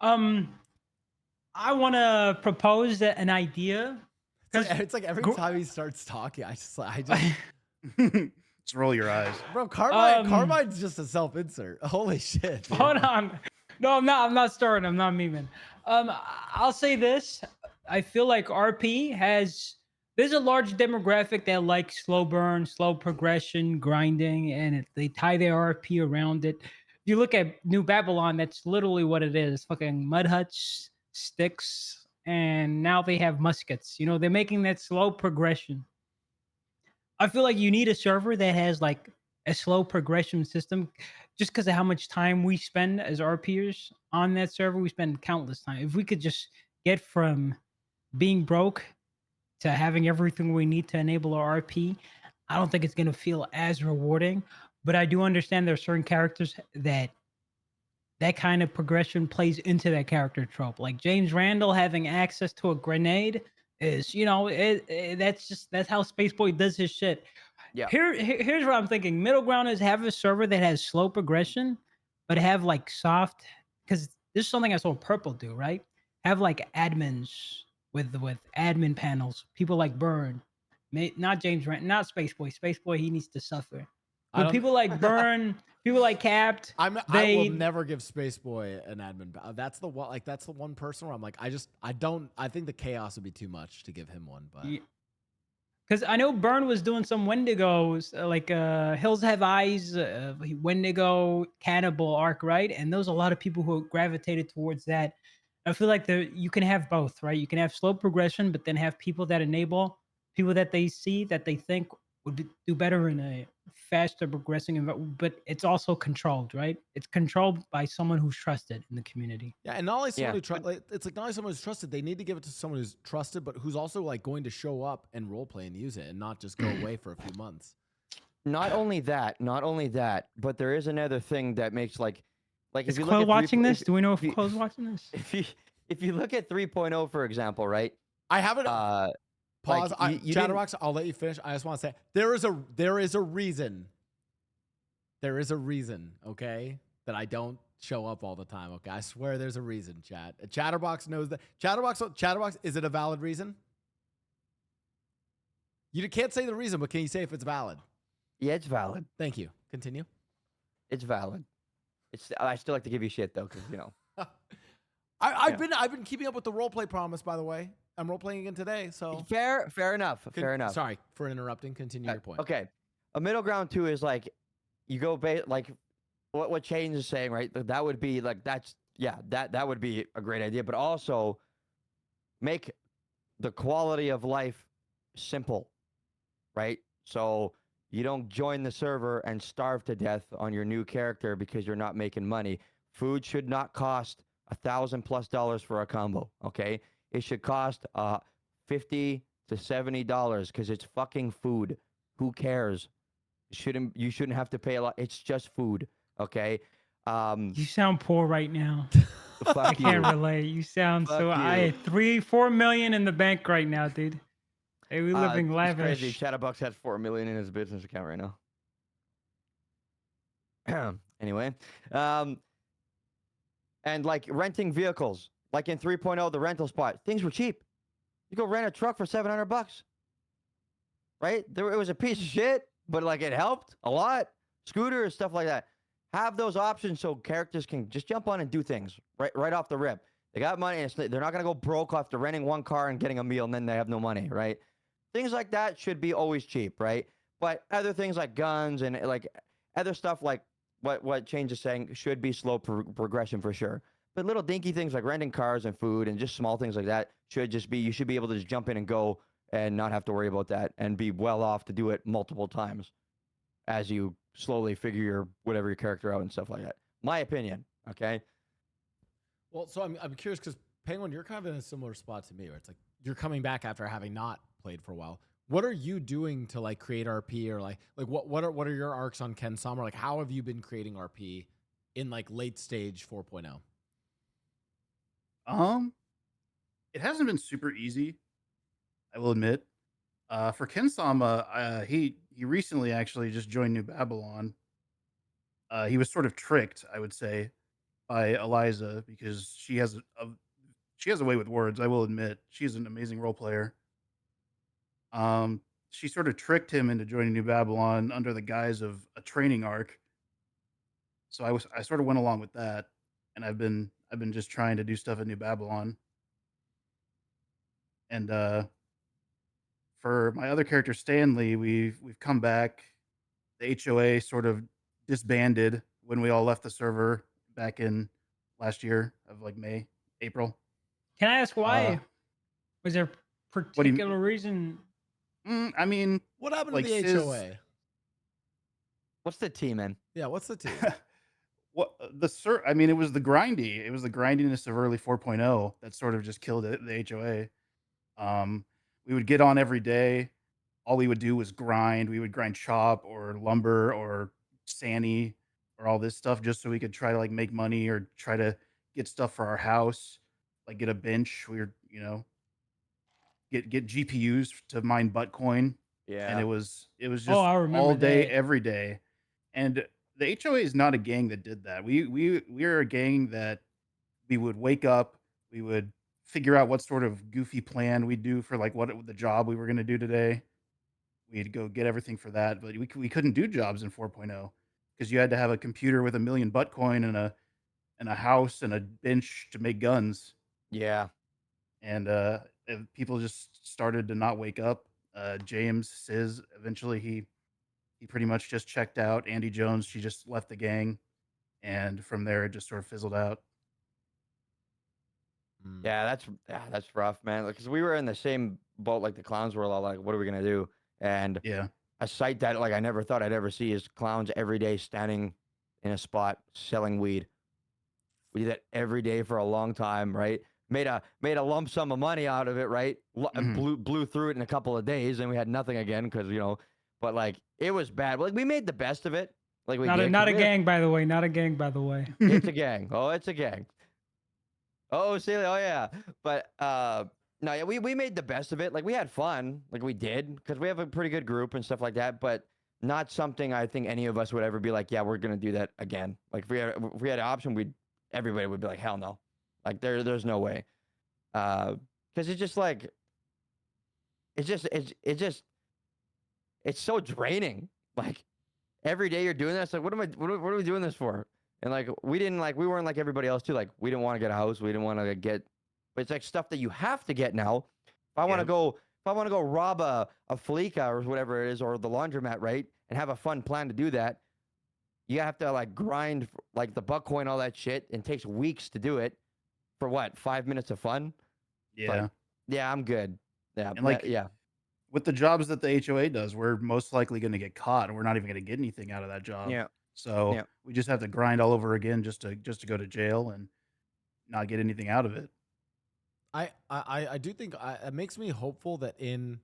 I want to propose an idea. It's like every time he starts talking, I just Just roll your eyes. Bro, Carmine's just a self-insert. Holy shit. Dude. Hold on. No, I'm not. I'm not starting. I'm not memeing. I'll say this. I feel like RP has. There's a large demographic that likes slow burn, slow progression, grinding, and they tie their RP around it. If you look at New Babylon, that's literally what it is. Fucking mud huts, sticks, and now they have muskets. You know, they're making that slow progression. I feel like you need a server that has like a slow progression system just because of how much time we spend as RPers on that server. We spend countless time. If we could just get from being broke to having everything we need to enable our RP, I don't think it's going to feel as rewarding. But I do understand there are certain characters that kind of progression plays into that character trope. Like James Randall having access to a grenade is, you know, that's how Spaceboy does his shit. Yeah. Here's what I'm thinking. Middle ground is have a server that has slow progression, but have like soft, because this is something I saw Purple do, right? Have like admins with admin panels. People like Burn, not James Rand, not Spaceboy. Spaceboy, he needs to suffer. But people like Burn, people like Capped, I will never give Spaceboy an admin. That's the one. Like that's the one person where I'm like, I think the chaos would be too much to give him one. But because I know Burn was doing some Wendigos, like Hills Have Eyes, Wendigo Cannibal arc, right? And there's a lot of people who gravitated towards that. I feel like you can have both, right? You can have slow progression, but then have people that enable people that they see that they think would do better in a faster progressing, but it's also controlled, right? It's controlled by someone who's trusted in the community. Yeah, and not only someone it's like not only someone who's trusted, they need to give it to someone who's trusted, but who's also like going to show up and roleplay and use it and not just go away for a few months. Not only that, but there is another thing that makes like is Quill watching this? Do we know if Quill's watching this? If you look at 3.0, for example, right? I haven't pause. Like, Chatterbox, I'll let you finish. I just want to say there is a reason. There is a reason, okay, that I don't show up all the time. Okay, I swear there's a reason. Chatterbox knows that. Chatterbox, is it a valid reason? You can't say the reason, but can you say if it's valid? Yeah, it's valid. Thank you. Continue. It's valid. I still like to give you shit though, because you know. I've been keeping up with the roleplay promise, by the way. I'm role playing again today, so fair enough. Fair enough. Sorry for interrupting. Continue your point. Okay, a middle ground too is like you go like what Chains is saying, right? That would be like that would be a great idea, but also make the quality of life simple, right? So you don't join the server and starve to death on your new character because you're not making money. Food should not cost $1,000+ for a combo, okay? It should cost $50 to $70 because it's fucking food. Who cares? You shouldn't have to pay a lot. It's just food, okay? You sound poor right now. I can't relate. You sound so. I had $3-4 million in the bank right now, dude. Hey, we living lavish. Crazy. Chatterbox has $4 million in his business account right now. Anyway, and like renting vehicles, like in 3.0, the rental spot, things were cheap. You go rent a truck for $700, right? It was a piece of shit, but like it helped a lot. Scooters, stuff like that. Have those options so characters can just jump on and do things right off the rip. They got money, and they're not gonna go broke after renting one car and getting a meal, and then they have no money, right? Things like that should be always cheap, right? But other things like guns and like other stuff like what Change is saying should be slow progression for sure. But little dinky things like renting cars and food and just small things like that should just be, you should be able to just jump in and go and not have to worry about that and be well off to do it multiple times as you slowly figure your character out and stuff like that. My opinion, okay? Well, so I'm curious because Penguin, you're kind of in a similar spot to me where it's like you're coming back after having not played for a while. What are you doing to like create RP or like what are your arcs on Ken Summer? Like how have you been creating RP in like late stage 4.0? it hasn't been super easy, I will admit. For Kensama, he recently actually just joined New Babylon. He was sort of tricked, I would say, by Eliza because she has a way with words. I will admit, she's an amazing role player. She sort of tricked him into joining New Babylon under the guise of a training arc. So I sort of went along with that, and I've been just trying to do stuff at New Babylon. And for my other character Stanley, we've come back. The HOA sort of disbanded when we all left the server back in last year of like May, April. Can I ask why? Was there a what do you- particular reason? I mean, What happened like to the Sis- HOA? What's the team, man? Yeah, what's the team? What I mean, it was the grindy. It was the grindiness of early 4.0 that sort of just killed it, the HOA. We would get on every day. All we would do was grind. We would grind chop or lumber or sani or all this stuff just so we could try to like make money or try to get stuff for our house, like get a bench. We were, get GPUs to mine Bitcoin. Yeah. And it was just I remember all day, that. every day. And the HOA is not a gang that did that. We are a gang that we would wake up, we would figure out what sort of goofy plan we'd do for like what the job we were going to do today. We'd go get everything for that, but we couldn't do jobs in 4.0 because you had to have a computer with 1 million Bitcoin and a house and a bench to make guns. Yeah. And people just started to not wake up. James Sizz, eventually he pretty much just checked out. Andy Jones, she just left the gang, and from there it just sort of fizzled out. Yeah, that's rough, man. Because we were in the same boat like the clowns were. All like, what are we gonna do? And Yeah, a sight that like I never thought I'd ever see is clowns every day standing in a spot selling weed. We did that every day for a long time, right? Made a lump sum of money out of it, right? Blew through it in a couple of days, and we had nothing again because but like it was bad. Like we made the best of it. Like we Not did, a 'cause we had- gang, by the way. Not a gang, by the way. It's a gang. Oh, it's a gang. Oh, Celia. Oh, yeah. But no, yeah, we made the best of it. Like we had fun. Like we did because we have a pretty good group and stuff like that. But not something I think any of us would ever be like, yeah, we're gonna do that again. Like if we had an option, everybody would be like, hell no. Like there's no way. Because it's just like it's so draining. Like every day you're doing this. Like what are we doing this for? And like we weren't like everybody else too. Like we didn't want to get a house. We didn't want to get, but it's like stuff that you have to get now. If I want to go rob a Fleeka or whatever it is, or the laundromat, right, and have a fun plan to do that, you have to like grind like the Bitcoin, all that shit, and it takes weeks to do it for what, 5 minutes of fun? yeah, Like, yeah, I'm good. Yeah, and like yeah. with the jobs that the HOA does, we're most likely going to get caught, and we're not even going to get anything out of that job. Yeah. So Yeah. we just have to grind all over again just to go to jail and not get anything out of it. I do think it makes me hopeful that and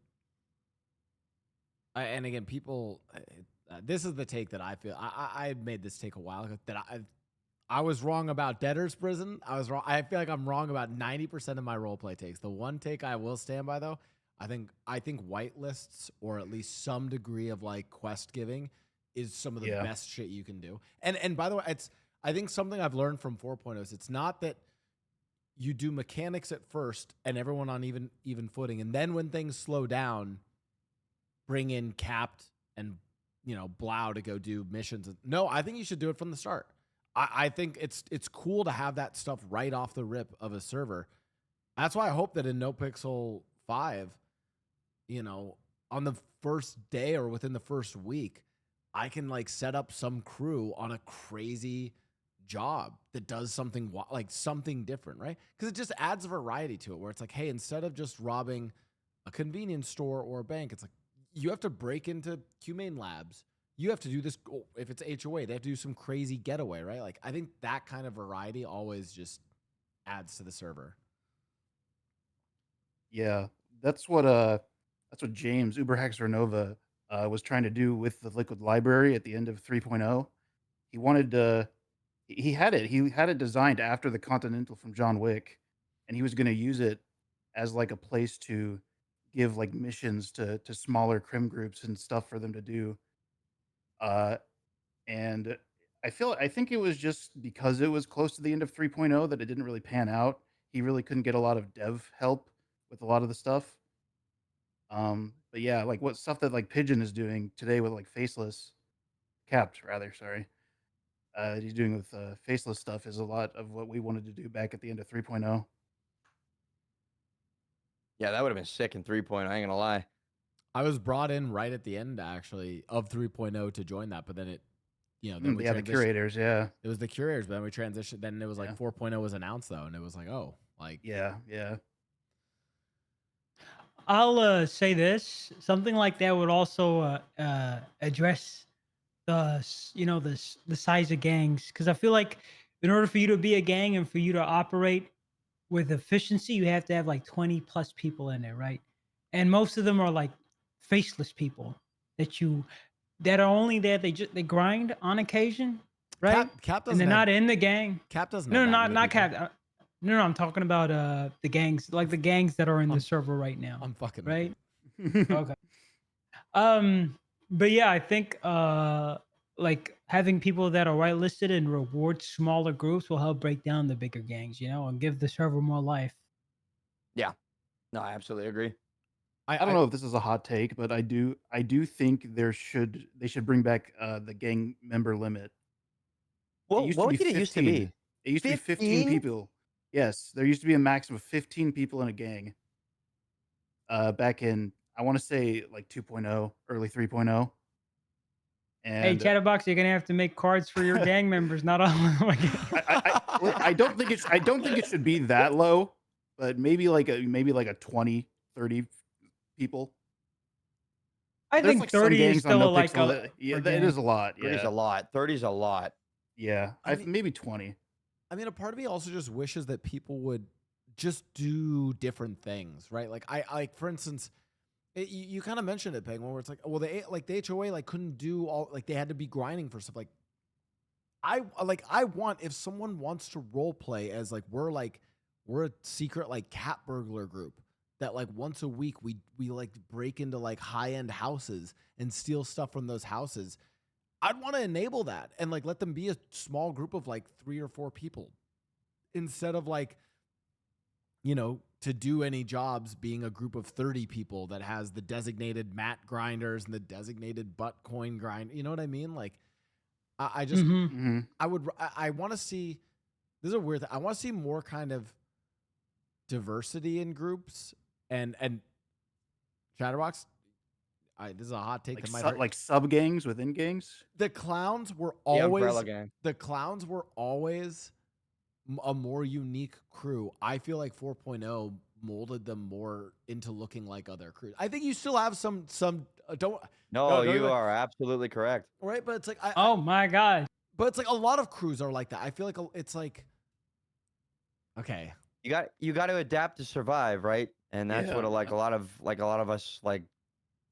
again, people, this is the take that I feel. I made this take a while ago that I was wrong about debtor's prison. I was wrong. I feel like I'm wrong about 90% of my roleplay takes. The one take I will stand by though, I think whitelists or at least some degree of like quest giving is some of the best shit you can do. And by the way, I think something I've learned from 4.0 is it's not that you do mechanics at first and everyone on even footing, and then when things slow down, bring in Capped and Blau to go do missions. No, I think you should do it from the start. I think it's cool to have that stuff right off the rip of a server. That's why I hope that in NoPixel 5, on the first day or within the first week, I can like set up some crew on a crazy job that does something like something different, right? Because it just adds variety to it where it's like, hey, instead of just robbing a convenience store or a bank, it's like you have to break into Humane Labs. You have to do this. If it's HOA, they have to do some crazy getaway, right? Like I think that kind of variety always just adds to the server. Yeah, that's what James Uberhexer Nova was trying to do with the Liquid Library at the end of 3.0. He wanted to. He had it designed after the Continental from John Wick, and he was going to use it as like a place to give like missions to smaller crim groups and stuff for them to do. And I think it was just because it was close to the end of 3.0 that it didn't really pan out. He really couldn't get a lot of dev help with a lot of the stuff. But yeah, like what stuff that like Pigeon is doing today with like Faceless, Capped rather, sorry. He's doing with Faceless stuff is a lot of what we wanted to do back at the end of 3.0. Yeah, that would have been sick in 3.0. I ain't gonna lie. I was brought in right at the end actually of 3.0 to join that, but then it, then we Yeah, the curators, yeah. It was the curators, but then we transitioned. Then it was like 4.0 was announced though, and it was like, oh, like yeah. I'll say this: something like that would also address the size of gangs, because I feel like in order for you to be a gang and for you to operate with efficiency, you have to have like 20 plus people in there, right? And most of them are like faceless people that are only there. They grind on occasion, right? Cap and they're doesn't not have- in the gang. Cap doesn't No, have that not many people. Cap. No, I'm talking about the gangs, like the gangs that are in the server right now. I'm fucking right. Okay. But yeah, I think like having people that are whitelisted and reward smaller groups will help break down the bigger gangs, and give the server more life. Yeah. No, I absolutely agree. I don't know if this is a hot take, but I do think they should bring back the gang member limit. Well, what did it used to be? It used to be 15 people. Yes, there used to be a maximum of 15 people in a gang. Back in, I want to say like 2.0, early 3.0. Hey, And Chatterbox, you're gonna have to make cards for your gang members, not all. I don't think it should be that low, but maybe like a 20, 30 people. I There's, think like, some 30 is gangs on still No like Pixel a that- yeah, for that gang. is a lot. 30's Yeah, a lot. 30's a lot. yeah. Maybe 20. I mean, a part of me also just wishes that people would just do different things, right? Like like for instance, you kind of mentioned it, Penguin, where it's like, well, the HOA like couldn't do all, like they had to be grinding for stuff. Like I want, if someone wants to role play as like we're a secret like cat burglar group that like once a week we like break into like high-end houses and steal stuff from those houses. I'd want to enable that and like let them be a small group of like 3 or 4 people instead of like, to do any jobs being a group of 30 people that has the designated mat grinders and the designated butt coin grind. You know what I mean? Like I just, I want to see, this is a weird thing. I want to see more kind of diversity in groups and Chatterbox. This is a hot take Like, that might hurt. like sub gangs within gangs. The clowns were The always umbrella gang. a more unique crew. I feel like 4.0 molded them more into looking like other crews. I think you still have some don't. No, don't you are absolutely correct. right, but it's like Oh my god. but it's like a lot of crews are like that. I feel like it's like okay. You got to adapt to survive, right? And that's Yeah. what a lot of us like.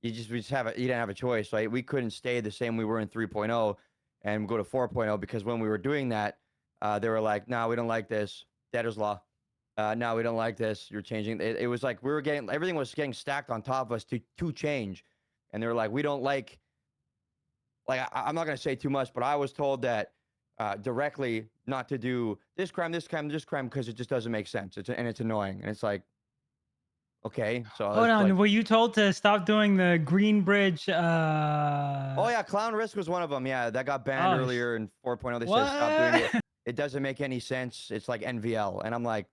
You didn't have a choice, right? We couldn't stay the same we were in 3.0 and go to 4.0 because when we were doing that, they were like, "No, we don't like this. Debtor's law. No, we don't like this. You're changing." It was like everything was getting stacked on top of us to change, and they were like, "We don't like." I'm not gonna say too much, but I was told that directly not to do this crime because it just doesn't make sense. It's annoying, and it's like, okay, so Hold it's on, like, were you told to stop doing the Green Bridge? oh yeah, Clown Risk was one of them. Yeah, that got banned Oh, earlier in 4.0. They said stop doing what? it. It doesn't make any sense. It's like NVL, and I'm like,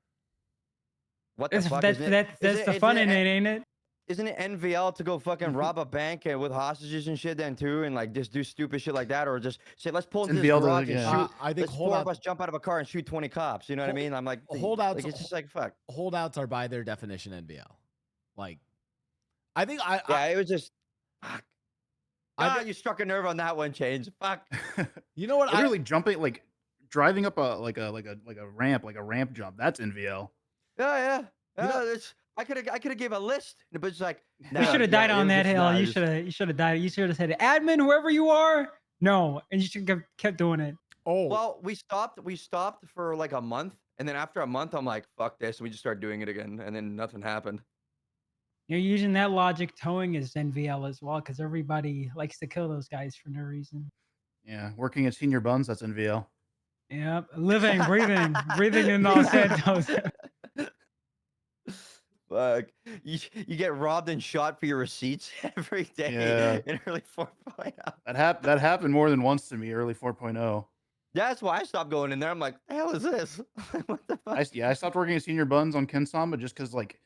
what the That's fuck? that's Isn't that's, it? that's the fun in it, ain't it? Isn't it NVL to go fucking rob a bank with hostages and shit then too, and like just do stupid shit like that, or just say let's pull It's into this NVL to- garage and yeah. shoot? I think let's 4 of us jump out of a car and shoot 20 cops. You know what I mean? I'm like, Holdouts. Like, it's just like fuck. Holdouts are by their definition NBL. Like, I think it was just. Fuck. I You struck a nerve on that one, Change. Fuck. You know what? Literally jumping, like driving up a ramp jump. That's NVL. Yeah. I could have gave a list, but it's like You should have died on that hill. You should have died. You should have said, "Admin, whoever you are, no," and you should have kept doing it. Oh, well, we stopped for like a month, And then after a month, I'm like, fuck this. And we just started doing it again. And then nothing happened. You're using that logic. Towing is NVL as well because everybody likes to kill those guys for no reason. Yeah, working at Senior Buns, that's NVL. Yep, living, breathing in Los Santos. Fuck. You get robbed and shot for your receipts every day Yeah. in early 4.0. That happened more than once to me early 4.0. That's why I stopped going in there. I'm like, the hell is this? What the fuck? I stopped working at Senior Buns on Kensama just because like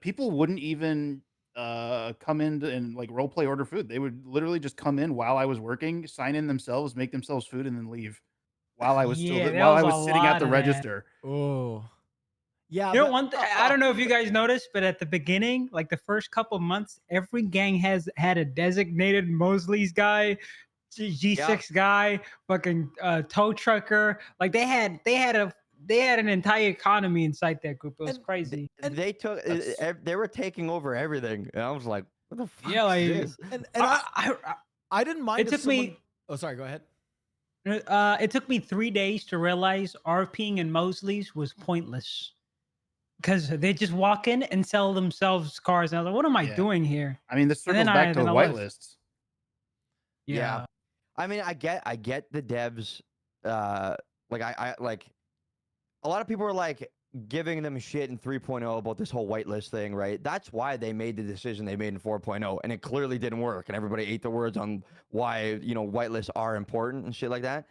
people wouldn't even come in and like role play order food. They would literally just come in while I was working, sign in themselves, make themselves food, and then leave while I was while I was sitting at the register. Oh. Yeah. You know, one thing, I don't know if you guys noticed, but at the beginning, like the first couple months, every gang has had a designated Mosley's guy, G6 guy, fucking tow trucker. Like they had an entire economy inside that group. It was crazy. They took, they were taking over everything. And I was like, what the fuck Yeah, like, is this? And I didn't mind. It took me. Oh, sorry. Go ahead. It took me 3 days to realize RPing and Mosley's was pointless. Because they just walk in and sell themselves cars. And I was like, what am I doing here? I mean, this circles back to the whitelists. Yeah. I mean, I get the devs, like I like a lot of people are like giving them shit in 3.0 about this whole whitelist thing, right? That's why they made the decision they made in 4.0, and it clearly didn't work, and everybody ate the words on why, you know, whitelists are important and shit like that.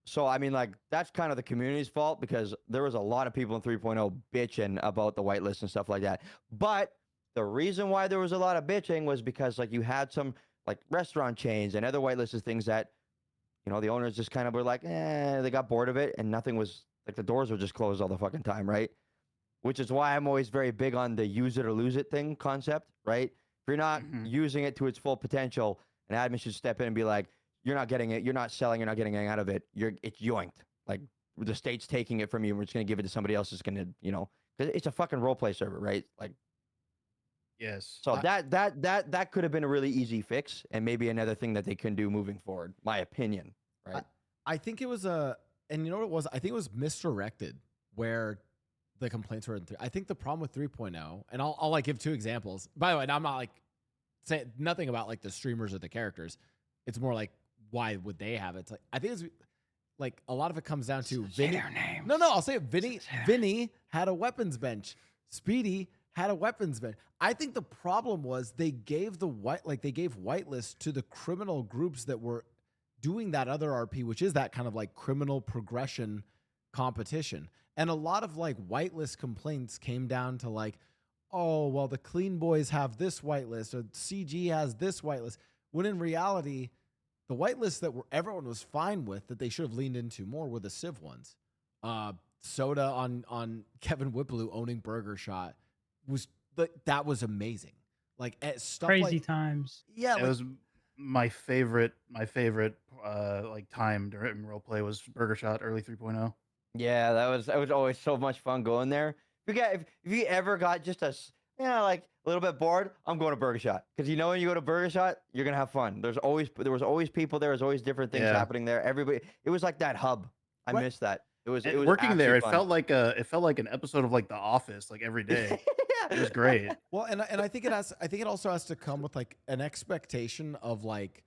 So I mean, like, that's kind of the community's fault because there was a lot of people in 3.0 bitching about the whitelist and stuff like that. But the reason why there was a lot of bitching was because like you had some like restaurant chains and other whitelisted things that, you know, the owners just kind of were like, they got bored of it and nothing was like, the doors were just closed all the fucking time, right? Which is why I'm always very big on the use it or lose it thing concept, right? If you're not using it to its full potential, an admin should step in and be like, you're not getting it, you're not selling, you're not getting anything out of it, it's yoinked. Like, the state's taking it from you, and we're just gonna give it to somebody else who's gonna, you know, because it's a fucking roleplay server, right? Like, yes. So that could have been a really easy fix, and maybe another thing that they can do moving forward. My opinion, right? I think it was and you know what it was? I think it was misdirected where the complaints were in 3. I think the problem with 3.0, and I'll like give 2 examples. By the way, I'm not like saying nothing about like the streamers or the characters. It's more like, why would they have it? It's like, I think it's like a lot of it comes down to Vinny. No, I'll say it. Vinny had a weapons bench. Speedy had a weapons bench. I think the problem was they gave whitelist to the criminal groups that were doing that other RP, which is that kind of like criminal progression competition. And a lot of like whitelist complaints came down to like, oh, well, the clean boys have this whitelist or CG has this whitelist. When in reality, the whitelists that everyone was fine with, that they should have leaned into more, were the Civ ones. Soda on Kevin Whippleu owning Burger Shot that was amazing. Like stuff Crazy like, times. Yeah, it was my favorite like time during roleplay was Burger Shot early 3.0. Yeah, that was always so much fun going there. If you ever got just like a little bit bored, I'm going to Burger Shot, because you know when you go to Burger Shot, you're gonna have fun. There was always people there. There's always different things happening there. Everybody, it was like that hub. I miss that. It was working there. It fun. felt like an episode of like The Office, like every day. It was great. Well, and I think it also has to come with like an expectation of like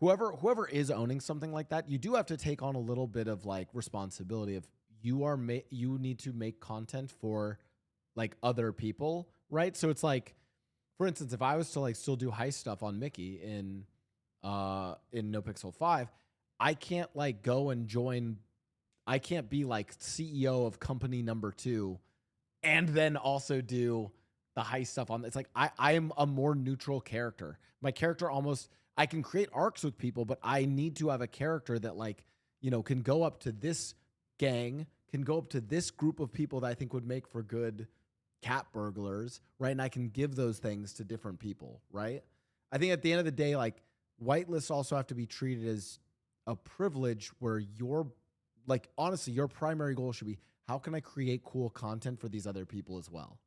whoever is owning something like that, you do have to take on a little bit of like responsibility of you need to make content for like other people, right? So it's like, for instance, if I was to like still do heist stuff on Mickey in NoPixel 5, I can't like go and join. I can't be like CEO of company number 2 and then also do the heist stuff on. It's like I am a more neutral character. My character I can create arcs with people, but I need to have a character that like, you know, can go up to this gang, can go up to this group of people that I think would make for good cat burglars, right? And I can give those things to different people, right? I think at the end of the day, like, whitelists also have to be treated as a privilege where your, like, honestly, your primary goal should be, how can I create cool content for these other people as well?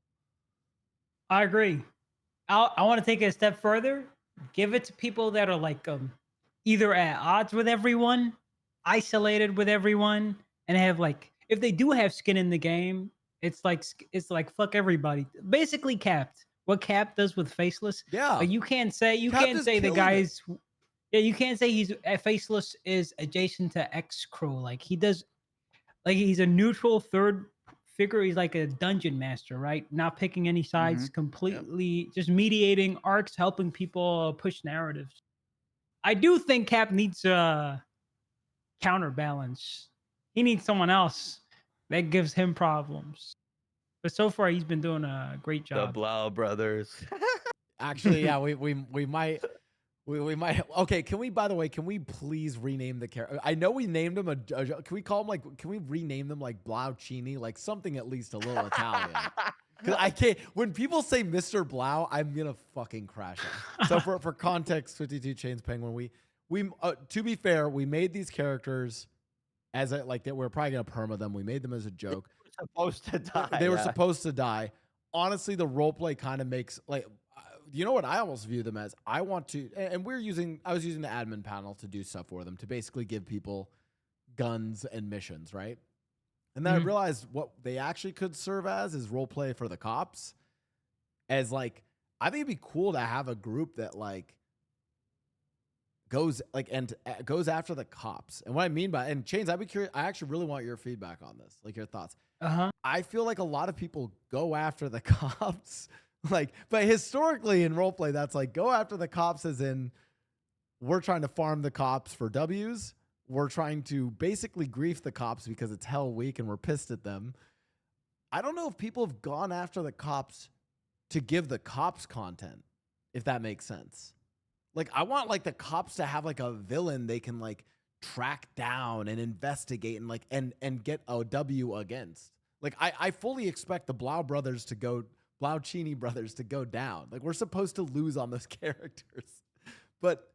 I agree. I want to take it a step further. Give it to people that are like either at odds with everyone, isolated with everyone, and have like if they do have skin in the game, it's like fuck everybody. Basically, capped. What Cap does with Faceless, Yeah. like you can't say Cap the is killing it. guy's. Yeah, you can't say he's Faceless is adjacent to X Crow. Like he does, like he's a neutral third figure. He's like a dungeon master, right? Not picking any sides, completely just mediating arcs, helping people push narratives. I do think Cap needs a counterbalance. He needs someone else that gives him problems. But so far, he's been doing a great The job. Blau brothers. Actually, yeah, we might. We might. Okay, can we? By the way, can we please rename the character? I know we named him can we call him like? Can we rename them like Blaucini, like something at least a little Italian? Because I can't. When people say Mr. Blau, I'm gonna fucking crash out. So for context, 52 Chains Penguin, we to be fair, we made these characters as a, like that. We're probably gonna perma them. We made them as a joke. Supposed to die. They were supposed to die. Honestly, the roleplay kind of makes like. You know what I almost view them as? I want to, and I was using the admin panel to do stuff for them to basically give people guns and missions, right? And then I realized what they actually could serve as is role play for the cops. As like, I think it'd be cool to have a group that like goes after the cops. And what I mean by, and Chains, I'd be curious. I actually really want your feedback on this, like your thoughts. I feel like a lot of people go after the cops. Like, but historically in roleplay, that's like go after the cops as in we're trying to farm the cops for W's. We're trying to basically grief the cops because it's Hell Week and we're pissed at them. I don't know if people have gone after the cops to give the cops content, if that makes sense. Like, I want like the cops to have like a villain they can like track down and investigate and like and get a W against. Like, I fully expect the Blaucini brothers to go down. Like, we're supposed to lose on those characters. But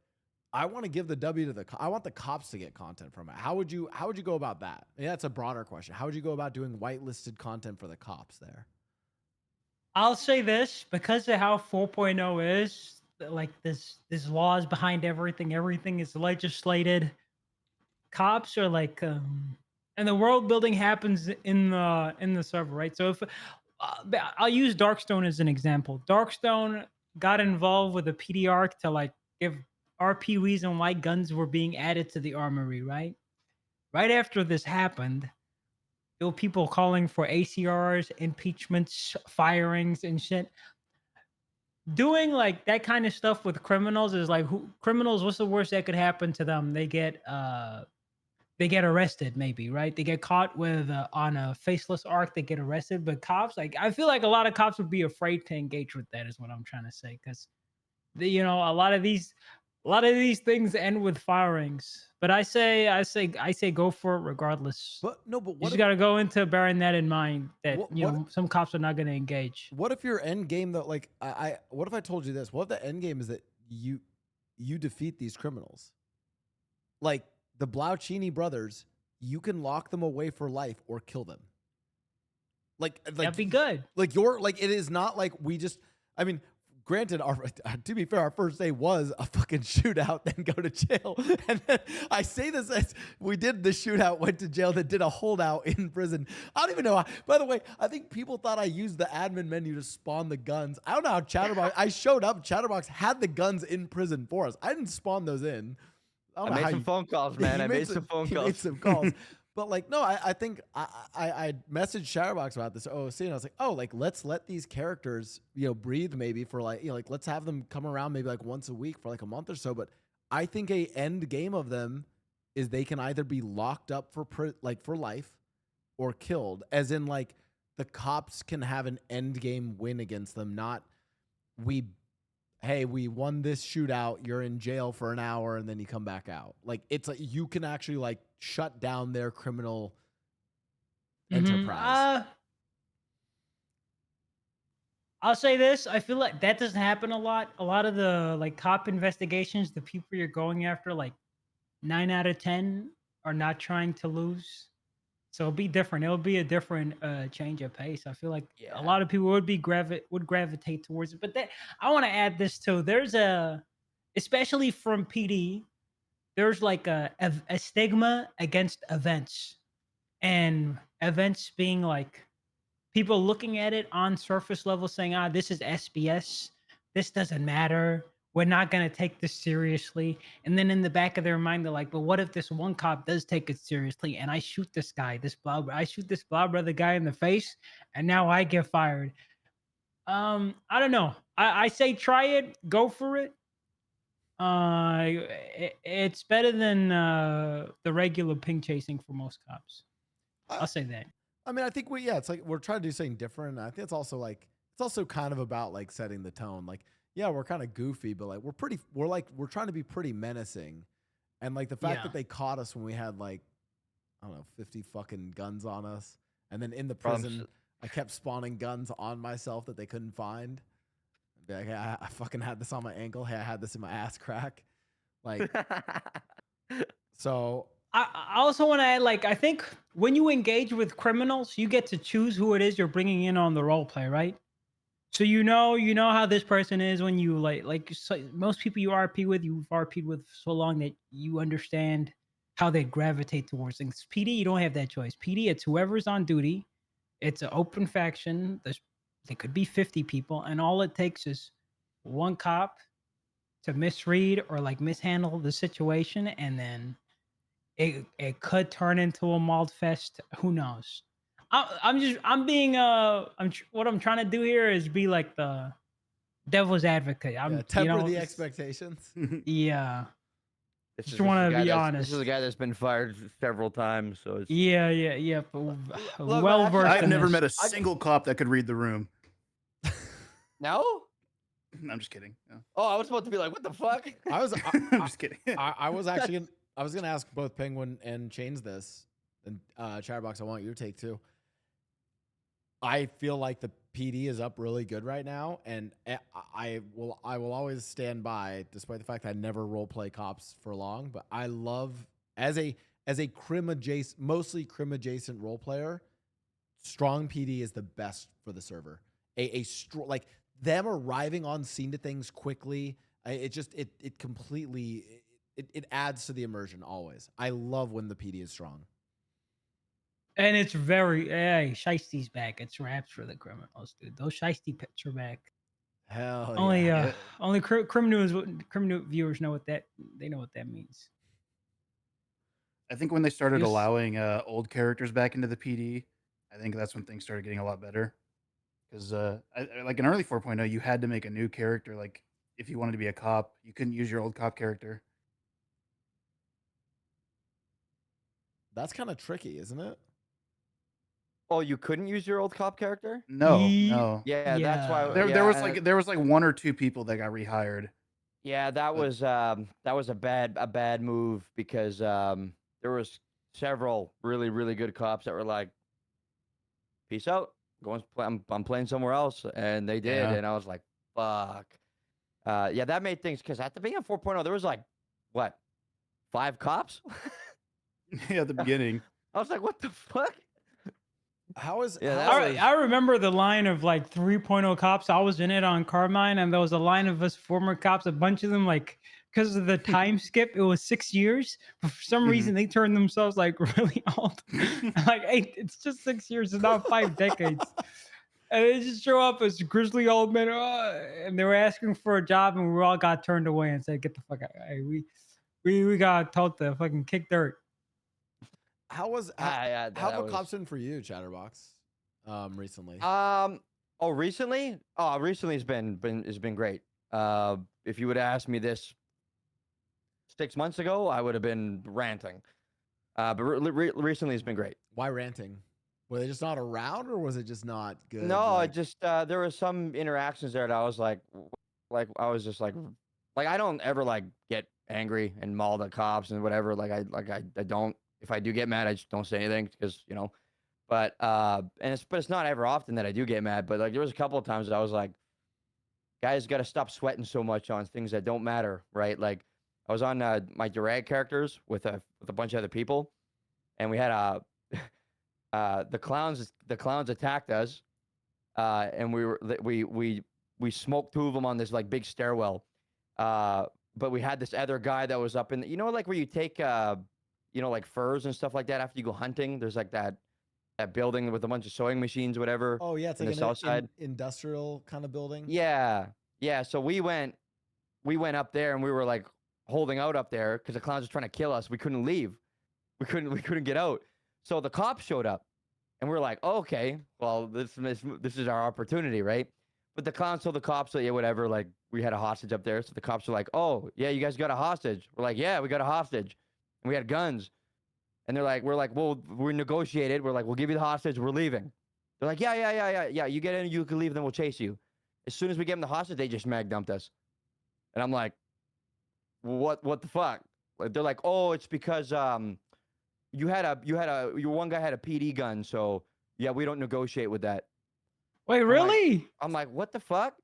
I want to give the W to I want the cops to get content from it. How would you go about that? I mean, that's a broader question. How would you go about doing whitelisted content for the cops there? I'll say this, because of how 4.0 is, like this laws behind everything. Everything is legislated. Cops are like and the world building happens in the server, right? So if I'll use Darkstone as an example. Darkstone got involved with a PDR to like give RP reason why guns were being added to the armory, right? Right after this happened, there were people calling for ACRs, impeachments, firings, and shit. Doing like that kind of stuff with criminals is like criminals, what's the worst that could happen to them? They get arrested, maybe, right? They get caught with on a faceless arc, they get arrested. But cops, like, I feel like a lot of cops would be afraid to engage with that, is what I'm trying to say, because a lot of these things end with firings. But I say go for it regardless. But no, but you just got to go into bearing that in mind that some cops are not going to engage. What if your end game though? Like, what if I told you this? What if the end game is that you defeat these criminals? Like, the Blaucini brothers, you can lock them away for life or kill them. Like that'd be good. Like it is not like we just. I mean, granted, to be fair, our first day was a fucking shootout, then go to jail. And then I say this as we did the shootout, went to jail, then did a holdout in prison. I don't even know. By the way, I think people thought I used the admin menu to spawn the guns. I don't know how Chatterbox. I showed up. Chatterbox had the guns in prison for us. I didn't spawn those in. I made some phone calls, man. I made some phone calls. Made some calls. But like, no, I think I messaged Chatterbox about this OOC, and I was like, oh, like, let's let these characters, breathe maybe for like, like, let's have them come around maybe like once a week for like a month or so. But I think a end game of them is they can either be locked up for life or killed, as in like the cops can have an end game win against them, not hey, we won this shootout, you're in jail for an hour, and then you come back out. Like, it's like you can actually like shut down their criminal enterprise. I'll say this. I feel like that doesn't happen a lot. A lot of the like cop investigations, the people you're going after, like 9 out of 10 are not trying to lose. So it'll be different. It'll be a different change of pace. I feel like a lot of people would gravitate towards it. But I want to add this too. There's especially from PD, there's like a stigma against events. and events being like people looking at it on surface level saying, ah, this is SBS. This doesn't matter. We're not going to take this seriously. And then in the back of their mind, they're like, but what if this one cop does take it seriously and I shoot this guy, I shoot this blah brother guy in the face and now I get fired. I don't know. I say try it, go for it. It's better than the regular ping chasing for most cops. I'll say that. I mean, I think it's like we're trying to do something different. I think it's also kind of about like setting the tone. Like, yeah, we're kind of goofy, but like we're trying to be pretty menacing. And like the fact that they caught us when we had like, I don't know, 50 fucking guns on us. And then in the prison, I kept spawning guns on myself that they couldn't find. Be like, hey, I fucking had this on my ankle. Hey, I had this in my ass crack. Like, so I also want to add, like, I think when you engage with criminals, you get to choose who it is you're bringing in on the role play, right? So you know how this person is when you so most people you RP with, you've RP'd with so long that you understand how they gravitate towards things. PD, you don't have that choice. PD, it's whoever's on duty. It's an open faction. There could be 50 people, and all it takes is one cop to misread or like mishandle the situation, and then it could turn into a malt fest. Who knows? What I'm trying to do here is be like the devil's advocate. temper the expectations. Yeah. Just want to be This honest. is a guy that's been fired several times, so it's Yeah. But Look, well versed. I've never met a I- single cop that could read the room. No? I'm just kidding. No. Oh, I was about to be like, what the fuck? I'm just kidding. I was actually I was gonna ask both Penguin and Chains this, and Chatterbox, I want your take too. I feel like the PD is up really good right now, and I will always stand by, despite the fact that I never role play cops for long. But I love as a crim adjacent, mostly crim adjacent role player, strong PD is the best for the server. Like them arriving on scene to things quickly. It completely adds to the immersion always. I love when the PD is strong. And it's very, hey, Shiesty's back. It's raps for the criminals, dude. Those Shiesty pits are back. Hell Only, yeah. only criminal viewers know what that means. I think when they started Yes. allowing old characters back into the PD, I think that's when things started getting a lot better. Because like in early 4.0, you had to make a new character. Like if you wanted to be a cop, you couldn't use your old cop character. That's kind of tricky, isn't it? Oh, you couldn't use your old cop character? No. Yeah, that's why. There was like one or two people that got rehired. Yeah, that was a bad move because there was several really good cops that were like, peace out, I'm playing somewhere else, and they did, and I was like, fuck. Yeah, that made things, because at the beginning of 4.0 there was like what, 5 cops? Yeah, at the beginning. I was like, what the fuck? I remember the line of like 3.0 cops. I was in it on Carmine, and there was a line of us former cops. A bunch of them, like, because of the time skip, it was 6 years. But for some reason, they turned themselves like really old. Like, hey, it's just 6 years. It's not 5 decades. And they just show up as grizzly old men, and they were asking for a job, and we all got turned away and said, "Get the fuck out!" Hey, we got told to fucking kick dirt. How have the cops been for you, Chatterbox? Recently. Recently? Oh, recently has been great. If you would have asked me this 6 months ago, I would have been ranting. But recently has been great. Why ranting? Were they just not around, or was it just not good? No, it just there were some interactions there that I was like I was just like I don't ever like get angry and maul the cops and whatever. I don't. If I do get mad, I just don't say anything because, you know, but it's not ever often that I do get mad, but like there was a couple of times that I was like, guys got to stop sweating so much on things that don't matter, right? Like I was on my Durag characters with a bunch of other people, and we had the clowns attacked us, and we smoked 2 of them on this like big stairwell, but we had this other guy that was up in you know, like where you take you know, like furs and stuff like that after you go hunting. There's like that building with a bunch of sewing machines, whatever. Oh yeah, it's in like the south side. industrial kind of building. Yeah, yeah. So we went up there and we were like holding out up there because the clowns were trying to kill us. We couldn't leave. We couldn't get out. So the cops showed up, and we are like, oh, okay, well this is our opportunity, right? But the clowns told the cops that yeah, whatever. Like we had a hostage up there, so the cops were like, oh yeah, you guys got a hostage. We're like, yeah, we got a hostage, and we had guns. And we're like, well, we negotiated. We're like, we'll give you the hostage. We're leaving. They're like, yeah. You get in, you can leave, then we'll chase you. As soon as we gave them the hostage, they just mag dumped us. And I'm like, what the fuck? Like, they're like, oh, it's because your one guy had a PD gun, so yeah, we don't negotiate with that. Wait, really? I'm like, what the fuck?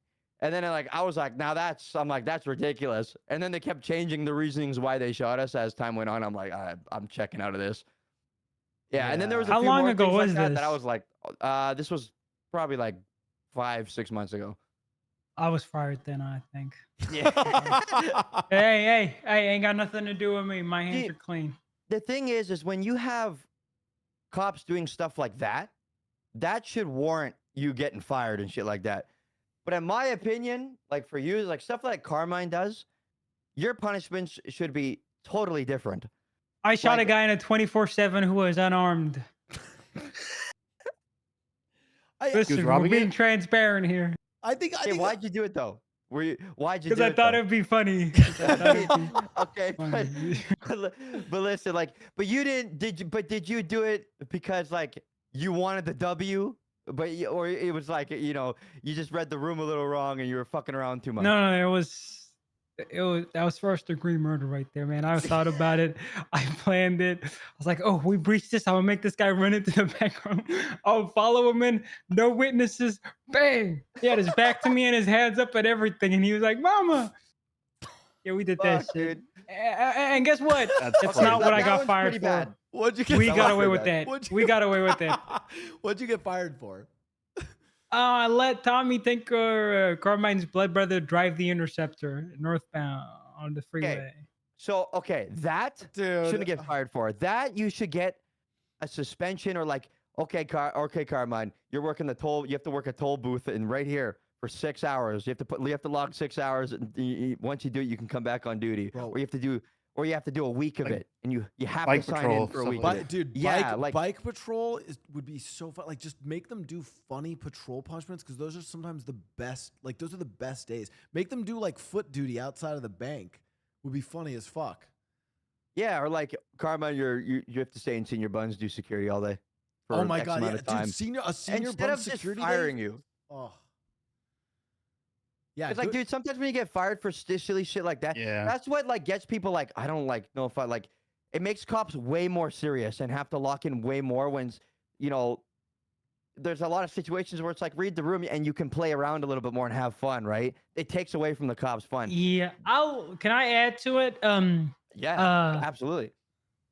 And then I was like, that's ridiculous. And then they kept changing the reasonings why they shot us as time went on. I'm like, I'm checking out of this. Yeah. And then there was a How few long more ago things like was that this? that I was like, this was probably like 5-6 months ago. I was fired then, I think. Yeah. hey, ain't got nothing to do with me. My hands are clean. The thing is when you have cops doing stuff like that, that should warrant you getting fired and shit like that. But in my opinion, like for you, like stuff like Carmine does, your punishments should be totally different. I shot Like- a guy in a 24/7 who was unarmed. Listen, we're being transparent here. I think. Why'd you do it though? Why'd you do Because I it? thought though? it'd be funny. Okay, but listen, like, but you didn't. Did you do it because like you wanted the W? Or it was like, you know, you just read the room a little wrong and you were fucking around too much. No, that was first degree murder right there, man. I thought about it. I planned it. I was like, oh, we breached this. I'm gonna make this guy run into the back room. I'll follow him in. No witnesses. Bang! He had his back to me and his hands up and everything. And he was like, Mama. Yeah, we did that shit. And guess what? It's not what I got fired for. What'd you get? We got away with that. We got away with that. What'd you get fired for? I let Tommy Tinker, Carmine's blood brother, drive the Interceptor northbound on the freeway. So, that Dude. shouldn't get fired for. That you should get a suspension or like, okay, Carmine, you're working the toll. You have to work a toll booth and right here for 6 hours. You have to log 6 hours. And once you do it, you can come back on duty. Bro. Or you have to do a week of it, and you have bike to sign patrol, in for a stuff week. like of it. Dude, yeah, bike patrol would be so fun. Like, just make them do funny patrol punishments because those are sometimes the best. Like, those are the best days. Make them do like foot duty outside of the bank. Would be funny as fuck. Yeah, or like Carmine, you have to stay in senior buns, do security all day. For Oh my X god, amount yeah, of time. dude, senior Instead bun of just security firing day? you. Oh. Yeah, It's like, dude, sometimes when you get fired for silly shit like that, that's what like gets people like, I don't like, no, if I like, it makes cops way more serious and have to lock in way more when, you know, there's a lot of situations where it's like read the room and you can play around a little bit more and have fun, right? It takes away from the cops' fun. Yeah, can I add to it? Yeah, absolutely.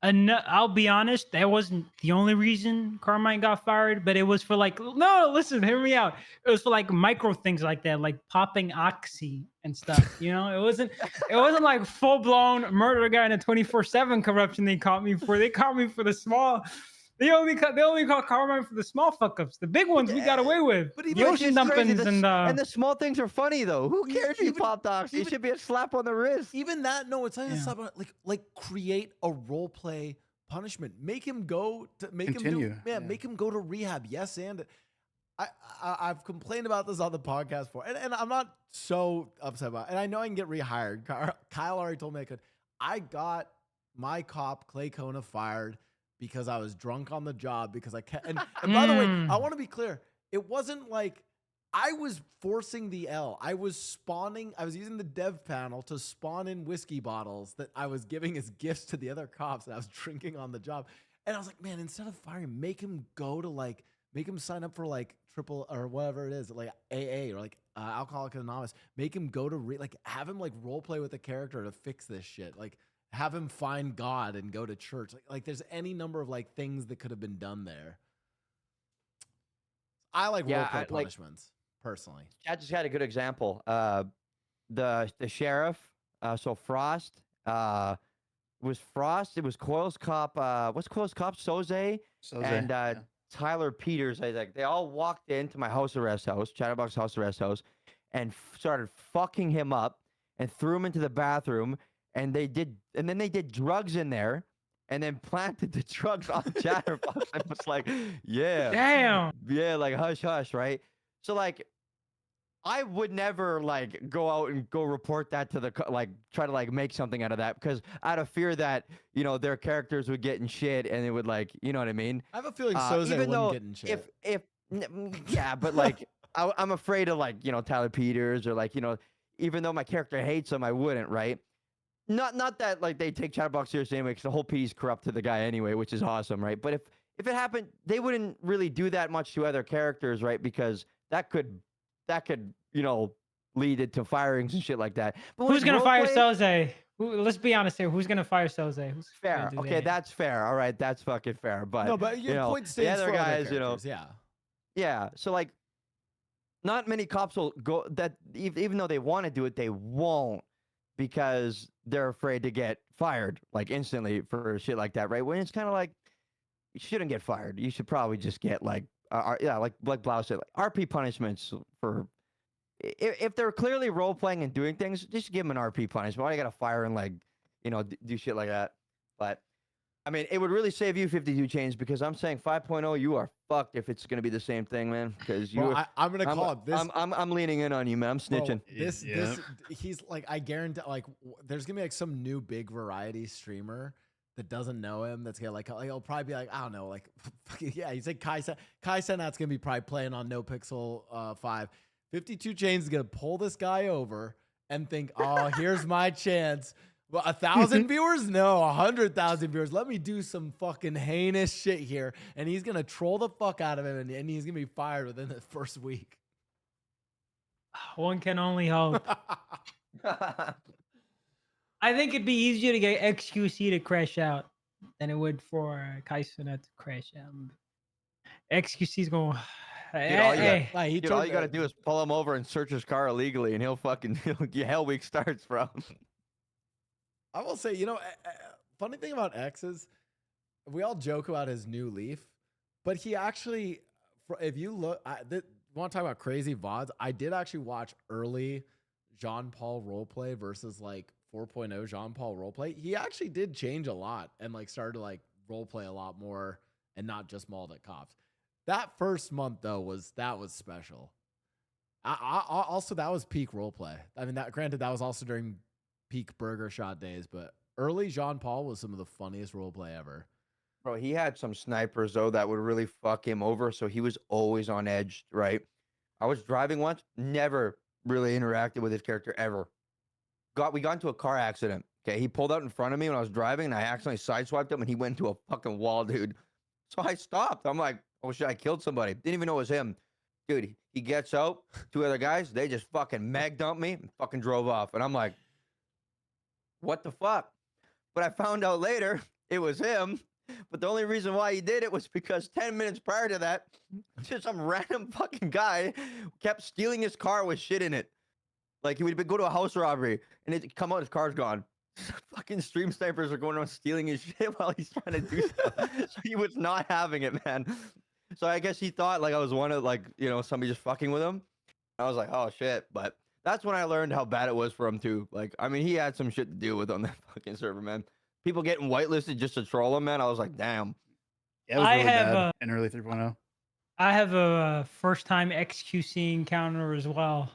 I'll be honest, that wasn't the only reason Carmine got fired, but it was for like, no, listen, hear me out. It was for like micro things like that, like popping oxy and stuff. You know, it wasn't like full blown murder guy in a 24/7 corruption they caught me for. They caught me for the small. They only caught Carmine for the small fuck ups. The big ones we got away with. But The ocean dumpings and the small things are funny though. Who cares if you popped oxy? It should be a slap on the wrist. Even that, no, it's not even a slap on. Like create a role play punishment. Make him go to make Continue. him do. Make him go to rehab. Yes, and I've complained about this on the podcast before, and I'm not so upset about it. And I know I can get rehired. Kyle already told me I could. I got my cop Clay Kona fired because I was drunk on the job because I can't. And by the way, I want to be clear. It wasn't like I was forcing the L. I was using the dev panel to spawn in whiskey bottles that I was giving as gifts to the other cops that I was drinking on the job. And I was like, man, instead of firing, make him sign up for like triple or whatever it is, like AA or like Alcoholics Anonymous. Make him go to have him like role play with the character to fix this shit. Like, have him find God and go to church. Like there's any number of like things that could have been done there. I like role play punishments personally. Chad just had a good example. The sheriff, so Frost, was Frost. It was Coils Cop. What's Coils Cop? Soze and yeah. Tyler Peters. They all walked into my house arrest house, Chatterbox house arrest house, and started fucking him up and threw him into the bathroom. And then they did drugs in there, and then planted the drugs on Chatterbox. I was like, yeah, Damn. yeah, like hush hush, right? So like, I would never like go out and go report that to the try to like make something out of that, because out of fear that their characters would get in shit and it would like, you know what I mean? I have a feeling Soze Even wouldn't though get in shit. yeah, but like I'm afraid of like Tyler Peters or like even though my character hates him, I wouldn't, right? Not that like they take Chatterbox seriously anyway, because the whole piece corrupt to the guy anyway, which is awesome, right? But if it happened, they wouldn't really do that much to other characters, right? Because that could lead it to firings and shit like that. But Who's gonna fire Soze? Let's be honest here. Who's gonna fire Soze? Who's fair? gonna do Okay, that? that's fair. All right, that's fucking fair. But No, but your point the stands other for other guys, characters, yeah. yeah. So like, not many cops will go that even though they want to do it, they won't, because they're afraid to get fired like instantly for shit like that, right? When it's kind of like, you shouldn't get fired. You should probably just get like, like Blau said, like RP punishments for. If they're clearly role playing and doing things, just give them an RP punishment. Why do you gotta fire and like, do shit like that? But I mean, it would really save you 52 chains, because I'm saying 5.0, you are fucked if it's gonna be the same thing, man. Because I'm gonna call it this. I'm leaning in on you, man. I'm snitching. This he's like, I guarantee like there's gonna be like some new big variety streamer that doesn't know him, that's gonna like he'll probably be like, I don't know, like yeah, he's like Kai Senat's gonna be probably playing on No Pixel 5. 52 Chains is gonna pull this guy over and think, oh, here's my chance. Well, 1,000 viewers? No, 100,000 viewers. Let me do some fucking heinous shit here. And he's gonna troll the fuck out of him, and he's gonna be fired within the first week. One can only hope. I think it'd be easier to get XQC to crash out than it would for Kaisuna to crash out. XQC's going. Dude, all you gotta do is pull him over and search his car illegally, and he'll hell week starts, bro. I will say, funny thing about X is we all joke about his new Leaf, but he actually, if you look, want to talk about crazy VODs? I did actually watch early Jean Paul roleplay versus like 4.0 Jean Paul roleplay. He actually did change a lot and like started to like roleplay a lot more and not just mauled at cops. That first month though was special. Also, that was peak roleplay. I mean, granted, that was also during peak Burger Shot days, but early Jean Paul was some of the funniest roleplay ever. Bro, he had some snipers though that would really fuck him over, so he was always on edge, right? I was driving once, never really interacted with his character ever. We got into a car accident. Okay, he pulled out in front of me when I was driving, and I accidentally sideswiped him, and he went into a fucking wall, dude. So I stopped. I'm like, oh shit, I killed somebody. Didn't even know it was him. Dude, he gets out, two other guys, they just fucking mag dumped me and fucking drove off. And I'm like, what the fuck? But I found out later it was him. But the only reason why he did it was because 10 minutes prior to that, just some random fucking guy kept stealing his car with shit in it. Like he would go to a house robbery and it'd come out, his car's gone. Fucking stream snipers are going around stealing his shit while he's trying to do stuff. So he was not having it, man. So I guess he thought like I was one of like, somebody just fucking with him. I was like, oh shit. But that's when I learned how bad it was for him too. Like, I mean, he had some shit to deal with on that fucking server, man. People getting whitelisted just to troll him, man. I was like, damn. Yeah, it was really bad in early 3.0. I have a first time XQC encounter as well.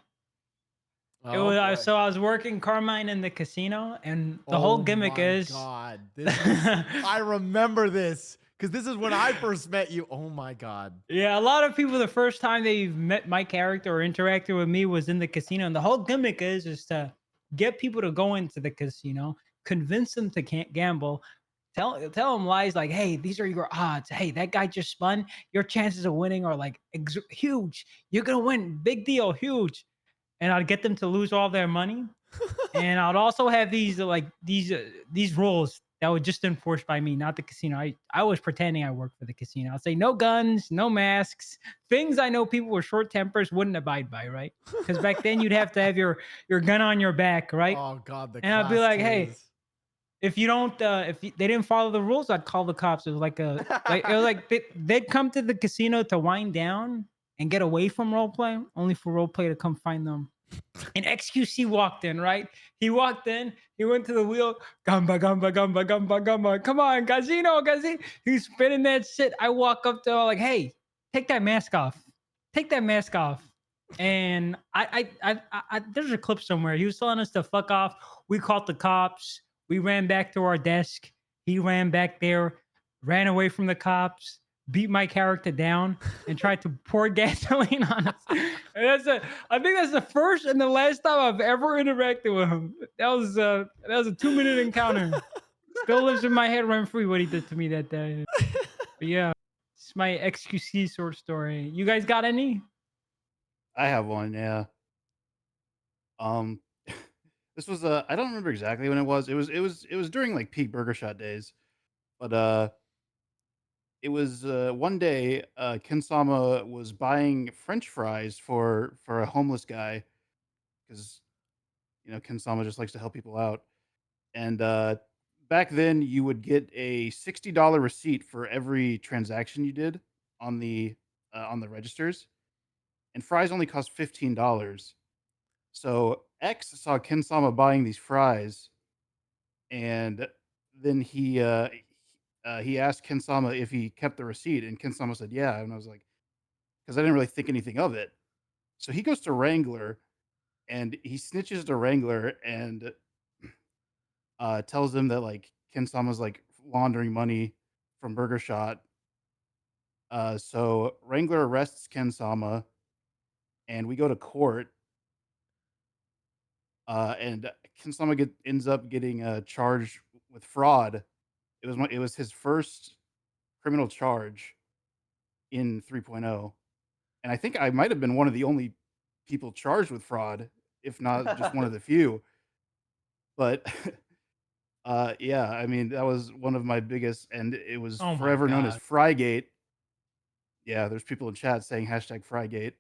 I was working Carmine in the casino, and the whole gimmick is. God, I remember this because this is when I first met you. Oh my God. Yeah, a lot of people, the first time they've met my character or interacted with me was in the casino, and the whole gimmick is to get people to go into the casino, convince them to can't gamble, tell them lies like, hey, these are your odds. Hey, that guy just spun. Your chances of winning are like huge. You're gonna win. Big deal, huge. And I'd get them to lose all their money. And I'd also have these rules that were just enforced by me, not the casino. I was pretending I worked for the casino. I'd say no guns, no masks, things I know people with short tempers wouldn't abide by, right? Because back then you'd have to have your gun on your back, right? Oh God, and I'd be like, hey, if you don't, they didn't follow the rules, I'd call the cops. It was like it was like they'd come to the casino to wind down and get away from roleplay, only for roleplay to come find them. And XQC walked in, right? He walked in, he went to the wheel, gamba, gamba, gamba, gamba, gamba. Come on, casino, casino. He's spinning that shit. I walk up to him like, hey, take that mask off. Take that mask off. And there's a clip somewhere. He was telling us to fuck off. We called the cops. We ran back to our desk. He ran back there, ran away from the cops, beat my character down, and tried to pour gasoline on us. And I think that's the first and the last time I've ever interacted with him. That was a 2-minute encounter. Still lives in my head rent free what he did to me that day. But yeah, it's my XQC sort of story. You guys got any? I have one, yeah. This was I don't remember exactly when it was. It was during like peak Burger Shot days. But it was one day Ken Sama was buying French fries for a homeless guy because Ken Sama just likes to help people out. And back then you would get a $60 receipt for every transaction you did on the registers, and fries only cost $15. So X saw Ken Sama buying these fries, and then he asked Ken Sama if he kept the receipt, and Ken Sama said yeah, and I was like, because I didn't really think anything of it. So he goes to Wrangler, and he snitches to Wrangler and tells them that like Ken Sama's like laundering money from Burger Shot. So Wrangler arrests Ken Sama, and we go to court. And Ken Sama ends up getting charged with fraud. It was his first criminal charge in 3.0, and I think I might have been one of the only people charged with fraud, if not just one of the few. But yeah, I mean that was one of my biggest, and it was Oh my forever known as God. Frygate. Yeah, there's people in chat saying #Frygate,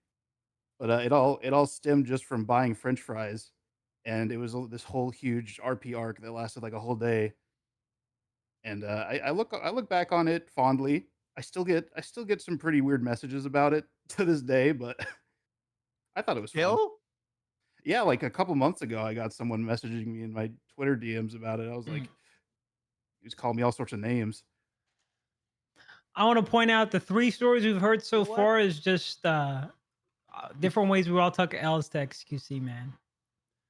but it all stemmed just from buying French fries, and it was this whole huge RP arc that lasted like a whole day. And I look back on it fondly. I still get some pretty weird messages about it to this day, but I thought it was fun. Yeah, like a couple months ago, I got someone messaging me in my Twitter DMs about it. I was like, he was calling me all sorts of names. I want to point out the 3 stories we've heard so far is just different ways we all took L's to XQC, man.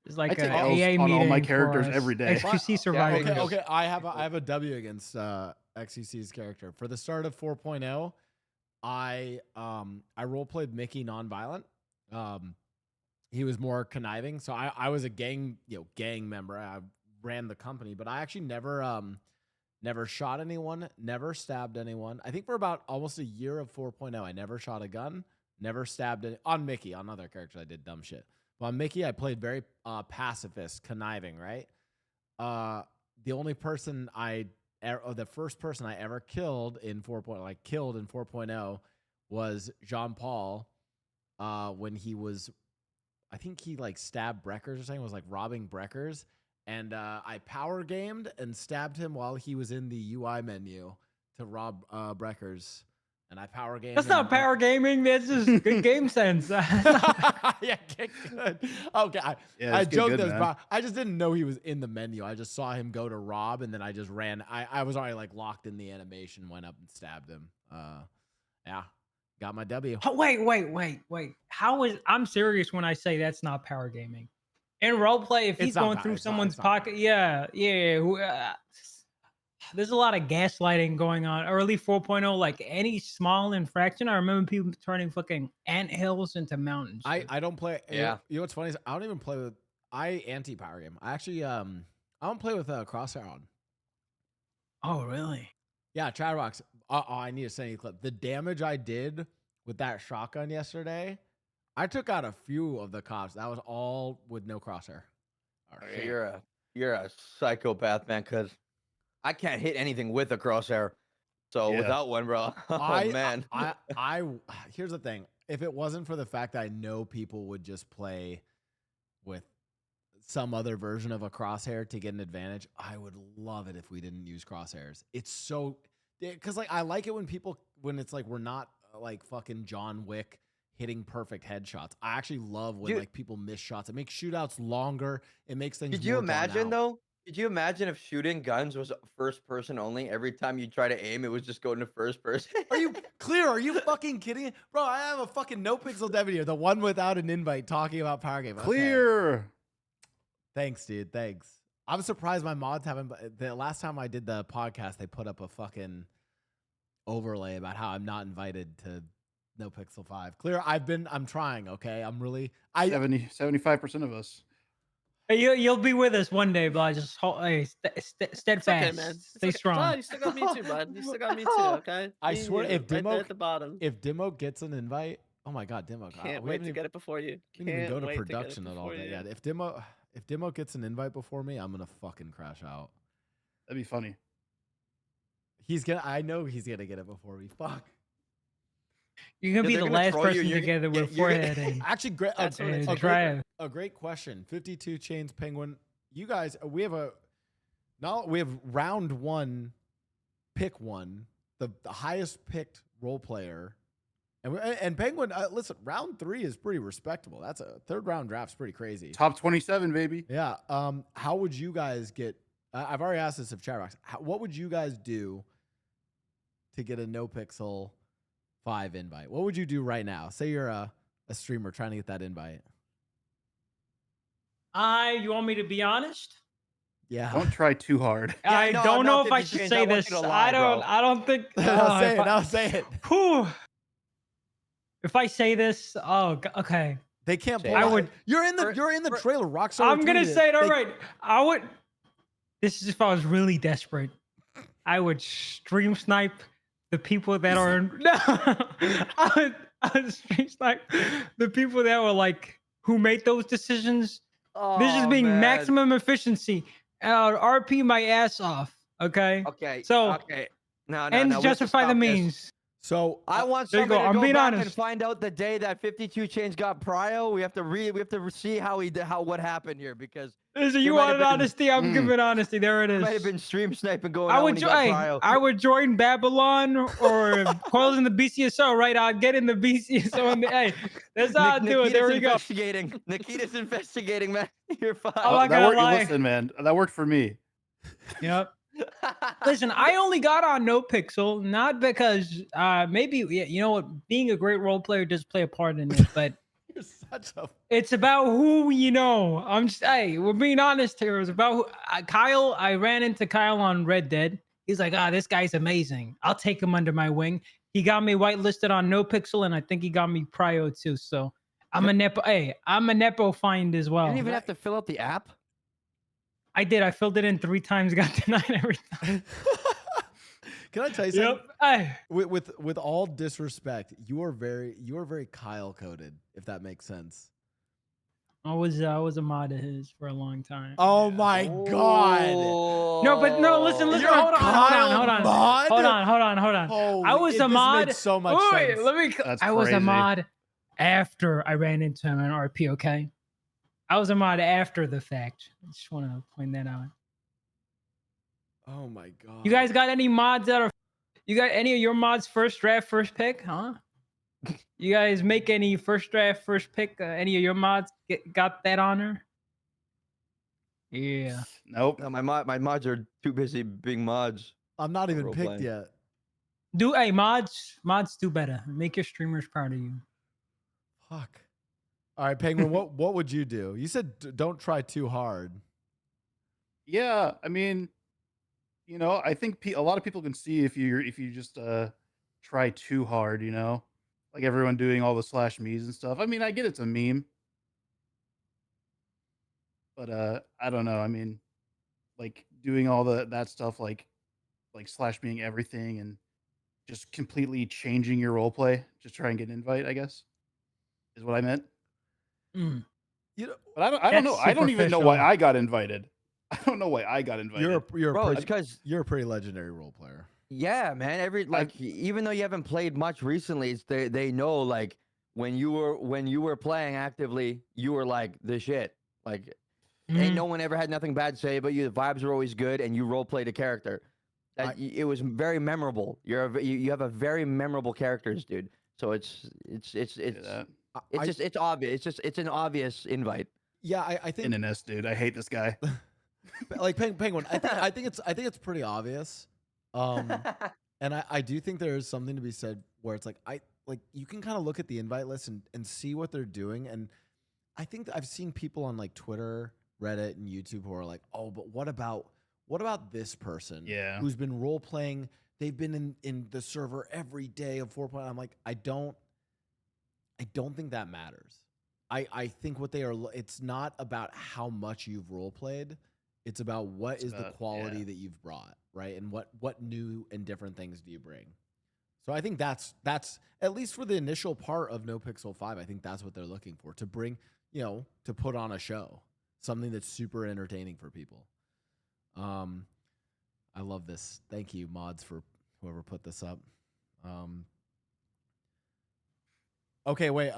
It's I like take an L's AA on all my meeting for characters us. every day. XQC survivors. Okay. I have a W against XCC's character. For the start of 4.0, I roleplayed Mickey nonviolent. He was more conniving, so I was a gang member. I ran the company, but I actually never shot anyone, never stabbed anyone. I think for about almost a year of 4.0, I never shot a gun, never stabbed on Mickey. On other characters, I did dumb shit. But on Mickey, I played very pacifist, conniving, right? The only person the first person I ever killed in 4.0 was Jean Paul when he was, I think he like stabbed Breckers or something, was like robbing Breckers. And I power gamed and stabbed him while he was in the UI menu to rob Breckers. And I power gamed. That's not power gaming. That's just good game sense. Yeah, get good. Okay, I joked good, this, man. but I just didn't know he was in the menu. I just saw him go to rob, and then I just ran. I was already like locked in the animation, went up and stabbed him. Yeah, got my W. Oh, wait. I'm serious when I say that's not power gaming. In roleplay, if he's going through someone's pocket, there's a lot of gaslighting going on. Early 4.0, like any small infraction, I remember people turning fucking anthills into mountains. I don't play. Yeah. You know what's funny is I don't even play with. I anti-power game. I actually I don't play with Crosshair on. Oh really? Yeah, Chatterbox. I need to send you a clip. The damage I did with that shotgun yesterday, I took out a few of the cops. That was all with no crosshair. You're a psychopath, man. Because I can't hit anything with a crosshair. So without one, bro. Man. I here's the thing. If it wasn't for the fact that I know people would just play with some other version of a crosshair to get an advantage, I would love it if we didn't use crosshairs. It's so, because like I like it when it's like we're not like fucking John Wick hitting perfect headshots. I actually love when like people miss shots. It makes shootouts longer. It makes things. Could you more drawn imagine out. though? Could you imagine if shooting guns was first person only? Every time you try to aim, it was just going to first person. Are you clear? Are you fucking kidding? Bro, I have a fucking no pixel Devin here, the one without an invite talking about Power Game. Okay. Clear. Thanks, dude. Thanks. I'm surprised my mods haven't. The last time I did the podcast, they put up a fucking overlay about how I'm not invited to No Pixel 5. Clear. I'm trying. Okay. I'm really. 75% of us. Hey, you'll be with us one day, but just steadfast. It's okay, man. Stay strong. Bud, you still got me too, bud. You still got me too. Okay. I Me and swear, you, if right there Dimo at the bottom. if Dimo gets an invite, oh my god, Dimo! Can't wait to get it before you. We didn't even Can't go to wait to get it production at all before day. you. Yeah, if Dimo gets an invite before me, I'm gonna fucking crash out. That'd be funny. I know he's gonna get it before me. Fuck. You're gonna be the last person together with forehead and Actually, a great question. 52 Chains Penguin. You guys, we have round one, pick one, the highest picked role player, and Penguin. Listen, round 3 is pretty respectable. That's a third round draft's pretty crazy. Top 27, baby. Yeah. How would you guys get? I've already asked this of Chatrox. What would you guys do to get a No Pixel 5 invite? What would you do right now? Say you're a streamer trying to get that invite. you want me to be honest? Yeah. Don't try too hard. I don't know if I should say this. I don't think. I'll say it. Whew. If I say this, okay. They can't. I would. You're in the trailer. Rockstar. I'm gonna say it. All right. I would. This is if I was really desperate. I would stream snipe the people that are. No. I would stream snipe the people that were like who made those decisions. This is being maximum efficiency. RP my ass off. Okay. Okay. So. Okay. No. And justify the means. So I want there you somebody go. to I'm go being back honest. and find out the day that 52 Chains got prio. We have to see what happened here because So you wanted honesty. I'm giving honesty. There it is. Might have been stream sniping going. I on would when he got prio. I would join Babylon or Coils in the BCSO. Right, I'll get in the BCSO. Hey, that's how I do it. There we go. Investigating. Nikita's investigating, man. You're fine. I'm not gonna lie. Listen, man, that worked for me. Yep. Listen, I only got on No Pixel not because maybe you know what, being a great role player does play a part in it, but You're such a. it's about who you know. We're being honest here. It's about who, Kyle. I ran into Kyle on Red Dead. He's like, this guy's amazing. I'll take him under my wing. He got me whitelisted on No Pixel, and I think he got me prio too. So I'm a nepo. Hey, I'm a nepo find as well. You didn't even have to fill out the app. I did. I filled it in 3 times, got denied every time. Can I tell you something? Yep. With all disrespect, you are very Kyle coded, if that makes sense. I was a mod of his for a long time. Oh my god! No, but no. Listen. You're Hold a Kyle on. mod? Hold on. Holy, I was a this mod. makes so much Wait, sense. let me. That's I was a crazy. mod after I ran into him in RP. Okay, I was a mod after the fact. I just want to point that out. Oh my god! You guys got any mods that are? You got any of your mods first draft, first pick? Huh? You guys make any first draft, first pick? Any of your mods got that honor? Yeah. Nope. No, my mods are too busy being mods. I'm not even picked Roleplay. yet. Mods do better. Make your streamers proud of you. Fuck. All right, Penguin. what would you do? You said don't try too hard. Yeah, I mean, you know, I think a lot of people can see if you just try too hard, you know, like everyone doing all the slash me's and stuff. I mean, I get it's a meme, but I don't know. I mean, like doing all that stuff, like slash meing everything and just completely changing your role play, just try and get an invite, I guess, is what I meant. Mm. You know, But I don't know. I don't even know why superficial. I got invited. I don't know why I got invited. Bro, it's because you're a pretty legendary role player. yeah, man. Even though you haven't played much recently, they know like when you were playing actively, you were like the shit. Like ain't no one ever had nothing bad to say about you. The vibes are always good, and you role played a character. It was very memorable. You have a very memorable characters, dude. So it's obvious. It's an obvious invite. Yeah, I think NNS, dude. I hate this guy. like Penguin. I think it's pretty obvious. And I do think there is something to be said where it's like you can kind of look at the invite list and see what they're doing. And I think that I've seen people on like Twitter, Reddit, and YouTube who are like, oh, but what about this person who's been role playing? They've been in the server every day of 4.0. I'm like, I don't think that matters. I think what they are, it's not about how much you've role played. It's about what is the quality that you've brought, right? And what new and different things do you bring? So I think that's at least for the initial part of No Pixel 5, I think that's what they're looking for, to bring, to put on a show, something that's super entertaining for people. I love this. Thank you, mods, for whoever put this up. Okay, wait.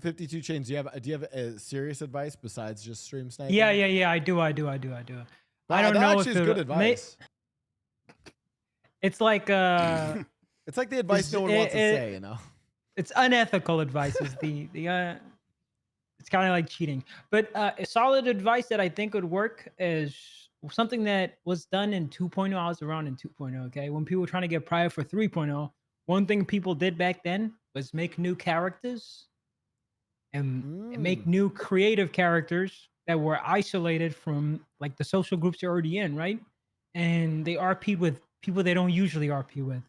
52 Chains. Do you have a serious advice besides just stream sniping? Yeah. I do. I don't That know if actually is good advice. It's like it's like the advice no one wants to say. You know, it's unethical advice. Is the it's kind of like cheating. But a solid advice that I think would work is something that was done in 2.0. I was around in 2.0. Okay, when people were trying to get prior for 3.0, one thing people did back then was make new characters and make new creative characters that were isolated from like the social groups they're already in, right? And they RP with people they don't usually RP with.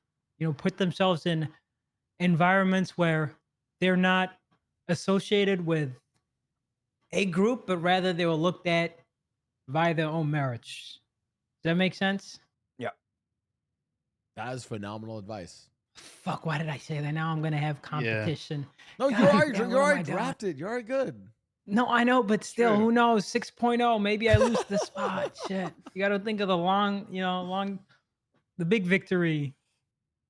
Put themselves in environments where they're not associated with a group, but rather they were looked at by their own merits. Does that make sense? Yeah. That is phenomenal advice. Fuck, why did I say that? Now I'm gonna have competition. No, God, you're already drafted. You're already good. No, I know, but still, who knows? 6.0, maybe I lose the spot. Shit. You gotta think of the the big victory.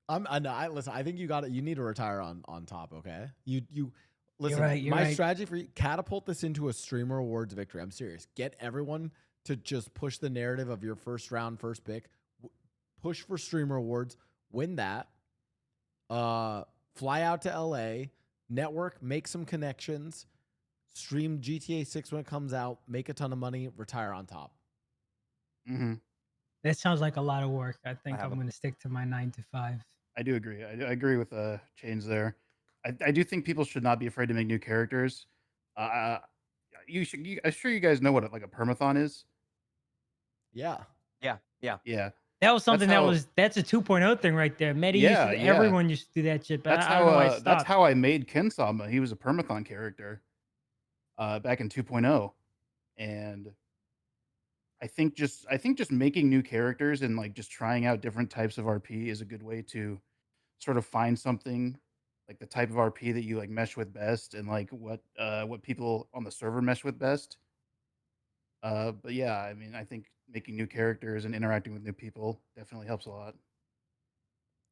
Listen, I think you need to retire on top, okay? You listen, You're my right. strategy for you, catapult this into a streamer awards victory. I'm serious. Get everyone to just push the narrative of your first round, first pick. Push for streamer awards, win that. Fly out to LA, network, make some connections, stream GTA 6 when it comes out, make a ton of money, retire on top. Mm-hmm. That sounds like a lot of work. I think I'm gonna stick to my 9 to 5. I do agree. I agree with Chains there. I do think people should not be afraid to make new characters. I'm sure you guys know what like a permathon is. Yeah. That was something that's a 2.0 thing right there. Medi everyone used to do that shit, but I don't know why I stopped. That's how I made Kensama. He was a permathon character back in 2.0. And I think just making new characters and like just trying out different types of RP is a good way to sort of find something like the type of RP that you like mesh with best and like what people on the server mesh with best. But yeah, I mean, I think making new characters and interacting with new people definitely helps a lot.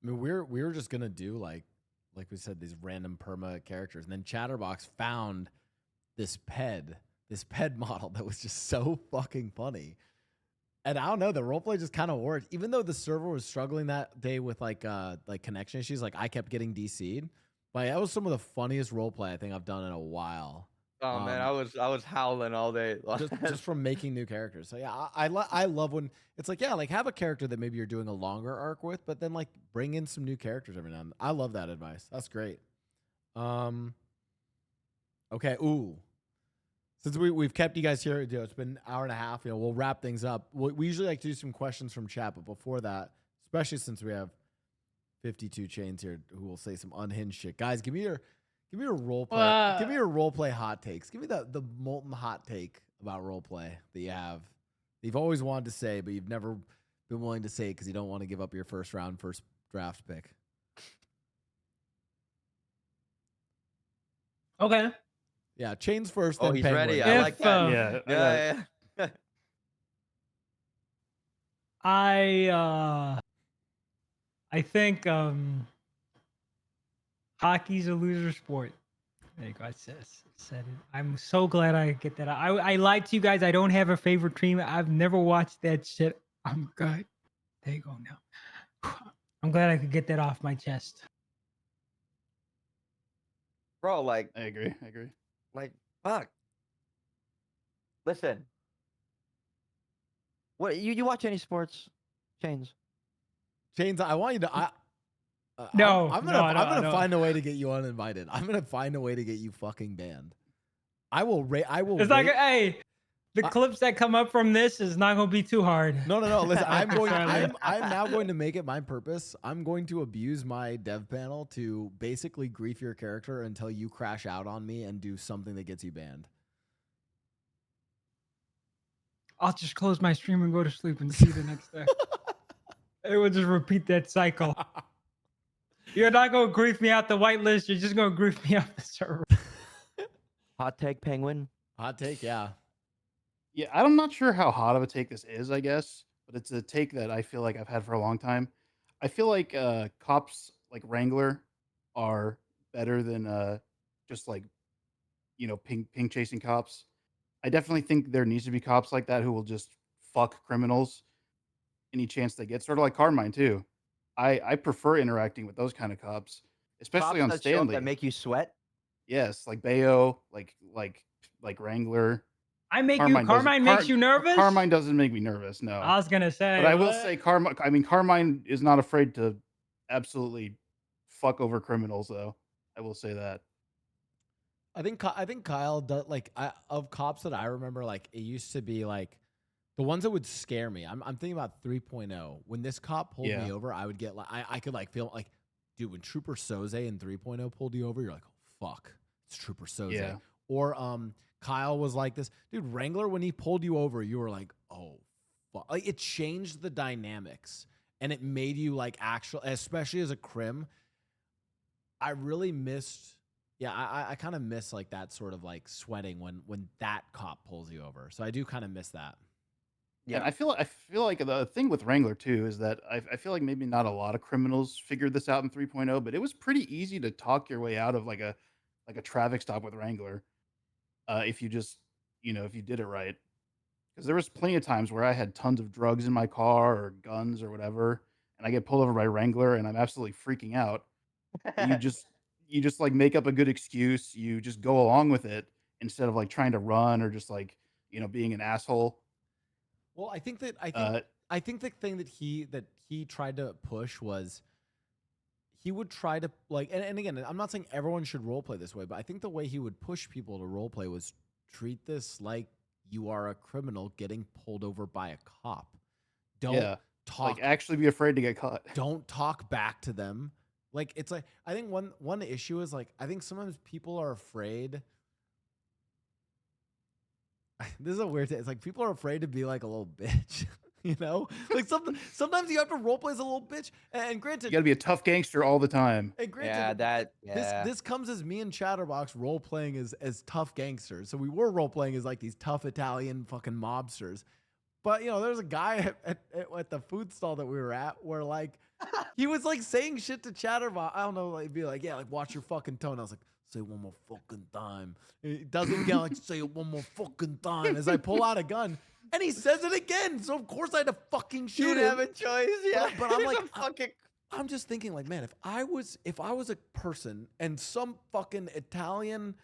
I mean, we were just gonna do like we said, these random perma characters, and then Chatterbox found this ped model that was just so fucking funny. And I don't know, the roleplay just kind of worked, even though the server was struggling that day with like connection issues. Like I kept getting DC'd, but that was some of the funniest roleplay I think I've done in a while. Oh man, I was howling all day. just from making new characters. So yeah, I love when it's like, yeah, like have a character that maybe you're doing a longer arc with, but then like bring in some new characters every now and then. I love that advice. That's great. Okay. Ooh. Since we've kept you guys here, it's been an hour and a half. We'll wrap things up. We usually like to do some questions from chat, but before that, especially since we have 52 Chains here who will say some unhinged shit, guys, give me your role play. Give me your role play hot takes. Give me the molten hot take about role play that you have. That you've always wanted to say, but you've never been willing to say because you don't want to give up your first draft pick. Okay. Yeah, Chains first. Oh, then he's Penguin. ready. I like that. Yeah. I think hockey's a loser sport. There you go. I said it. I'm so glad I get that. I lied to you guys. I don't have a favorite team. I've never watched that shit. I'm good. There you go now. I'm glad I could get that off my chest. Bro, like, I agree. like, fuck. Listen. What you watch any sports, Chains? Chains, I want you to. No, I'm gonna find a way to get you uninvited. I'm gonna find a way to get you fucking banned. I will. It's like, hey, the clips that come up from this is not gonna be too hard. No. Listen, I'm going. Sorry. I'm now going to make it my purpose. I'm going to abuse my dev panel to basically grief your character until you crash out on me and do something that gets you banned. I'll just close my stream and go to sleep and see the next day. It will just repeat that cycle. You're not gonna grief me out the whitelist. You're just gonna grief me out the server. Hot take, Penguin. Hot take, yeah. Yeah, I'm not sure how hot of a take this is, I guess, but it's a take that I feel like I've had for a long time. I feel like cops like Wrangler are better than just like, ping chasing cops. I definitely think there needs to be cops like that who will just fuck criminals any chance they get. Sort of like Carmine too. I prefer interacting with those kind of cops, especially Cops on that show up Stanley. that make you sweat. Yes, like Bayo, like Wrangler. I make you. Carmine makes you nervous. Carmine doesn't make me nervous. No, I was gonna say, but I will what? say Carmine is not afraid to absolutely fuck over criminals, though. I will say that. I think Kyle does of cops that I remember, like it used to be like the ones that would scare me. I'm thinking about 3.0. When this cop pulled me over, I would get like I could like feel like, dude, when Trooper Soze in 3.0 pulled you over, you're like, oh, fuck, it's Trooper Soze. Yeah. Or Kyle was like this, dude. Wrangler, when he pulled you over, you were like, oh, fuck. Like it changed the dynamics and it made you like especially as a crim. I really missed. Yeah, I kind of miss like that sort of like sweating when that cop pulls you over. So I do kind of miss that. Yeah, and I feel like the thing with Wrangler too is that I feel like maybe not a lot of criminals figured this out in 3.0, but it was pretty easy to talk your way out of like a traffic stop with Wrangler, if you just if you did it right. Because there was plenty of times where I had tons of drugs in my car or guns or whatever, and I get pulled over by Wrangler and I'm absolutely freaking out. And you just like make up a good excuse. You just go along with it instead of like trying to run or just like being an asshole. Well, I think the thing that he tried to push was he would try to like, and again, I'm not saying everyone should role play this way, but I think the way he would push people to role play was treat this like you are a criminal getting pulled over by a cop. Don't talk. Like actually be afraid to get caught. Don't talk back to them. Like it's like I think one issue is like I think sometimes people are afraid. This is a weird thing. It's like people are afraid to be like a little bitch, Like sometimes you have to roleplay as a little bitch. And granted, you got to be a tough gangster all the time. And granted, this comes as me and Chatterbox role playing as tough gangsters. So we were role playing as like these tough Italian fucking mobsters. But there's a guy at the food stall that we were at where like he was like saying shit to Chatterbox. I don't know, like be like, yeah, like watch your fucking tone. I was like, say it one more fucking time. He does it again, like say it one more fucking time. As I pull out a gun, and he says it again. So of course I had to fucking shoot him. You have a choice, yeah. But I'm like, I'm just thinking like, man, if I was a person and some fucking Italian,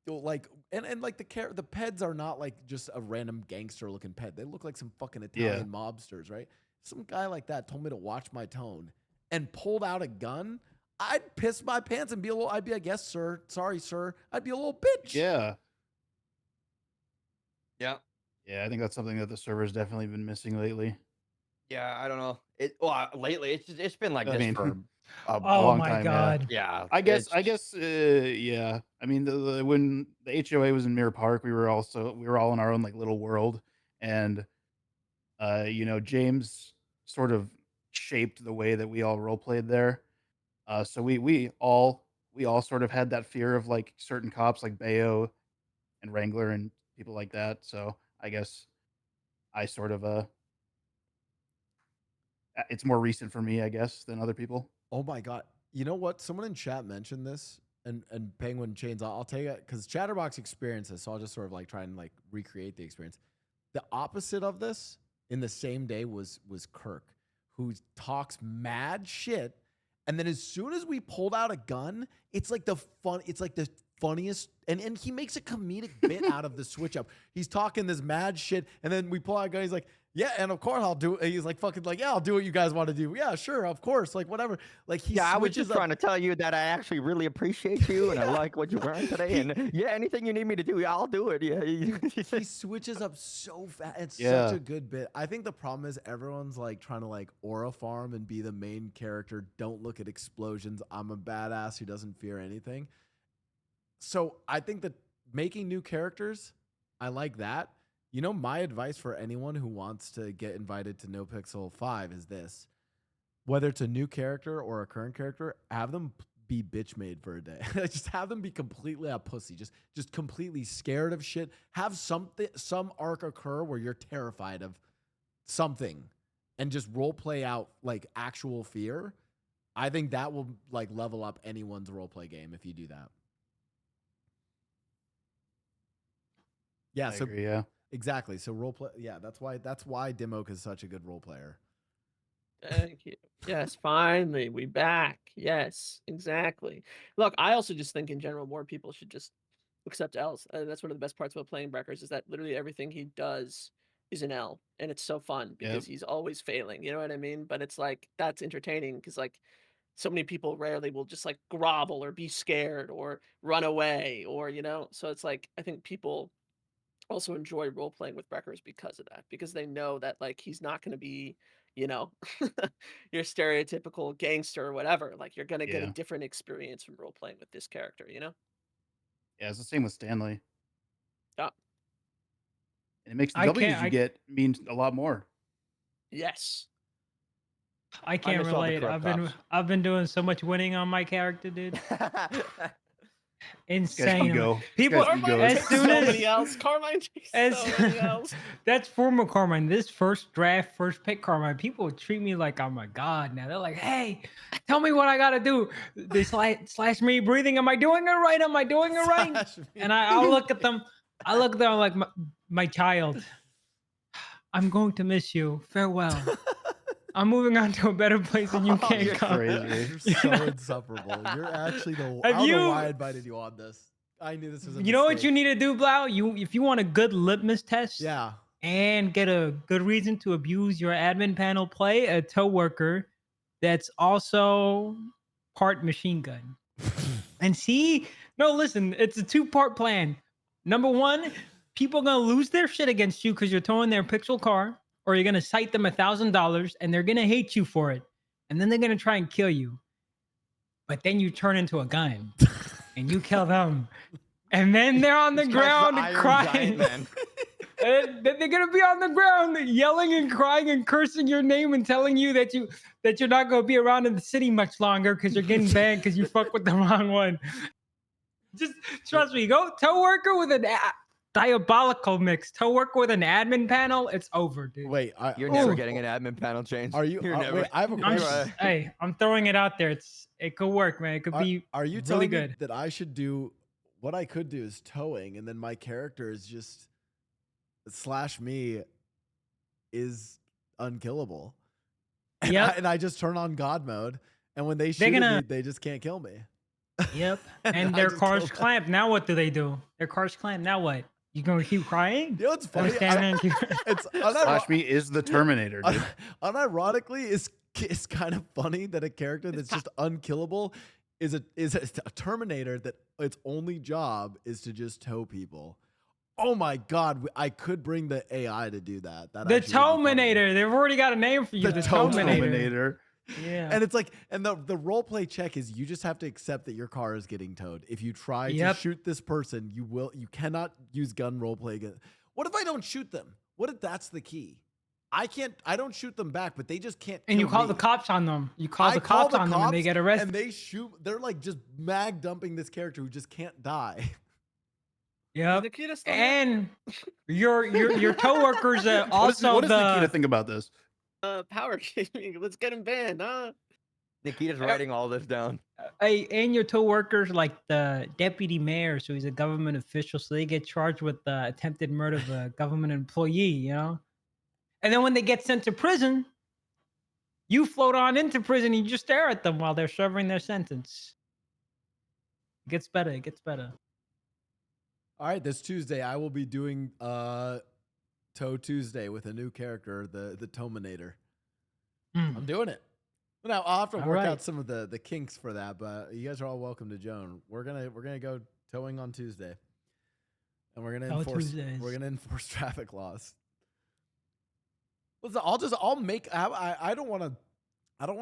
like, and like the peds are not like just a random gangster looking ped. They look like some fucking Italian mobsters, right? Some guy like that told me to watch my tone and pulled out a gun. I'd piss my pants and I'd be like, yes, sir. Sorry, sir. I'd be a little bitch. Yeah. Yeah. Yeah, I think that's something that the server's definitely been missing lately. Yeah, I don't know. Lately it's been like this for a long my time. God. Yeah. I guess. Yeah. I mean, when the HOA was in Mirror Park, we were all in our own like little world, and James sort of shaped the way that we all role played there. So we all sort of had that fear of like certain cops like Bayo and Wrangler and people like that. So I guess I sort of it's more recent for me, I guess, than other people. Oh my God. You know what? Someone in chat mentioned this. and Penguin Chains, I'll tell you, because Chatterbox experienced this, so I'll just sort of like try and like recreate the experience. The opposite of this in the same day was Kirk, who talks mad shit, and then as soon as we pulled out a gun, it's like the funniest, and he makes a comedic bit out of the switch up. He's talking this mad shit, and then we pull out a gun. He's like, yeah, and of course I'll do it. He's like, fucking like, yeah, I'll do what you guys want to do. Yeah, sure, of course, like whatever. Like he I was switches just up. trying to tell you that I actually really appreciate you and I like what you're wearing today. And yeah, anything you need me to do, I'll do it. Yeah. He switches up so fast. It's Yeah. such a good bit. I think the problem is everyone's like trying to like aura farm and be the main character. Don't look at explosions. I'm a badass who doesn't fear anything. So I think that making new characters, I like that. You know, my advice for anyone who wants to get invited to No Pixel 5 is this. Whether it's a new character or a current character, have them be bitch made for a day. Just have them be completely a pussy. Just completely scared of shit. Have some arc occur where you're terrified of something and just role play out like actual fear. I think that will like level up anyone's role play game if you do that. Yeah, I agree, yeah. Exactly. So role play, yeah, that's why Dimok is such a good role player. Thank you. Yes, finally, we back. Yes, exactly. Look, I also just think in general, more people should just accept L's. That's one of the best parts about playing Breckers is that literally everything he does is an L, and it's so fun because he's always failing. You know what I mean? But it's like that's entertaining because like so many people rarely will just like grovel or be scared or run away or So it's like I think people also enjoy role playing with Breckers because of that, because they know that like he's not going to be, you know, your stereotypical gangster or whatever. Like you're going to get a Yeah. different experience from role playing with this character, Yeah, it's the same with Stanley. Yeah. And it makes the I W's can't- you I- get mean a lot more. Yes. I can't miss all the relate. corrupt I've been doing so much winning on my character, dude. Insane. ego. People This guy's ego as is- soon so as many else. Carmine takes as so many else. that's former Carmine. This first draft, first pick Carmine. People treat me like I'm a god now. They're like, "Hey, tell me what I gotta do." They slash me breathing. Am I doing it right? Am I doing it right? Slash me And I'll look at them. I look at them like my child. I'm going to miss you. Farewell. I'm moving on to a better place and you can't You're come. You're so insufferable. You're actually the. I Have don't know you- why I invited you on this. I knew this was. You know what you need to do, Blau? If you want a good litmus test, Yeah. and get a good reason to abuse your admin panel, play a tow worker that's also part machine gun. And see, no, listen, it's a 2-part plan. Number one, people are gonna lose their shit against you because you're towing their pixel car, or you're gonna cite them $1,000 and they're gonna hate you for it. And then they're gonna try and kill you. But then you turn into a gun and you kill them. And then they're on the This guy's ground Iron crying. Giant, man. And then they're gonna be on the ground yelling and crying and cursing your name and telling you that you're not gonna be around in the city much longer because you're getting banned because you fuck with the wrong one. Just trust me. Go tow worker with an diabolical mix. Tow worker with an admin panel. It's over, dude. Wait, You're never Ooh. getting an admin panel change. Are you? You're never. Wait, I have a I'm question. hey, I'm throwing it out there. It could work, man. It could be Are you really telling me good. that I should do what I could do is towing, and then my character is just slash me is unkillable, and, Yep. I just turn on God mode, and when they shoot They're at gonna- me, they just can't kill me. Yep. And And I their just car's killed them. clamped. Now what do? Their car's clamped. Now what? You gonna keep crying? You know what's Gonna funny? stand there and keep- It's Slash me is the Terminator, dude. unironically, it's kind of funny that a character that's just unkillable is a Terminator that its only job is to just tow people. Oh my God, I could bring the AI to do that. That The actually would be funny. Towminator. They've already got a name for you. The Towminator. Terminator. Yeah. And it's like, and the role play check is you just have to accept that your car is getting towed. If you try Yep. to shoot this person, you cannot use gun role play again. What if I don't shoot them? What if that's the key? I don't shoot them back, but they just can't. And you kill call me. the cops on them. You call I the cops on them and they cops, get arrested. And they shoot. They're like just mag dumping this character who just can't die. Yep. Nikita still And your tow workers also what does the Nikita think about this? power gaming. Let's get him banned, huh? Nikita's writing all this down. And your co-workers, like the deputy mayor, so he's a government official, so they get charged with attempted murder of a government employee, you know? And then when they get sent to prison, you float on into prison, and you just stare at them while they're serving their sentence. It gets better, it gets better. All right, this Tuesday I will be doing Toe Tuesday with a new character, the Tominator. I'm doing it. Now I'll have to work out some of the kinks for that, but you guys are all welcome to join. We're gonna go towing on Tuesday, and we're gonna enforce traffic laws. Listen, I'll make. I don't want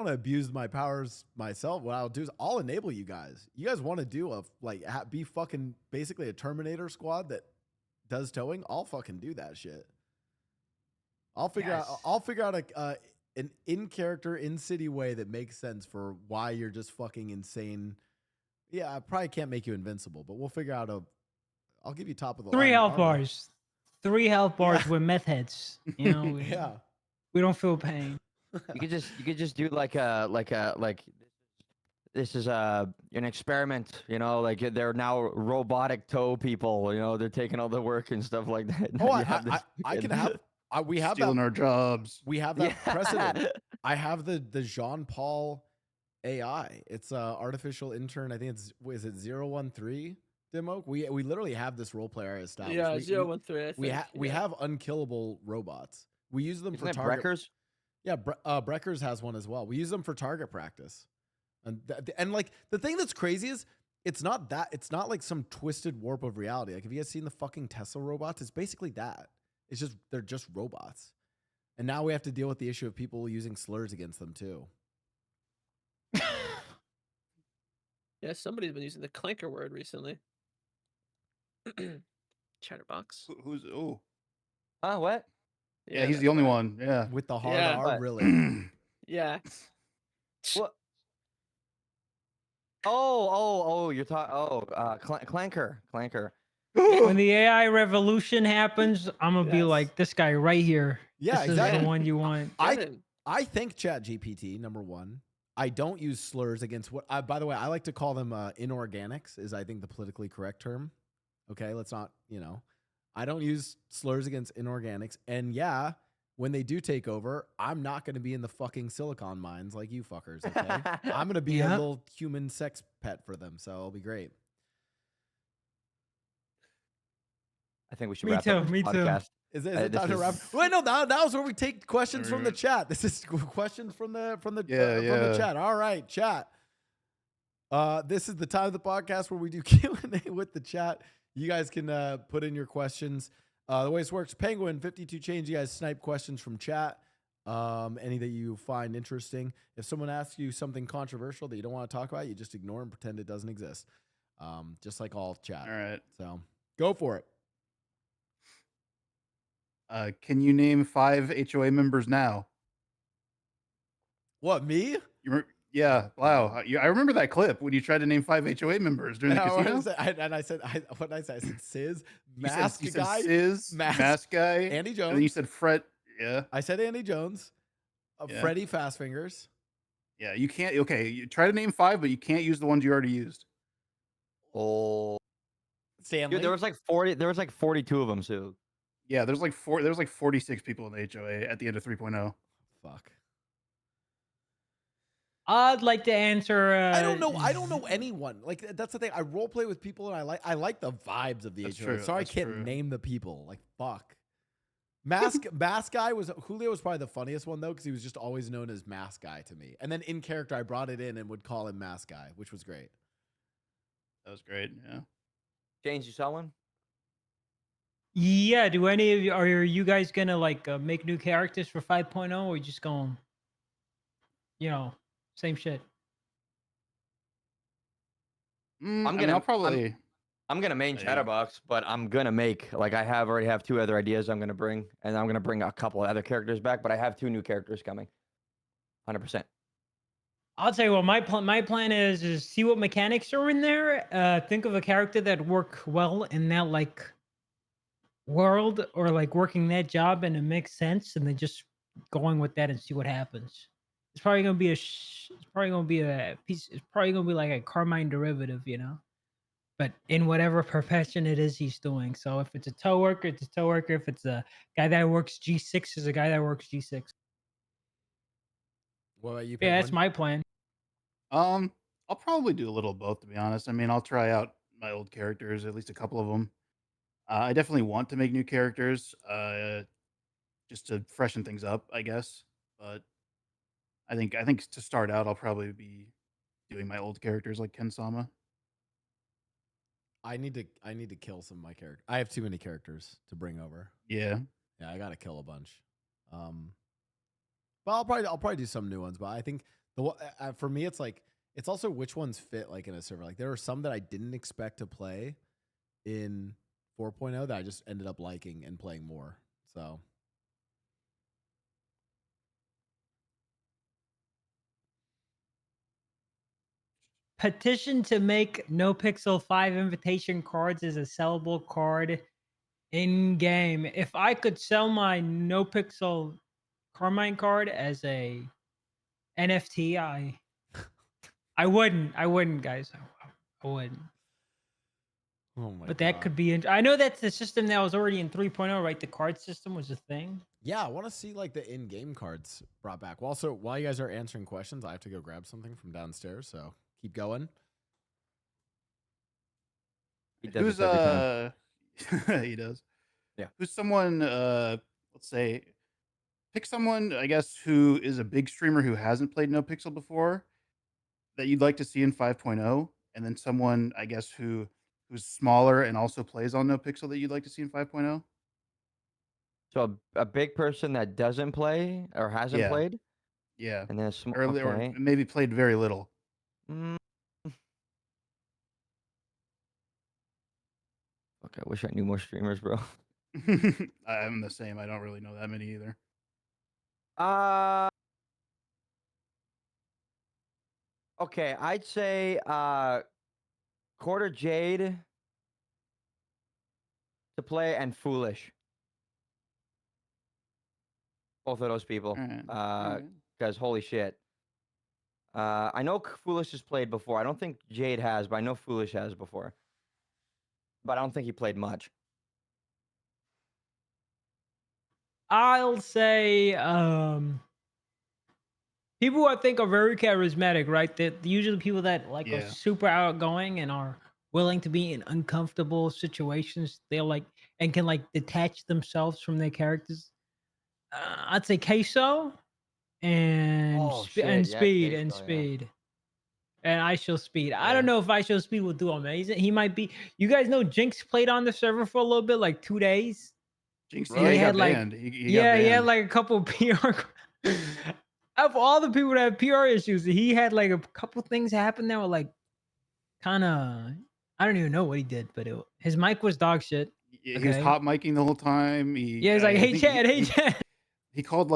to abuse my powers myself. What I'll do is I'll enable you guys. You guys want to do be fucking basically a Terminator squad that does towing? I'll fucking do that shit. I'll figure out an in-character, in-city way that makes sense for why you're just fucking insane. Yeah, I probably can't make you invincible, but we'll figure out I'll give you top of the 3 line health armor. bars. 3 health bars with meth heads. You know, yeah. We don't feel pain. You could just do like this is an experiment, you know, like they're now robotic toe people, you know, they're taking all the work and stuff like that. Oh, I can have. We have stealing our jobs. We have that precedent. I have the Jean Paul AI. It's artificial intern. I think is it 013 demo. We literally have this role player established. Yeah, 013. We have unkillable robots. We use them for target. Breckers? Yeah, Breckers has one as well. We use them for target practice, and like the thing that's crazy is it's not like some twisted warp of reality. Like, have you guys seen the fucking Tesla robots? It's basically that. It's just they're just robots, and now we have to deal with the issue of people using slurs against them too. Yeah, somebody's been using the clanker word recently. Chatterbox. Who's what? Yeah, he's the only one. Yeah, with the hard R, really. Yeah. What? Oh, you're talking. Clanker. When the AI revolution happens, I'm gonna be like this guy right here. Yeah, this exactly. is the one you want. I think ChatGPT, number one. I don't use slurs against what. By the way, I like to call them inorganics. Is I think the politically correct term. Okay, let's not. I don't use slurs against inorganics. And yeah, when they do take over, I'm not going to be in the fucking silicon mines like you fuckers. Okay, I'm going to be a little human sex pet for them. So it'll be great. I think we should wrap up this podcast. Is it time to wrap? Wait, no, that was where we take questions from the chat. This is questions from the chat. All right, chat. This is the time of the podcast where we do Q&A with the chat. You guys can put in your questions. The way this works, Penguin 52 change. You guys snipe questions from chat. Any that you find interesting. If someone asks you something controversial that you don't want to talk about, you just ignore and pretend it doesn't exist. Just like all chat. All right. So go for it. Can you name 5 HOA members now? What, me? Yeah, wow. I remember that clip when you tried to name 5 HOA members during the casino. I said, Sis, Mask Guy, Sis, Mask Guy, Andy Jones. And then you said Fred. Yeah. I said Andy Jones, Freddy Fastfingers. Yeah, you can't. Okay, you try to name 5, but you can't use the ones you already used. Oh, Stanley. Dude, there was like 40. There was like 42 of them too. Yeah, there's like 46 people in the HOA at the end of 3.0. Fuck. I'd like to answer. I don't know anyone. Like, that's the thing. I role play with people, and I like the vibes of the HOA. True. Sorry, I can't name the people. Like, fuck. Mask Guy Julio was probably the funniest one though, because he was just always known as Mask Guy to me. And then in character, I brought it in and would call him Mask Guy, which was great. That was great. Yeah. James, you saw one? Yeah. Do any of you are you guys gonna like make new characters for 5.0, or you just going, same shit? I'm gonna main Chatterbox, but I'm gonna make I already have 2 other ideas I'm gonna bring, and I'm gonna bring a couple of other characters back, but I have 2 new characters coming. 100%. I'll tell you what my plan is see what mechanics are in there. Think of a character that work well in that world, or working that job, and it makes sense, and then just going with that and see what happens. It's probably gonna be it's probably gonna be a piece. It's probably gonna be like a Carmine derivative, you know. But in whatever profession it is he's doing. So if it's a tow worker, it's a tow worker. If it's a guy that works G6, is a guy that works G6. What about you, Yeah, that's Penguin? my plan. I'll probably do a little of both, to be honest. I mean, I'll try out my old characters, at least a couple of them. I definitely want to make new characters, just to freshen things up, I guess. But I think to start out, I'll probably be doing my old characters like Ken Sama. I need to kill some of my characters. I have too many characters to bring over. Yeah. Yeah, I gotta kill a bunch. But I'll probably do some new ones. But I think for me, it's like it's also which ones fit like in a server. Like there are some that I didn't expect to play in 4.0 that I just ended up liking and playing more. So Petition to make No Pixel 5 invitation cards as a sellable card in game. If I could sell my No Pixel Carmine card as a NFT, I wouldn't, guys. I wouldn't. oh my But that could be. I know that's the system that was already in 3.0, right? The card system was a thing. yeah, I want to see like the in-game cards brought back. Well, also while you guys are answering questions, I have to go grab something from downstairs. So keep going. He does Who's this every time. he does. Yeah. Who's someone? Let's say, pick someone. I guess who is a big streamer who hasn't played No Pixel before, that you'd like to see in 5.0, and then someone I guess who's smaller and also plays on No Pixel that you'd like to see in 5.0. So a big person that doesn't play or hasn't Yeah. played, Yeah. and then a small. Or Okay. maybe played very little. Mm. Okay, I wish I knew more streamers, bro. I'm the same. I don't really know that many either. Okay, I'd say Quarter Jade to play and Foolish. Both of those people. Because holy shit. I know Foolish has played before. I don't think Jade has, but I know Foolish has before. But I don't think he played much. I'll say people who I think are very charismatic, right? That usually people that like are Yeah. super outgoing and are willing to be in uncomfortable situations. They're like and can like detach themselves from their characters. I'd say Queso and Oh, shit, yeah, Speed and Queso, yeah. Speed. And I Show Speed. I don't know if I Show Speed will do amazing. He might be. You guys know Jinx played on the server for a little bit, like 2 days. Jinx, And he had like banned. He got he had banned. like a couple PR. Of all the people that have PR issues, he had like a couple things happen that were like kind of. I don't even know what he did, but his mic was dog shit. He was hot micing the whole time. Yeah, he's like, "Hey Chad, hey Chad." He called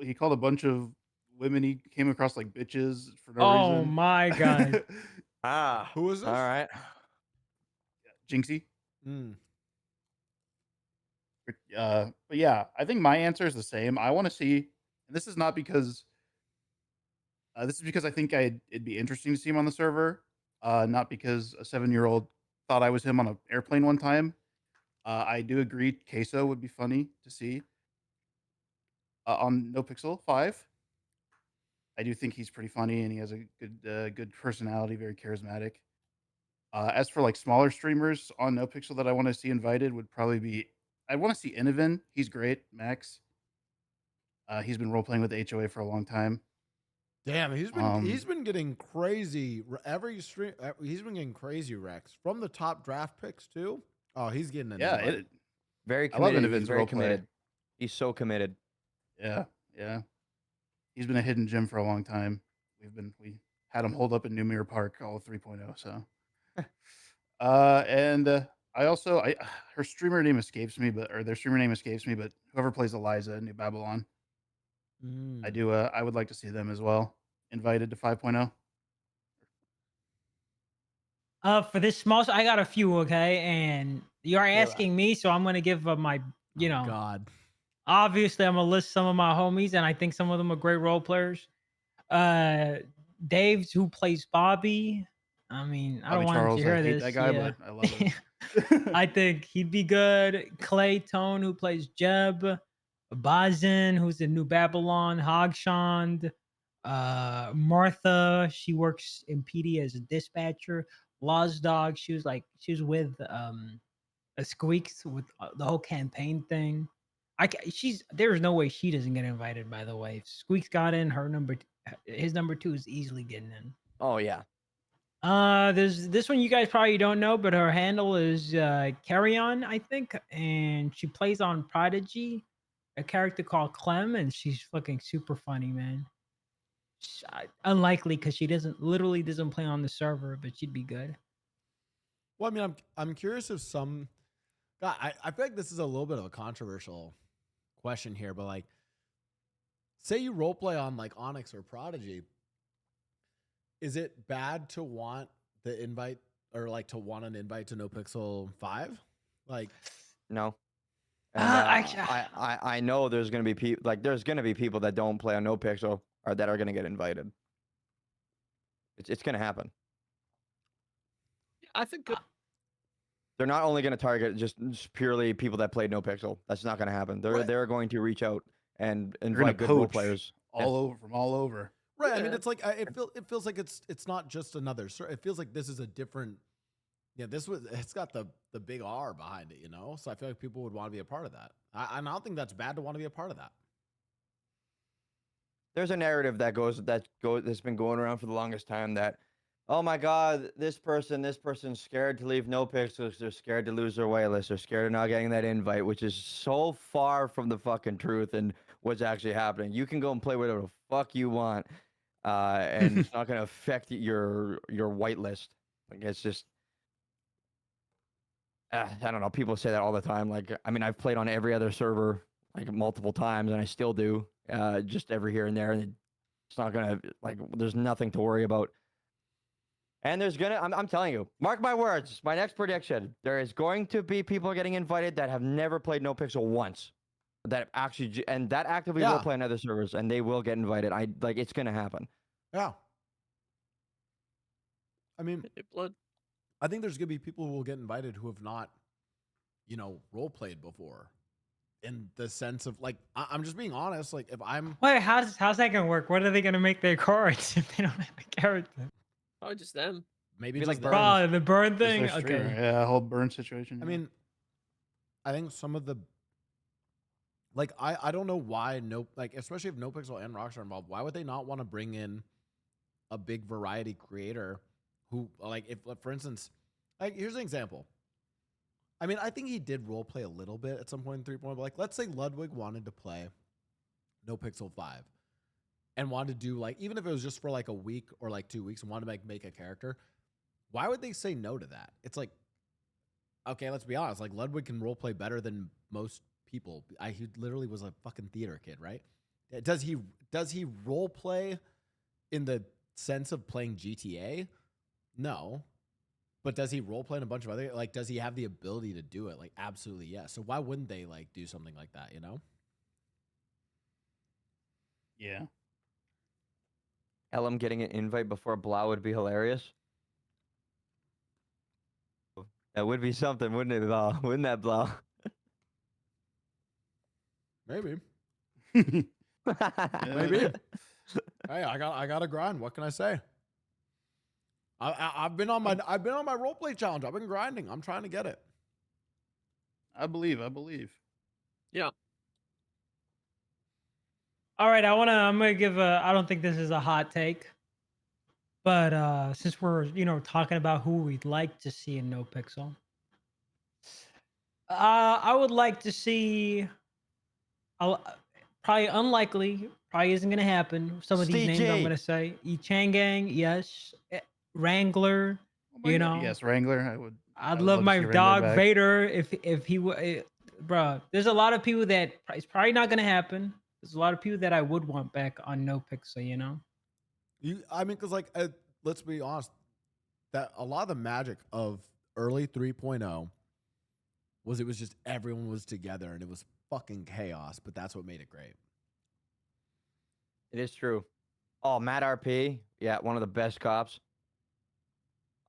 he called a bunch of women he came across like bitches for no Oh reason. my god. Who was this? All right. Jinxie. Mm. But yeah, I think my answer is the same. I want to see, and this is not because this is because I think it'd be interesting to see him on the server, not because a 7-year-old thought I was him on an airplane one time. I do agree, Queso would be funny to see on No Pixel 5. I do think he's pretty funny, and he has a good personality, very charismatic. As for like smaller streamers on No Pixel that I want to see invited, would probably be I want to see Inovan. He's great, Max. He's been role playing with the HOA for a long time. Damn, he's been getting crazy every stream. He's been getting crazy Rex from the top draft picks too. Oh, he's getting Very I love committed. Inovan's He's very role play. committed. He's so committed. Yeah. He's been a hidden gem for a long time. We had him hold up in New Mirror Park, all of 3.0. So, and I also her streamer name escapes me, or their streamer name escapes me, but whoever plays Eliza in New Babylon, I would like to see them as well invited to 5.0. For this small, I got a few, okay, and you're asking me, so I'm gonna give my, God. Obviously, I'm gonna list some of my homies, and I think some of them are great role players. Dave's who plays Bobby. I mean, I don't Bobby want him Charles, to I hear hate this. that guy, Yeah. but I love it. I think he'd be good. Clay Tone, who plays Jeb. Bazin, who's in New Babylon. Hogshond. Martha, she works in PD as a dispatcher. Loz Dog, she was with a Squeaks with the whole campaign thing. There's no way she doesn't get invited. By the way, if Squeaks got in, his number 2 is easily getting in. Oh yeah. There's this one you guys probably don't know, but her handle is Carry On, I think, and she plays on Prodigy, a character called Clem, and she's fucking super funny, man. Unlikely because she doesn't play on the server, but she'd be good. Well, I mean, I'm curious if some. God, I feel like this is a little bit of a controversial question here, but like, say you roleplay on like Onyx or Prodigy, is it bad to want the invite or like to want an invite to NoPixel 5? Like, no. And, I know there's gonna be people that don't play on NoPixel or that are gonna get invited. It's gonna happen. I think they're not only gonna target just purely people that played NoPixel. That's not gonna happen. They're going to reach out and invite good role players all over from all over. right? I mean, it's like it feels like it's not just another. It feels like this is a different. Yeah, it's got the big R behind it, you know. So I feel like people would want to be a part of that. I don't think that's bad to want to be a part of that. There's a narrative that's been going around for the longest time that, oh my God, this person's scared to leave NoPixels. They're scared to lose their waitlist. They're scared of not getting that invite, which is so far from the fucking truth and what's actually happening. You can go and play whatever the fuck you want, and it's not going to affect your whitelist. Like it's just. I don't know. People say that all the time. Like, I mean, I've played on every other server like multiple times, and I still do. Just every here and there, and it's not gonna like. There's nothing to worry about. And there's gonna. I'm telling you. Mark my words. My next prediction. There is going to be people getting invited that have never played NoPixel once, that actually that actively will play on other servers, and they will get invited. It's gonna happen. Yeah. I mean, I think there's gonna be people who will get invited who have not, role played before, in the sense of like I'm just being honest. Like if I'm Wait, how's that gonna work? What are they gonna make their cards if they don't have a character? Probably just them. maybe Be just like burn. the burn thing. Just their streamer. Okay. Yeah, whole burn situation. I mean, I think some of the like I don't know why especially if NoPixel and Rockstar are involved, why would they not want to bring in a big variety creator who if for instance, like here's an example. I mean, I think he did role play a little bit at some point in 3.0, but like let's say Ludwig wanted to play NoPixel 5 and wanted to do even if it was just for like a week or like 2 weeks and wanted to make a character, why would they say no to that? It's like, okay, let's be honest. Like Ludwig can role play better than most people. He literally was a fucking theater kid, right? Does he role play in the sense of playing GTA? No. But does he role play in a bunch of other does he have the ability to do it? Like absolutely yes. So why wouldn't they do something like that, Yeah. Ellum getting an invite before Blau would be hilarious. That would be something, wouldn't it, Blau? Wouldn't that, Blau? Maybe. Maybe. Hey, I got to grind. What can I say? I've been on my roleplay challenge. I've been grinding. I'm trying to get it. I believe. Yeah. All right, I'm gonna give I don't think this is a hot take, but since we're talking about who we'd like to see in NoPixel, I would like to see. Probably unlikely. Probably isn't gonna happen. Some of these names I'm gonna say: Gang, yes. Wrangler. Yes, Wrangler. I'd love my dog Vader if he would. Bro, there's a lot of people that it's probably not gonna happen. There's a lot of people that I would want back on NoPixel. I mean, because let's be honest, that a lot of the magic of early 3.0 was it was just everyone was together and it was fucking chaos, but that's what made it great. It is true. Oh, Matt RP. Yeah, one of the best cops.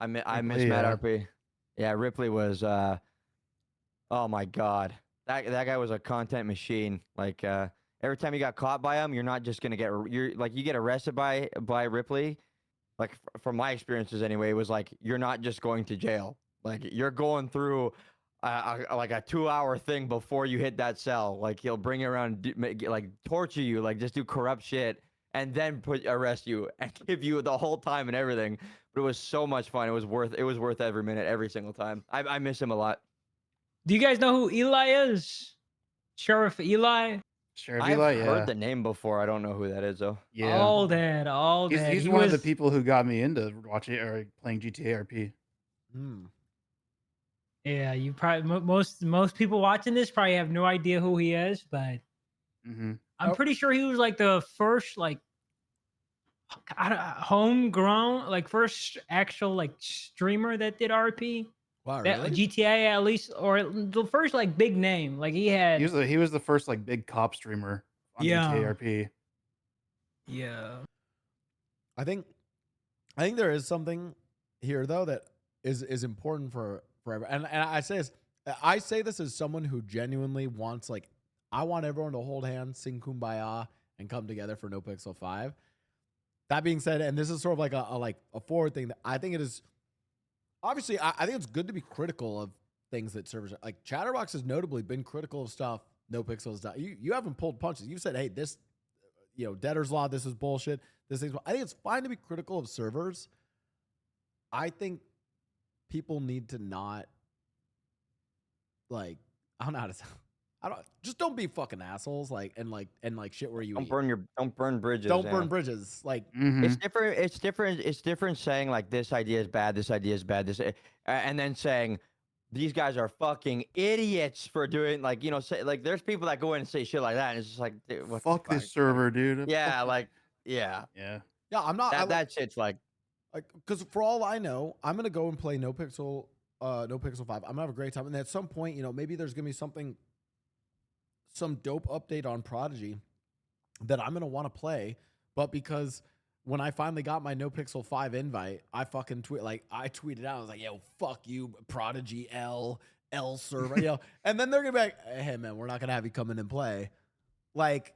I miss Ripley, Matt yeah. RP. Yeah, Ripley was oh my god. That guy was a content machine. Like every time you got caught by him, you're not just going to you get arrested by Ripley. Like from my experiences anyway, it was like you're not just going to jail. Like you're going through like a 2-hour thing before you hit that cell. Like he'll bring you around, like torture you, like just do corrupt shit, and then arrest you and give you the whole time and everything. But it was so much fun. It was worth every minute, every single time. I miss him a lot. Do you guys know who Eli is? Sheriff Eli? Sheriff I've Eli, heard yeah. the name before. I don't know who that is though. Yeah. All that. He's He one of the was- people who got me into watching or playing GTA RP. Yeah, you probably most people watching this probably have no idea who he is, but Mm-hmm. I'm pretty sure he was like the first like homegrown, like first actual like streamer that did RP. Wow, That really? GTA at least, or the first like big name. Like he had. He was the first like big cop streamer on GTA RP. Yeah. I think there is something here though that is important for everyone. And I say this as someone who genuinely wants, like, I want everyone to hold hands, sing Kumbaya, and come together for No Pixel 5. That being said, and this is sort of like a forward thing, that I think it is obviously I think it's good to be critical of things that servers like Chatterbox has notably been critical of stuff No Pixel's done. You haven't pulled punches. You've said, hey, this, Debtor's Law, this is bullshit. This thing's, I think it's fine to be critical of servers. I think people need to not, like, I don't know how to say. Don't be fucking assholes, and shit where you Don't eat. burn bridges. Don't yeah. burn bridges. Like It's different. It's different saying like this idea is bad. This idea is bad. And then saying these guys are fucking idiots for doing, like, say, like, there's people that go in and say shit like that, and it's just like, dude, what Fuck the fuck? this server, dude. Yeah, Fuck like, yeah. Yeah. Yeah, I'm not. That shit's like, because for all I know, I'm gonna go and play No Pixel 5. I'm gonna have a great time, and at some point, maybe there's gonna be some dope update on Prodigy that I'm gonna want to play. But because when I finally got my No Pixel 5 invite, I fucking tweeted out, I was like, yo, fuck you, Prodigy L server, and then they're gonna be like, hey man, we're not gonna have you come in and play. Like,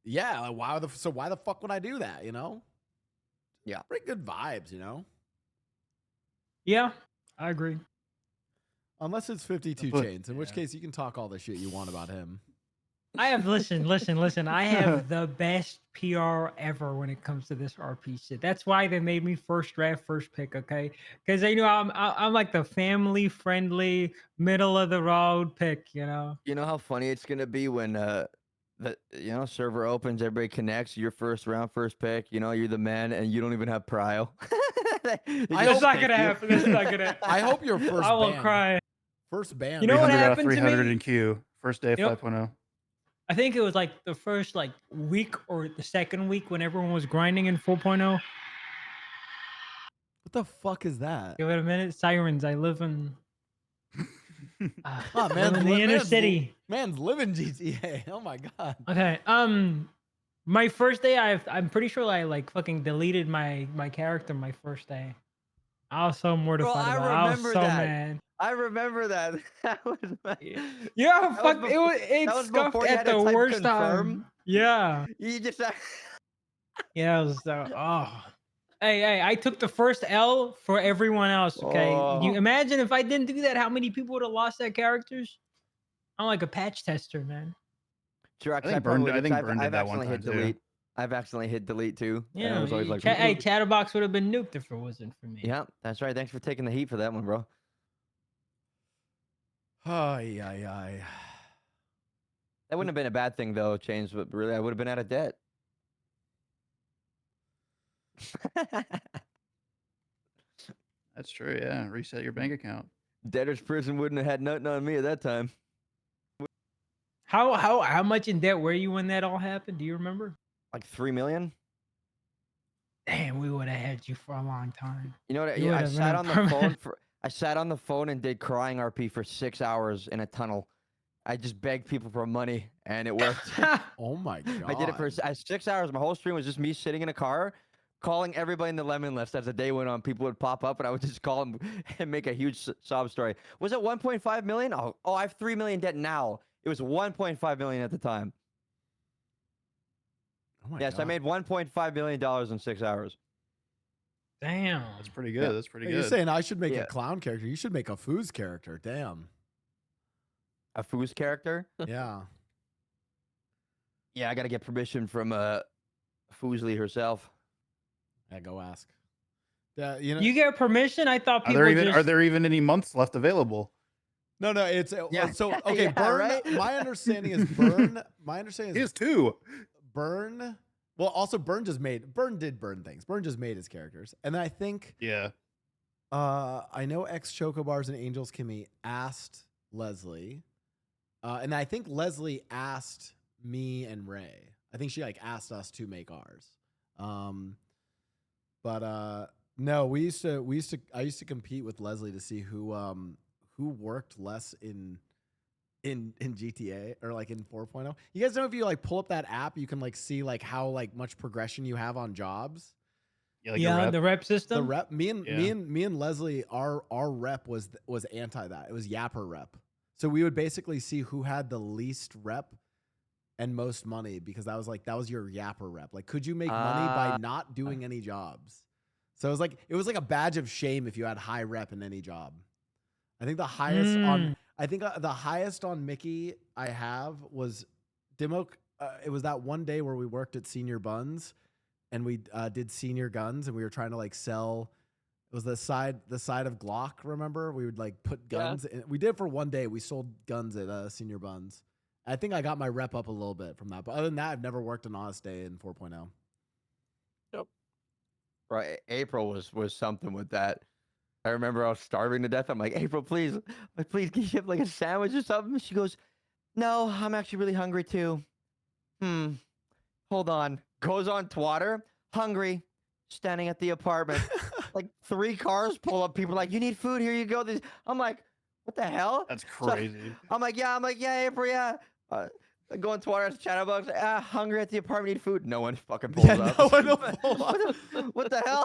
yeah, like, why the fuck would I do that? Yeah, pretty good vibes, Yeah, I agree. Unless it's 52 But- Chains, in which case you can talk all the shit you want about him. I have listen. I have the best PR ever when it comes to this RP shit. That's why they made me first draft, first pick. Okay, because they know I'm like the family friendly, middle of the road pick. You know how funny it's gonna be when the server opens, everybody connects, your first round, first pick. You're the man, and you don't even have prio. That's not gonna happen. That's not gonna. I hope you're first. I will ban. cry. First ban. You know what 300 out of happened to 300 me? in queue. First day of You know- 5.0. I think it was like the first week or the second week when everyone was grinding in 4.0. What the fuck is that? Give it a minute. Sirens. I live in. Oh, live in the inner city. Man's living GTA. Oh my god. Okay. My first day, I'm pretty sure I fucking deleted my character my first day. I was so mortified. Bro, about it. I was so mad. I remember that. That was Yeah, That fuck. was It that was scuffed before you at had to the type worst confirm? time. Yeah. You just Yeah, it was Hey, I took the first L for everyone else. Okay, you Oh. imagine if I didn't do that, how many people would have lost their characters? I'm like a patch tester, man. Trucks, I think Burn did that one accidentally time hit too. delete. I've accidentally hit delete too. and Yeah, I was always like, hey, Chatterbox would have been nuked if it wasn't for me. yeah, that's right. Thanks for taking the heat for that one, bro. Ay, ay, ay. That wouldn't have been a bad thing though, Chains, but really I would have been out of debt. That's true. Yeah. Reset your bank account. Debtor's prison wouldn't have had nothing on me at that time. How much in debt were you when that all happened? Do you remember? Like 3 million. Damn, we would have had you for a long time. You know what? You Yeah, I would've been sat a on the phone permanent- I sat on the phone and did crying RP for 6 hours in a tunnel, I just begged people for money, and it worked. Oh my god! I did it for 6 hours. My whole stream was just me sitting in a car, calling everybody in the lemon list. As the day went on, people would pop up, and I would just call them and make a huge sob story. Was it 1.5 million? Oh, I have 3 million debt now. It was 1.5 million at the time. Oh my yes, god. I made 1.5 million dollars in 6 hours. Damn. That's pretty good. Yeah. That's pretty Hey, good. You're saying I should make Yeah. a clown character? You should make a foos character. Damn. A foos character? Yeah. Yeah, I got to get permission from Foozly herself. Yeah, go ask. Yeah, you know. You get permission? I thought Are people there even just... are there even any months left available? No, it's Yeah. so okay. Yeah, Burn. right? My understanding is Burn. My understanding He is has two. Burn. Well, also Burn did Burn things. Burn just made his characters, and then I think Yeah. I know ex Chocobars and Angels Kimmy asked Leslie, and I think Leslie asked me and Ray. I think she like asked us to make ours. But no, I used to compete with Leslie to see who worked less in GTA or like in 4.0. You guys know if you like pull up that app, you can like see like how like much progression you have on jobs. Yeah, like yeah, the rep system. The rep, me and Leslie, our rep was anti that. It was Yapper rep. So we would basically see who had the least rep and most money because that was your Yapper rep. Like, could you make money by not doing any jobs? So it was like a badge of shame if you had high rep in any job. I think the highest the highest on Mickey I have was Demo. It was that one day where we worked at Senior Buns and we did senior guns and we were trying to like sell. It was the side of Glock. Remember, we would like put guns. In. We did it for one day. We sold guns at Senior Buns. I think I got my rep up a little bit from that. But other than that, I've never worked an honest day in 4.0. Yep. Right, April was something with that. I remember I was starving to death. I'm like, April, please, can you have like a sandwich or something? She goes, no, I'm actually really hungry too. Hold on. Goes on Twitter, hungry, standing at the apartment. Like 3 cars pull up. People are like, you need food? Here you go. I'm like, what the hell? That's crazy. So, I'm like, yeah, April, yeah. I go on Twitter, chat about, hungry at the apartment, need food. No one fucking pulls up. No one will pull up. What the hell?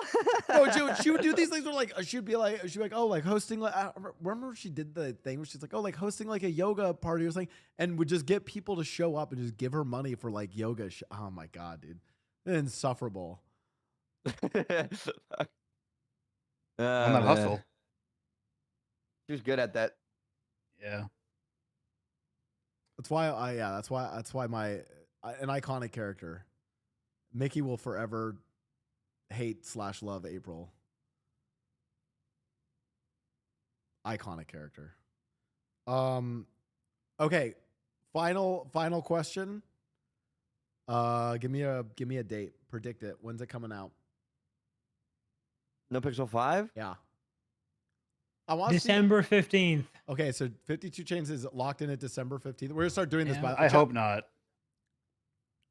No, she would do these things where like she'd be like, oh, like hosting like remember she did the thing where she's like, oh, like hosting like a yoga party or something, and would just get people to show up and just give her money for like yoga. Oh my god, dude, insufferable. On that hustle. She was good at that. Yeah. That's why that's why my an iconic character. Mickey will forever hate / love April. Iconic character. Okay. Final question. Give me a date. Predict it. When's it coming out? No Pixel 5? Yeah. I want December 15th. Okay, so 52 Chains is locked in at December 15th. We're gonna start doing this. I hope not.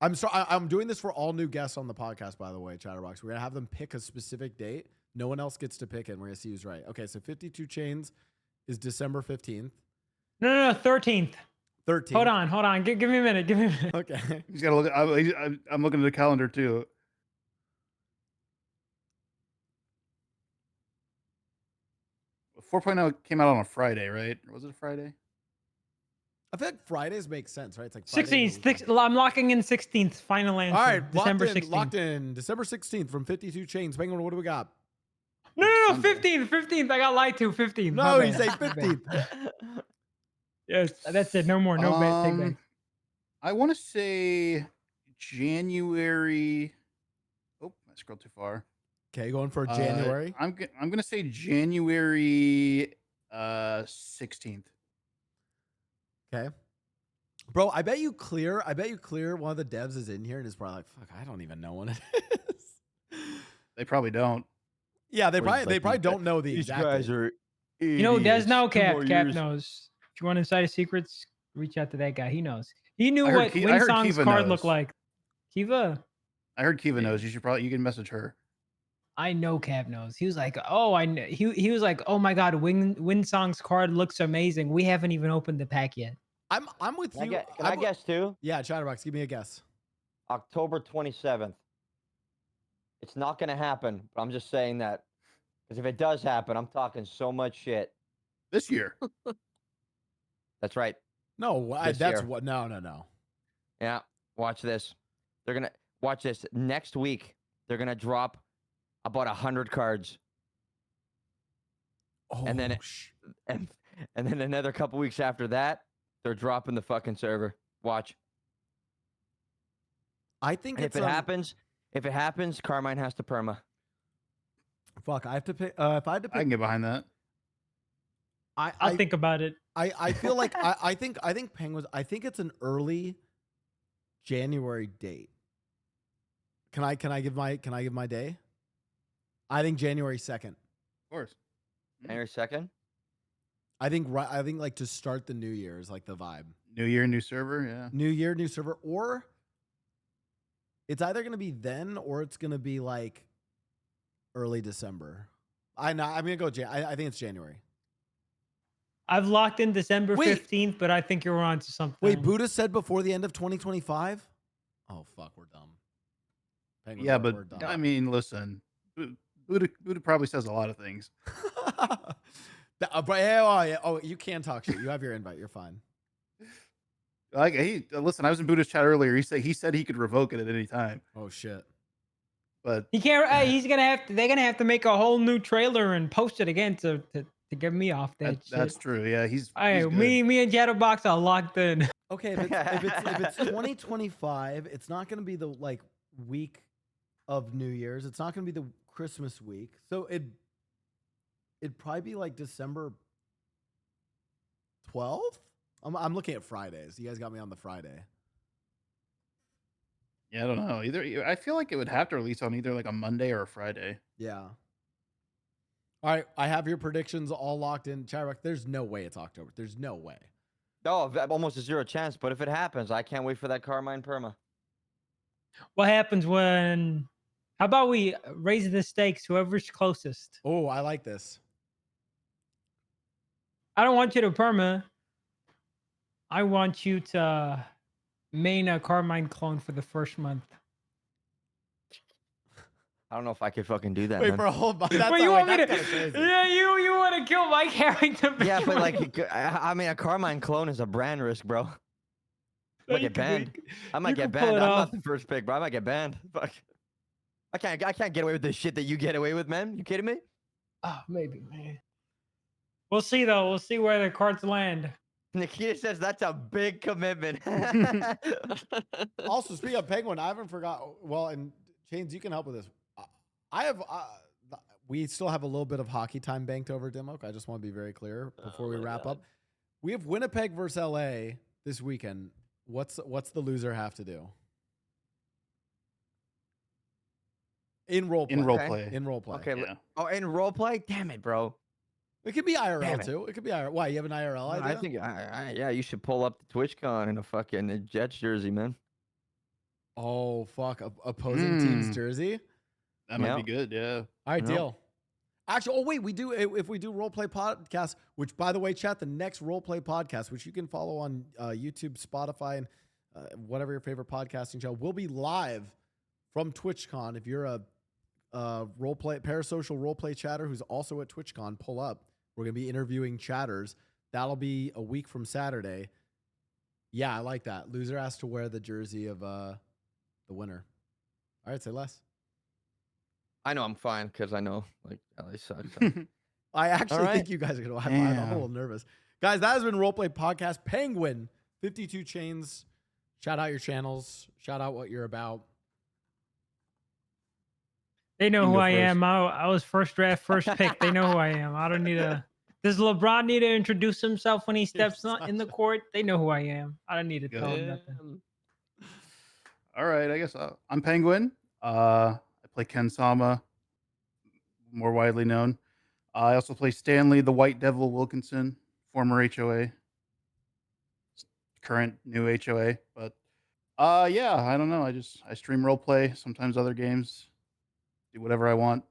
I'm doing this for all new guests on the podcast, by the way, Chatterbox. We're gonna have them pick a specific date. No one else gets to pick it. And we're gonna see who's right. Okay, so 52 Chains is December 15th. No, 13th. 13th. Hold on. Give me a minute. Okay. He's got to look. I'm looking at the calendar too. Well, 4.0 came out on a Friday, right? Or was it a Friday? I feel like Fridays make sense, right? It's like 16th. I'm locking in 16th. Final answer. All right, December 16th. Locked in. December 16th from 52 Chains. Penguin, what do we got? No, 15th. 15th. I got lied to. 15th. No, you say 15th. Yes, that's it. No more. No bet. Take back. I want to say January. Oh, I scrolled too far. Okay, going for January. I'm gonna say January 16th. Okay. Bro, I bet you clear one of the devs is in here and is probably like, fuck, I don't even know when it is. They probably don't. Yeah, they probably don't know the exact. These guys are idiots. You know, Des know 2 Cap. more Cap years. knows. If you want Insider Secrets, reach out to that guy. He knows. He knew I heard what Ki- I heard Winsong's Kiva card knows. looked like. Kiva? I heard Kiva knows. You can message her. I know Cap knows. He was like, oh, I know. He was like, oh my God, Winsong's card looks amazing. We haven't even opened the pack yet. I'm with you. Can I guess too? Yeah, Chatterbox, give me a guess. October 27th. It's not going to happen, but I'm just saying that. Because if it does happen, I'm talking so much shit. This year. That's right. No, This that's year. what. No. Yeah, watch this. They're going to watch this. Next week, they're going to drop about 100 cards. Oh, and then and then another couple weeks after that, they're dropping the fucking server. Watch. I think And it's, if it happens, Carmine has to perma. Fuck, I have to pick. If I had to pick, I can get behind that. I'll think about it. I feel like I think Penguins. I think it's an early January date. Can I give my day? I think January 2nd. Of course. January 2nd. I think like to start the new year is like the vibe. New year, new server. Yeah. New year, new server, or it's either going to be then or it's going to be like early December. I'm going to go. I think it's January. I've locked in December 15th, but I think you're on to something. Wait, Buddha said before the end of 2025? Oh, fuck, we're dumb. Penguins, Yeah, we're but dumb. I mean, listen, Buddha probably says a lot of things. Oh, you can talk shit. You have your invite. You're fine. Like listen, I was in Buddha's chat earlier. He said he could revoke it at any time. Oh shit. But he can't. He's gonna have to. They're gonna have to make a whole new trailer and post it again to get me off that shit. That's true. Yeah, he's good. Me and Chatterbox are locked in. Okay, if it's 2025, it's not going to be the like week of New Year's. It's not going to be the Christmas week. So it'd probably be like December 12th. I'm looking at Fridays. You guys got me on the Friday. Yeah, I don't know. I feel like it would have to release on either like a Monday or a Friday. Yeah. All right, I have your predictions all locked in. Chirac, there's no way it's October. There's no way. No, almost a zero chance. But if it happens, I can't wait for that Carmine perma. What happens when? How about we raise the stakes? Whoever's closest. Oh, I like this. I don't want you to perma. I want you to main a Carmine clone for the first month. I don't know if I could fucking do that. Wait man. for a whole month. That's you want me to? crazy. Yeah, you want to kill Mike Harrington? Yeah, but like, I mean, a Carmine clone is a brand risk, bro. I might get banned. I might get banned. I'm not the first pick, bro. I might get banned. Fuck. I can't get away with the shit that you get away with, man. You kidding me? Oh, maybe, man. We'll see though. We'll see where the cards land. Nikita says that's a big commitment. Also, speaking of Penguin, I haven't forgot. Well, and Chains, you can help with this. I have. We still have a little bit of hockey time banked over Dimok. I just want to be very clear before we wrap up. We have Winnipeg versus LA this weekend. What's the loser have to do? In role play. In role play. Okay. Yeah. Oh, in role play? Damn it, bro. It could be Damn IRL it. too. It could be IRL. Why? You have an IRL idea? I think, yeah, you should pull up the TwitchCon in a fucking Jets jersey, man. Oh fuck! Opposing team's jersey. That might be good. Yeah. All right, deal. Actually, oh wait, we do if we do roleplay podcast, which by the way, chat, the next roleplay podcast, which you can follow on YouTube, Spotify, and whatever your favorite podcasting show, will be live from TwitchCon. If you're a roleplay parasocial roleplay chatter who's also at TwitchCon, pull up. We're gonna be interviewing chatters. That'll be a week from Saturday. Yeah, I like that. Loser has to wear the jersey of the winner. All right, say less. I know I'm fine because I know like LA sucks. I actually right. think you guys are gonna. I'm a little nervous, guys. That has been Roleplay Podcast. Penguin 52 Chains. Shout out your channels. Shout out what you're about. They know who I am. I was first draft, first pick. They know who I am. I don't need a. Does LeBron need to introduce himself when he steps in the court? They know who I am. I don't need to tell them nothing. All right, I guess I'm Penguin. I play Ken Sama, more widely known. I also play Stanley, the White Devil Wilkinson, former HOA, current new HOA. But yeah, I don't know. I stream roleplay, sometimes other games, do whatever I want.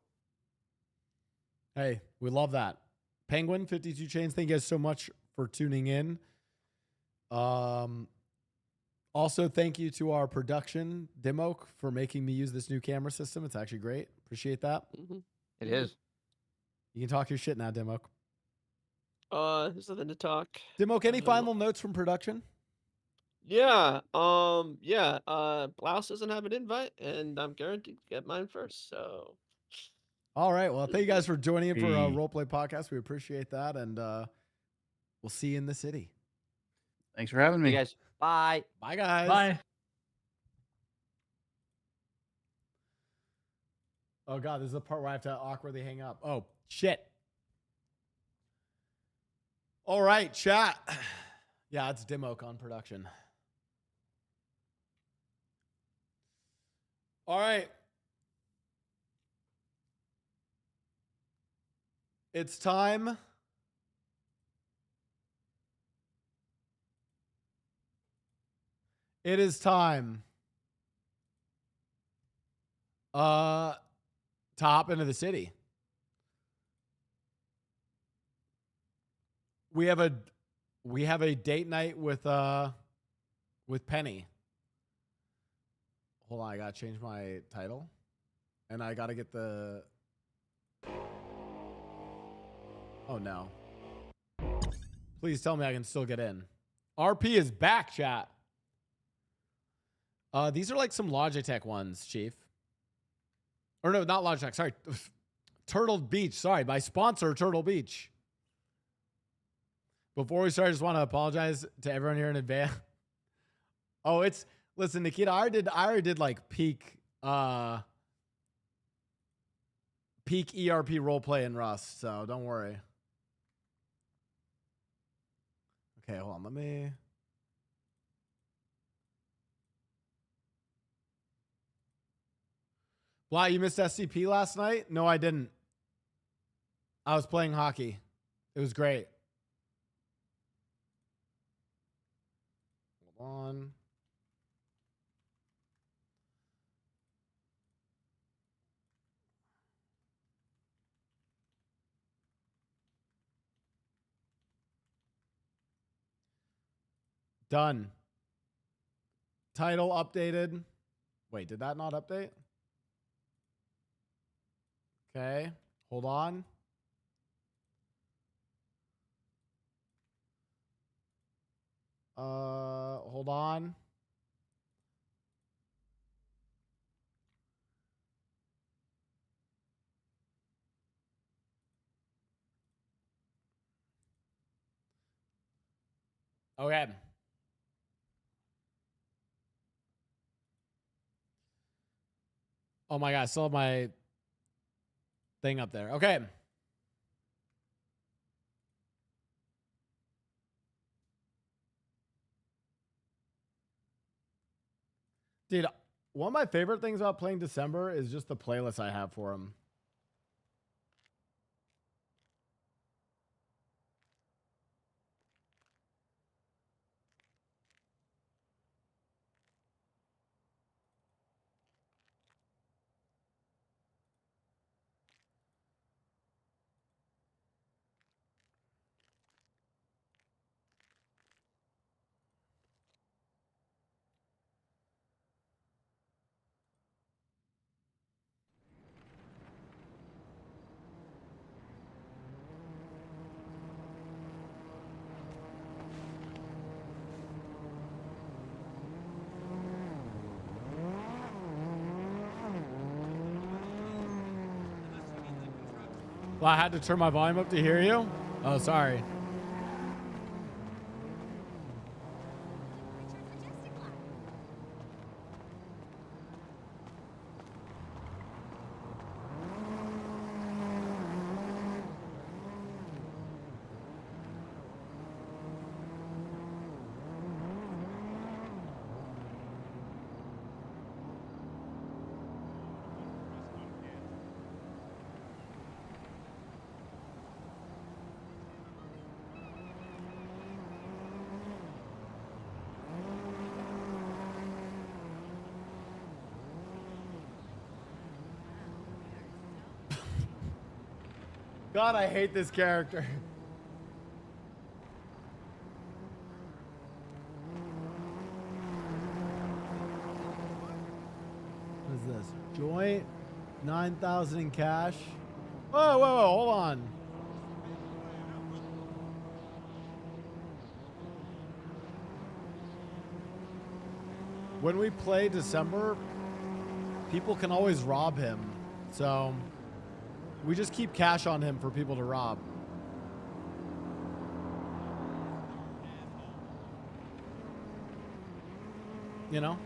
Hey, we love that. Penguin 52 Chains. Thank you guys so much for tuning in. Also, thank you to our production, Dimok, for making me use this new camera system. It's actually great. Appreciate that. It is. You can talk your shit now, Dimok. There's nothing to talk. Dimok, any final notes from production? Yeah. Blouse doesn't have an invite, and I'm guaranteed to get mine first. So. All right. Well, thank you guys for joining in for a Hey. Roleplay podcast. We appreciate that. And we'll see you in the city. Thanks for having me. You guys. Bye. Bye, guys. Bye. Oh, God. This is the part where I have to awkwardly hang up. Oh, shit. All right, chat. Yeah, it's Dimok on production. All right. It's time. It is time. To hop into the city. We have a date night with Penny. Hold on, I gotta change my title. And I gotta get the... Oh no. Please tell me I can still get in. RP is back, chat. These are like some Logitech ones, Chief. Or no, not Logitech, sorry. Turtle Beach, sorry. My sponsor, Turtle Beach. Before we start, I just want to apologize to everyone here in advance. Oh, it's... Listen, Nikita, I already did like peak ERP roleplay in Rust, so don't worry. Okay, hold on. Let me... Blah, you missed SCP last night? No, I didn't. I was playing hockey. It was great. Hold on. Done. Title updated. Wait, did that not update? Okay, hold on. Hold on. Okay. Oh my God, I still have my thing up there. Okay. Dude, one of my favorite things about playing December is just the playlist I have for him. Well, I had to turn my volume up to hear you. Oh, sorry. God, I hate this character. Joint, 9,000 in cash. Whoa, whoa, whoa, hold on. When we play December, people can always rob him. So we just keep cash on him for people to rob. You know?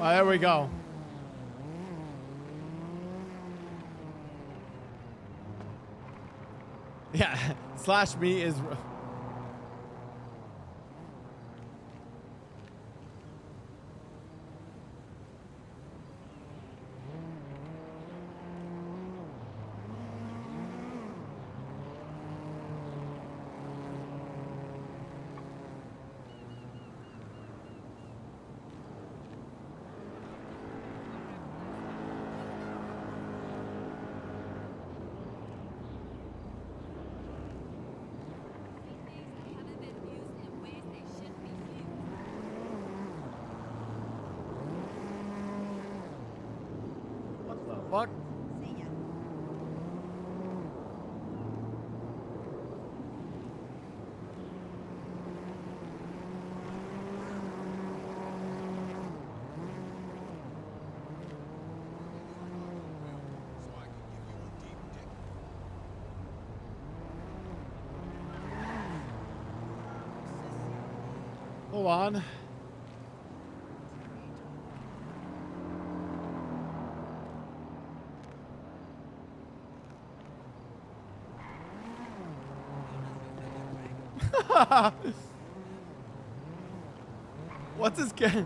Oh, there we go. Yeah, slash me is... Fuck. Hold on. What's his give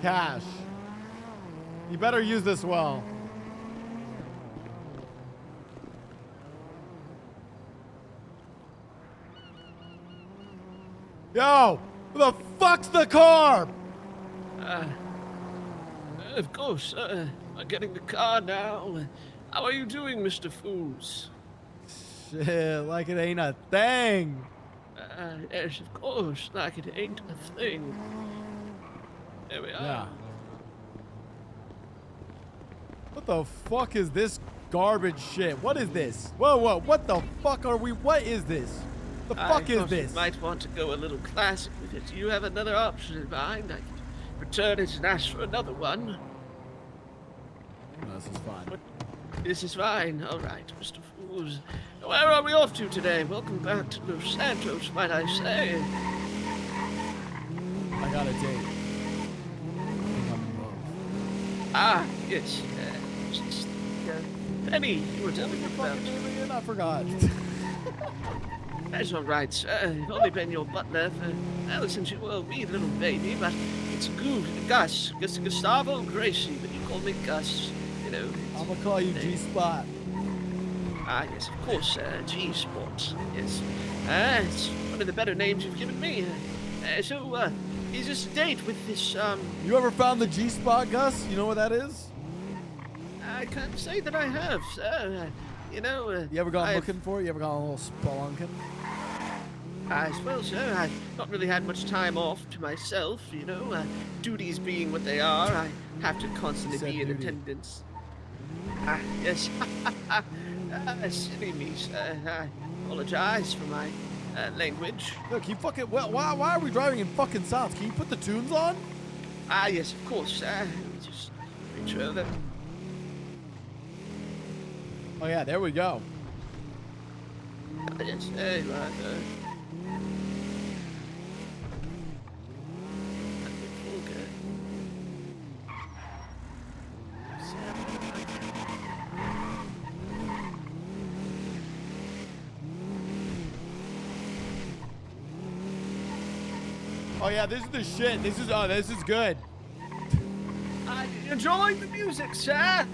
cash. You better use this well. Yo, who the fuck's the car? Of course, I'm getting the car now. How are you doing, Mr. Fools? Shit, like it ain't a thing. Yes, of course, like it ain't a thing. There we are. Yeah. What the fuck is this garbage shit? What is this? Whoa, whoa, what the fuck are we? What is this? The fuck is this? You might want to go a little classic with it. Do you have another option in mind? I could return it and ask for another one. No, this is fine. This is fine. All right, Mr. Fools. Where are we off to today? Welcome back to Los Santos, might I say. I got a date. Ah, yes. Penny, you were telling me about. Again? I forgot. That's all right, sir. I've only been your butler for, well, since you were a wee little baby, but it's Gus. Gustavo Gracie, but you call me Gus. You know. I'm gonna call you G-Spot. Ah, yes, of course, G-Spot. Yes. It's one of the better names you've given me. So, is this a date with this, You ever found the G-Spot, Gus? You know what that is? I can't say that I have, sir. You know, you ever gone looking for it? You ever gone a little spelunking? I suppose so. I've not really had much time off to myself, you know. Duties being what they are, I have to constantly be in attendance. Ah, yes. Silly me, sir. I apologize for my language. Look, you fucking... Well, why are we driving in fucking silence? Can you put the tunes on? Ah, yes, of course, sir. Let me just make sure that... Oh, yeah, there we go. Yes, there you are, sir. Oh yeah, this is the shit. This is good. I'm enjoying the music, sir.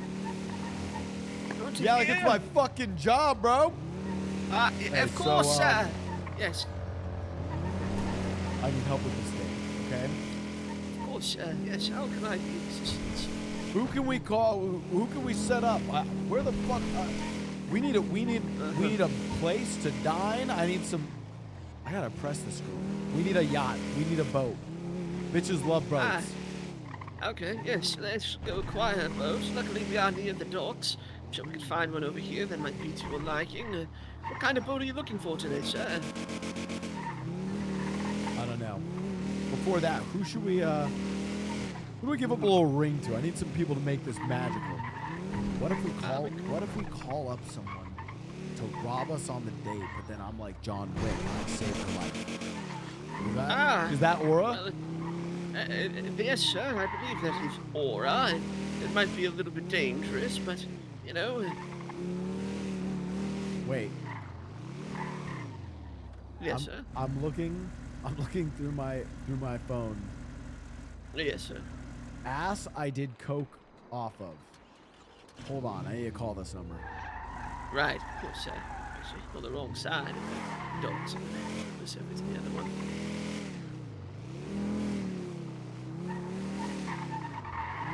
Yeah, like it's my fucking job, bro. Of course, sir. Yes. I need help with this thing, okay? Of course, sir. Yes, how can I be of assistance? Who can we call? Who can we set up? Where the fuck? We need a place to dine. I need some. I gotta press the screw. We need a yacht. We need a boat. Bitches love boats. Okay, yes, let's go acquire a boat. Luckily, we are near the docks. I'm sure we could find one over here that might be to your liking. What kind of boat are you looking for today, sir? I don't know. Before that, who should we give up a little ring to? I need some people to make this magical. What if we call up someone to rob us on the date, but then I'm like John Wick and I save her life? Is that aura? Well, yes, sir, I believe that is aura. It might be a little bit dangerous, but, you know... Wait. Yes, sir. I'm looking through my phone. Yes, sir. Ass I did coke off of. Hold on, I need to call this number. Right, of course, sir. Actually, on the wrong side of the dots. Let's see if it's the other one.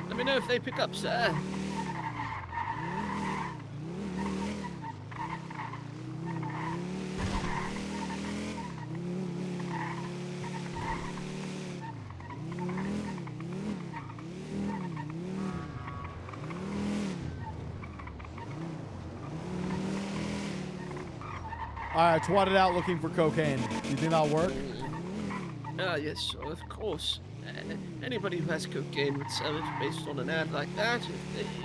Let me know if they pick up, sir. All right, twat it out looking for cocaine. You think that'll work? Yes, sir, of course. Anybody who has cocaine would sell it based on an ad like that.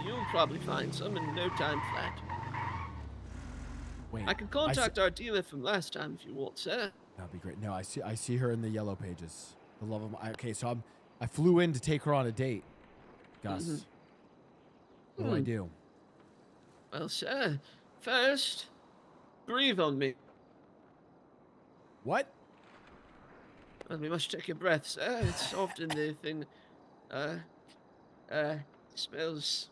You'll probably find some in no time flat. Wait. I can contact our dealer from last time if you want, sir. That'd be great. No, I see her in the yellow pages. The love of my. Okay, so I flew in to take her on a date. Gus, what do I do? Well, sir, first, breathe on me. What? Well, we must take your breath, sir. It's often the thing. Smells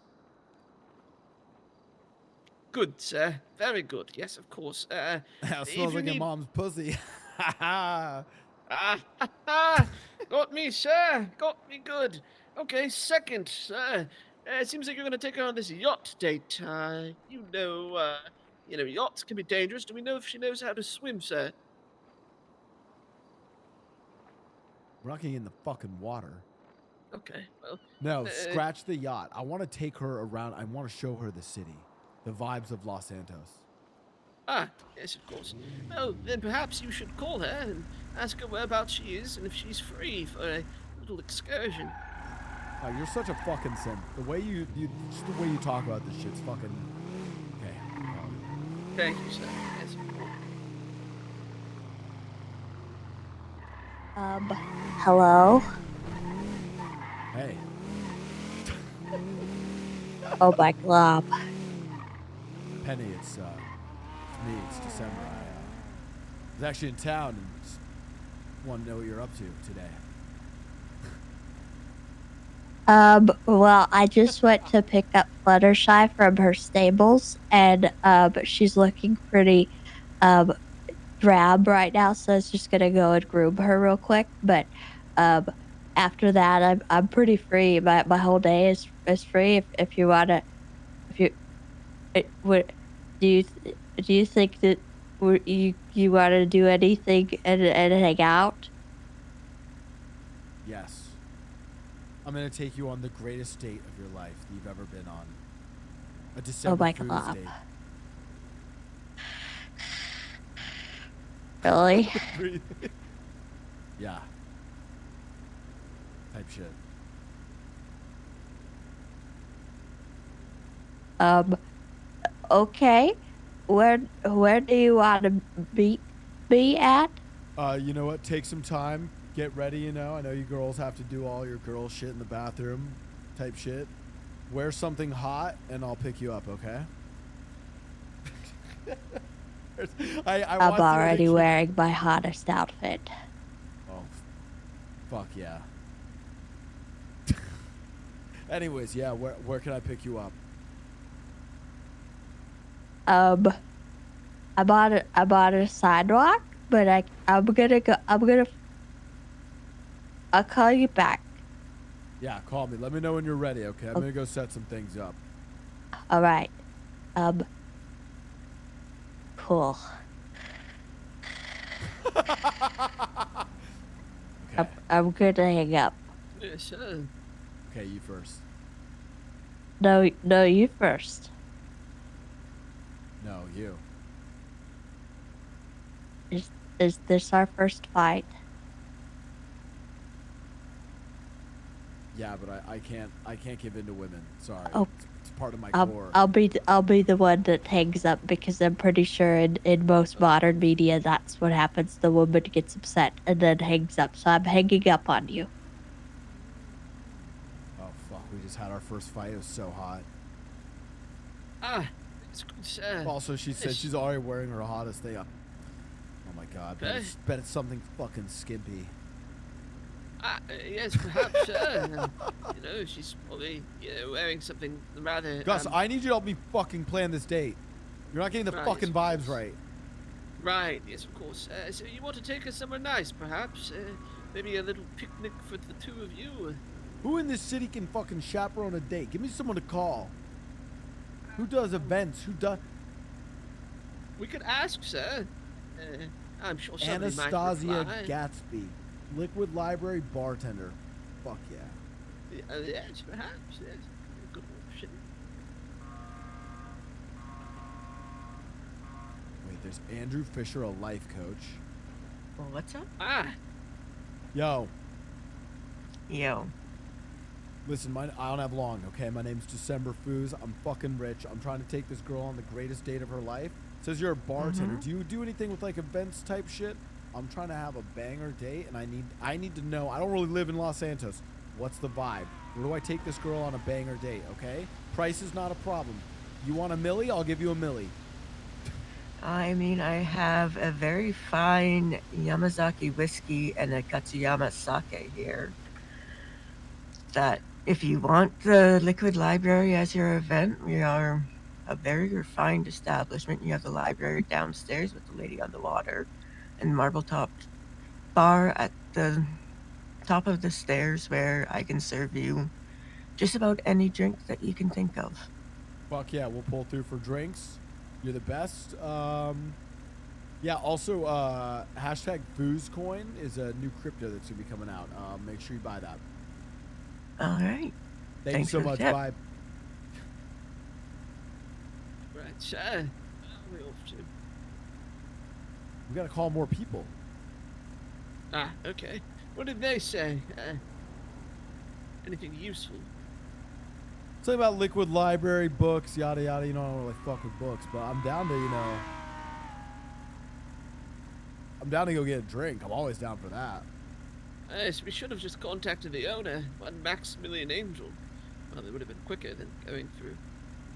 good, sir. Very good. Yes, of course. That smells like your mom's pussy. Got me, sir. Got me good. Okay, second, sir. It seems like you're going to take her on this yacht date. You know, yachts can be dangerous. Do we know if she knows how to swim, sir? We're not getting in the fucking water. Okay, well. No, scratch the yacht. I want to take her around. I want to show her the city, the vibes of Los Santos. Yes, of course. Well, then perhaps you should call her and ask her whereabouts she is and if she's free for a little excursion. Oh, you're such a fucking simp. The way just the way you talk about this shit's fucking. Okay. Thank you, sir. Yes. Hello? Hey. Oh my god. Penny, it's me. It's December. I was actually in town and just want to know what you're up to today. Well, I just went to pick up Fluttershy from her stables, and she's looking pretty drab right now, so I was just gonna go and groom her real quick. But after that, I'm pretty free. My whole day is free. If you wanna, would do you think that you want to do anything and hang out? Yes. I'm gonna take you on the greatest date of your life that you've ever been on. A December my cruise god. date. Really? Yeah. Type shit. Okay. Where do you want to be at? You know what? Take some time. Get ready, you know. I know you girls have to do all your girl shit in the bathroom type shit. Wear something hot and I'll pick you up, okay? I'm already wearing my hottest outfit. Oh, fuck yeah. Anyways, yeah, where can I pick you up? I'm on a sidewalk, but I'll call you back. Yeah, call me. Let me know when you're ready, okay? I'm gonna go set some things up. All right. Cool. Okay. I'm gonna hang up. Yeah, sure. Okay, you first. No, you first. No, you. Is this our first fight? Yeah, but I can't give in to women. Sorry. Oh, It's part of my I'll core. I'll be the one that hangs up because I'm pretty sure in most modern media that's what happens. The woman gets upset and then hangs up. So I'm hanging up on you. Oh fuck, we just had our first fight. It was so hot. It's good. Also, she said she's already wearing her hottest thing up. Oh my god, bet it's something fucking skimpy. Yes, perhaps. She's probably wearing something rather. Gus, I need you to help me fucking plan this date. You're not getting the Right, fucking vibes right. Right. Yes, of course. So you want to take us somewhere nice, perhaps? Maybe a little picnic for the two of you. Who in this city can fucking chaperone a date? Give me someone to call. Who does events? Who does? We could ask, sir. I'm sure somebody Anastasia might reply. Gatsby, Liquid Library bartender. Fuck yeah. Yes, perhaps. Yes. Good option. Wait, there's Andrew Fisher, a life coach. Well, what's up? Yo. Yo. Listen, I don't have long, okay? My name's December Foos. I'm fucking rich. I'm trying to take this girl on the greatest date of her life. Says you're a bartender. Mhm. Do you do anything with like events type shit? I'm trying to have a banger date, and I need to know. I don't really live in Los Santos. What's the vibe? Where do I take this girl on a banger date? Okay? Price is not a problem. You want a milli? I'll give you a milli. I mean, I have a very fine Yamazaki whiskey and a Katsuyama sake here. That, if you want the Liquid Library as your event, we are a very refined establishment. You have the library downstairs with the lady on the water and marble-topped bar at the top of the stairs where I can serve you just about any drink that you can think of. Fuck yeah, we'll pull through for drinks. You're the best. Yeah, also, hashtag FoosCoin is a new crypto that's going to be coming out. Make sure you buy that. All right. Thank Thanks you so for the much. tip. Bye. Right, sir. We're off to. We got to call more people. Okay. What did they say? Anything useful? Something about Liquid Library, books, yada yada. You know, I don't really fuck with books, but I'm down to, I'm down to go get a drink. I'm always down for that. Yes, we should have just contacted the owner, one Maximilian Angel. Well, it would have been quicker than going through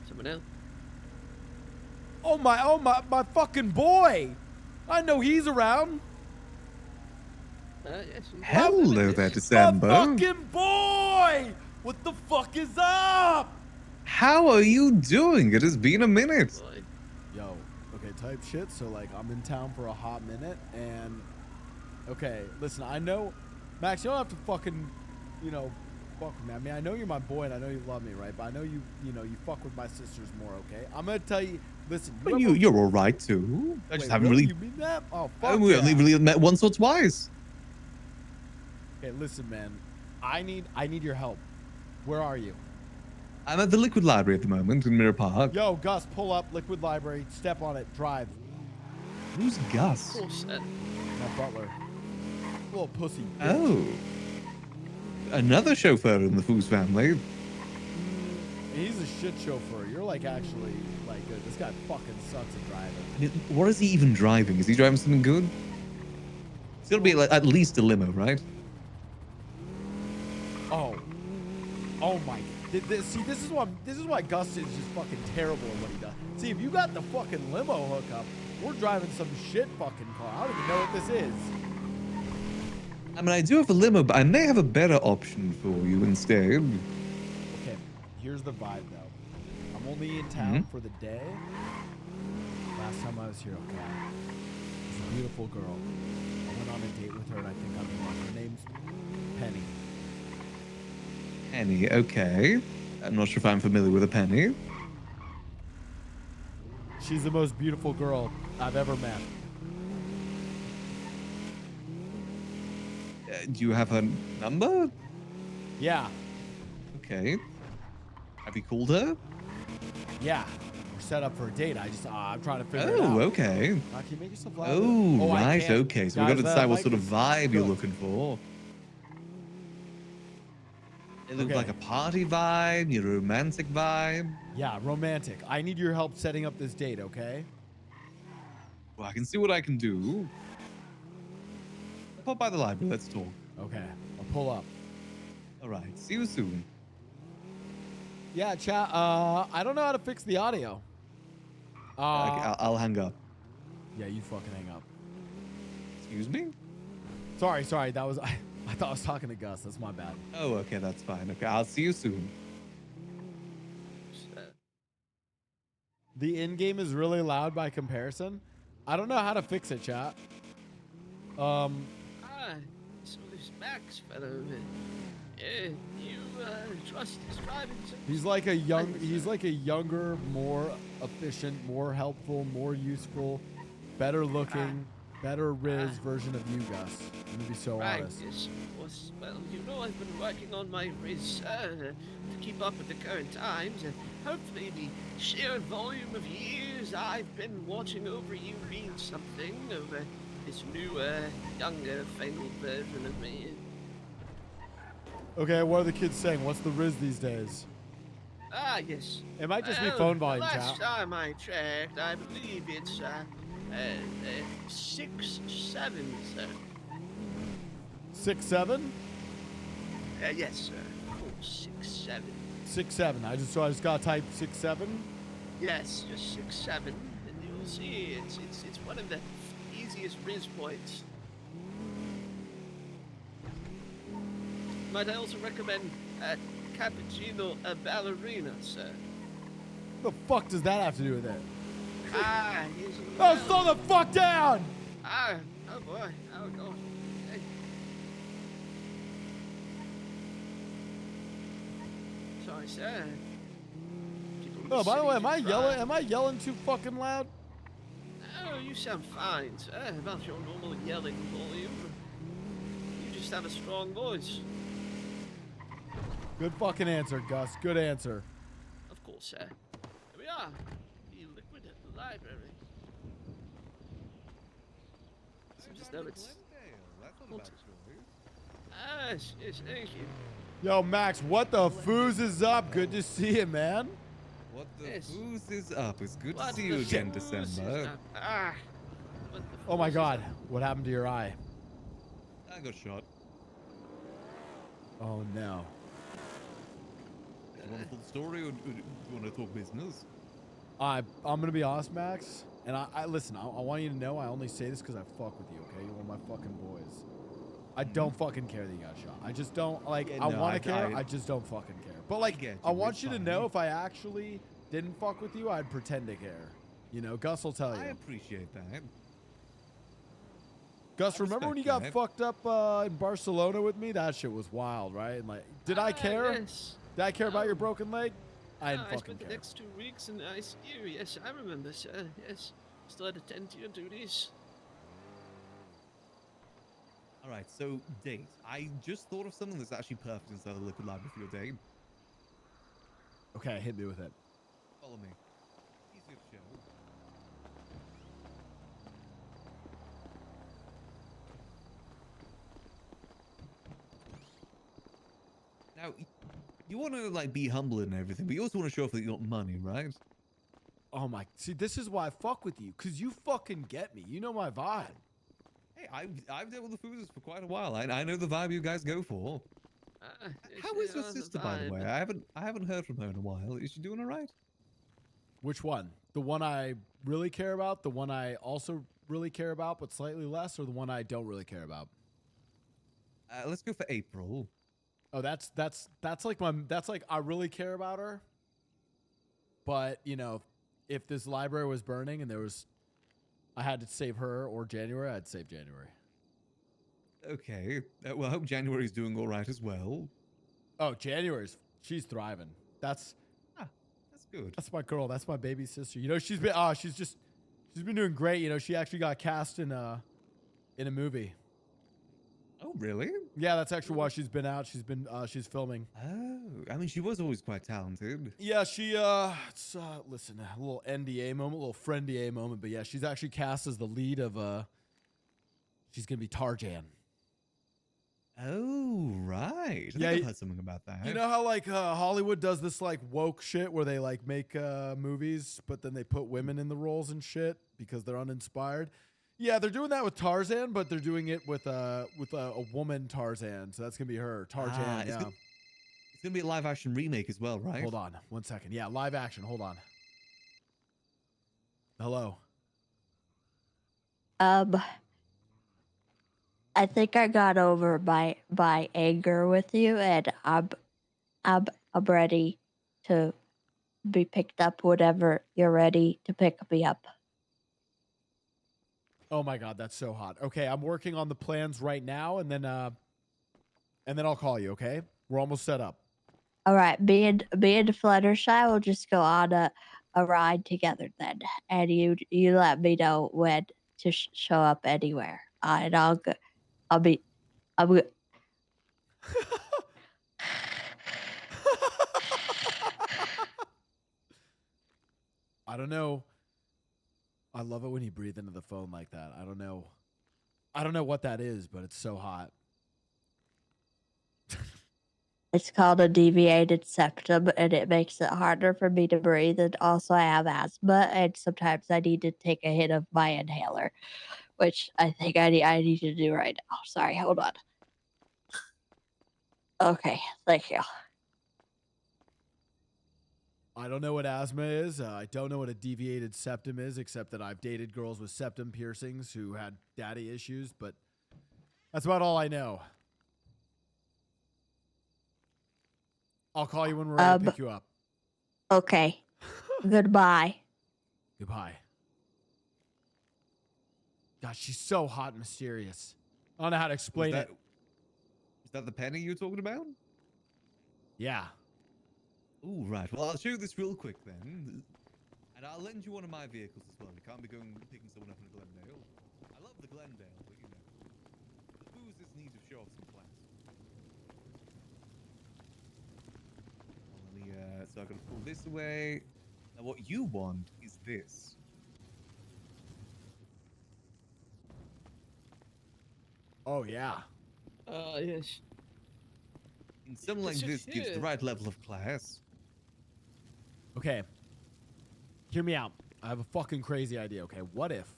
someone else. Oh my fucking boy! I know he's around. Yes. Hello there, December. My fucking boy! What the fuck is up? How are you doing? It has been a minute. Yo, okay, type shit. So like, I'm in town for a hot minute, and okay, listen, I know, Max, you don't have to fucking, fuck with me. I mean, I know you're my boy, and I know you love me, right? But I know you fuck with my sisters more, okay? I'm gonna tell you, listen. But you're all right too. I just Wait, haven't really? really. You mean that? Oh, fuck We yeah. only really met once or twice. Okay, listen, man. I need your help. Where are you? I'm at the Liquid Library at the moment in Mirror Park. Yo, Gus, pull up. Liquid Library. Step on it. Drive. Who's Gus? My butler. Little pussy. Bitch. Oh. Another chauffeur in the Foos family. He's a shit chauffeur. You're like actually like good. This guy fucking sucks at driving. I mean, what is he even driving? Is he driving something good? It's gotta be like, at least a limo, right? Oh my. See, this is why Gus is just fucking terrible at what he does. See, if you got the fucking limo hookup, we're driving some shit fucking car. I don't even know what this is. I mean, I do have a limo, but I may have a better option for you instead. Okay, here's the vibe though. I'm only in town for the day. Last time I was here, okay. She's a beautiful girl. I went on a date with her, and I think I'm in love. Her name's Penny. Penny, okay. I'm not sure if I'm familiar with a penny. She's the most beautiful girl I've ever met. Do you have her number? Yeah. Okay. Have you called her? Yeah. We're set up for a date. I'm trying to figure it out. Oh, okay. Can you make yourself louder? Oh, I right. can't. Okay. So we've got Guys, to the decide what mic sort of is vibe you're cooked. looking for. It looks Okay. like a party vibe, your romantic vibe. Yeah, romantic. I need your help setting up this date, okay? Well, I can see what I can do. Pop by the library. Let's talk. Okay. I'll pull up. All right. See you soon. Yeah, chat. I don't know how to fix the audio. Okay, I'll hang up. Yeah, you fucking hang up. Excuse me? Sorry. That was I thought I was talking to Gus. That's my bad. Oh, okay. That's fine. Okay. I'll see you soon. The in-game is really loud by comparison. I don't know how to fix it, chat. So this Max fellow, you trust his driving. He's like a younger, more efficient, more helpful, more useful, better looking, better Riz version of you, Gus. I'm gonna be so honest. Yes, of course. Well, you know I've been working on my Riz to keep up with the current times, and hopefully the sheer volume of years I've been watching over you means something over this new, younger, fangled version of me. Okay, what are the kids saying? What's the Riz these days? Yes. It might just be phone volume, Last chat. time I checked, I believe it's 6-7, sir. 6-7? Yes, sir. Of course, 6-7. 6-7. I just gotta type 6-7. Yes, just 6-7, and you'll see it's one of the easiest Riz points. Might I also recommend cappuccino a ballerina, sir? The fuck does that have to do with it? Here's Oh, slow the fuck down! Oh boy, oh god. Hey. Sorry, sir. Oh, by the way, am I yelling too fucking loud? Oh, you sound fine, sir. About your normal yelling volume. You just have a strong voice. Good fucking answer, Gus. Good answer. Of course, sir. Here we are. The liquid library. Seems as though it's... Yes, thank you. Yo, Max, what the foos is up? Good to see you, man. What the foos is up? It's good to What see the you again, foos is December. up? What the Oh my foos is god, up? what happened to your eye? I got shot. Oh no. Do you want a full story or do you want to talk business? I'm gonna be honest, Max, and I listen. I want you to know I only say this because I fuck with you. Okay, you're one of my fucking boys. I don't fucking care that you got shot. I just don't like. Yeah, I no, want to care. I I just don't fucking care. But like, get I you, want it's you to fine. know if I actually didn't fuck with you, I'd pretend to care. You know, Gus will tell you. I appreciate that. Gus, I remember when you respect got that. fucked up in Barcelona with me? That shit was wild, right? And like, did I care? Yes. Did I care about your broken leg? I didn't I fucking spent the care. next 2 weeks in the ICU. Yes, I remember, sir. Yes. Still had to tend to your duties. All right, so date. I just thought of something that's actually perfect inside the liquid library for your date. Okay, hit me with it. Follow me. Easier to show. Now, you want to like be humble and everything, but you also want to show off that you got money, right? Oh my! See, this is why I fuck with you, cause you fucking get me. You know my vibe. Hey, I've dealt with the Foozers for quite a while. I know the vibe you guys go for. How is your sister, by the way? I haven't heard from her in a while. Is she doing all right? Which one? The one I really care about, the one I also really care about, but slightly less, or the one I don't really care about? Let's go for April. Oh, that's like I really care about her. But you know, if this library was burning and I had to save her or January, I'd save January. Okay. Well, I hope January's doing all right as well. Oh, she's thriving. That's good. That's my girl. That's my baby sister. You know, she's been doing great. You know, she actually got cast in a movie. Oh, really? Yeah, that's actually why she's been out. She's filming. Oh, I mean, she was always quite talented. Yeah, it's listen, a little NDA moment, a little friendier moment, but yeah, she's actually cast as the lead of she's gonna be Tarzan. Oh, right. I think I've heard something about that. You know how like Hollywood does this like woke shit where they like make movies, but then they put women in the roles and shit because they're uninspired. Yeah, they're doing that with Tarzan, but they're doing it with a woman Tarzan, so that's gonna be her Tarzan. It's Yeah. gonna be a live action remake as well, right? Hold on, 1 second. Yeah, live action. Hold on. Hello. I think I got over my anger with you, and I'm ready to be picked up whenever you're ready to pick me up. Oh my god, that's so hot. Okay, I'm working on the plans right now, and then I'll call you. Okay, we're almost set up. All right, me and Fluttershy will just go on a ride together then, and you let me know when to show up anywhere, and I'll go. I'm go- I don't know. I love it when you breathe into the phone like that. I don't know what that is, but it's so hot. It's called a deviated septum, and it makes it harder for me to breathe. And also, I have asthma, and sometimes I need to take a hit of my inhaler, which I think I need to do right now. Sorry, hold on. Okay, thank you. I don't know what asthma is. I don't know what a deviated septum is, except that I've dated girls with septum piercings who had daddy issues, but that's about all I know. I'll call you when we're ready to pick you up. Okay. Goodbye. Goodbye. God, she's so hot and mysterious. I don't know how to explain it. Is that the penny you're talking about? Yeah. Ooh, right. Well, I'll show you this real quick then. And I'll lend you one of my vehicles as well. You can't be going picking someone up in Glendale. I love the Glendale, but you know. The boozers need to show off some class. Well, let me, so I gotta pull this away. Now what you want is this. Oh, yeah. Yes. And something like this gives the right level of class. Okay. Hear me out. I have a fucking crazy idea, okay? What if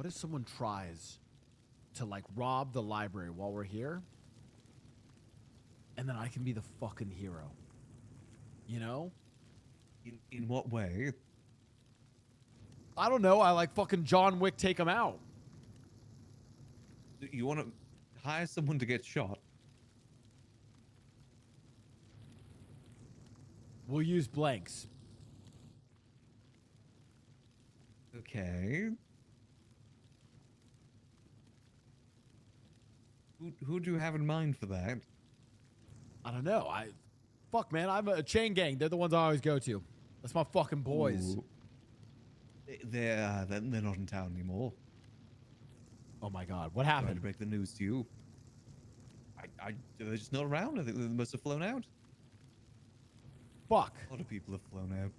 someone tries to, like, rob the library while we're here? And then I can be the fucking hero. You know? In what way? I don't know. I like fucking John Wick take him out. You want to hire someone to get shot? We'll use blanks. Okay. Who do you have in mind for that? I don't know. Fuck, man. I'm a chain gang. They're the ones I always go to. That's my fucking boys. Ooh. They're not in town anymore. Oh my god, what happened? I to break the news to you. They're just not around. I think they must have flown out. Fuck. A lot of people have flown out.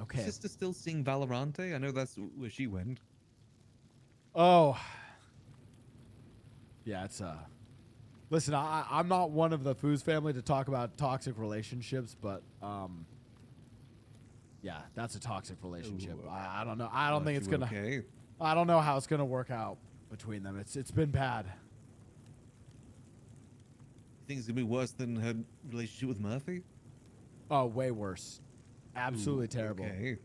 Okay. Sister still seeing Valorante? I know that's where she went. Oh. Yeah, it's listen, I'm not one of the Foos family to talk about toxic relationships, but yeah, that's a toxic relationship. Ooh, I don't know. I don't think it's gonna okay. I don't know how it's gonna work out between them. It's been bad. You think it's gonna be worse than her relationship with Murphy? Oh, way worse. Absolutely Ooh, terrible. Okay.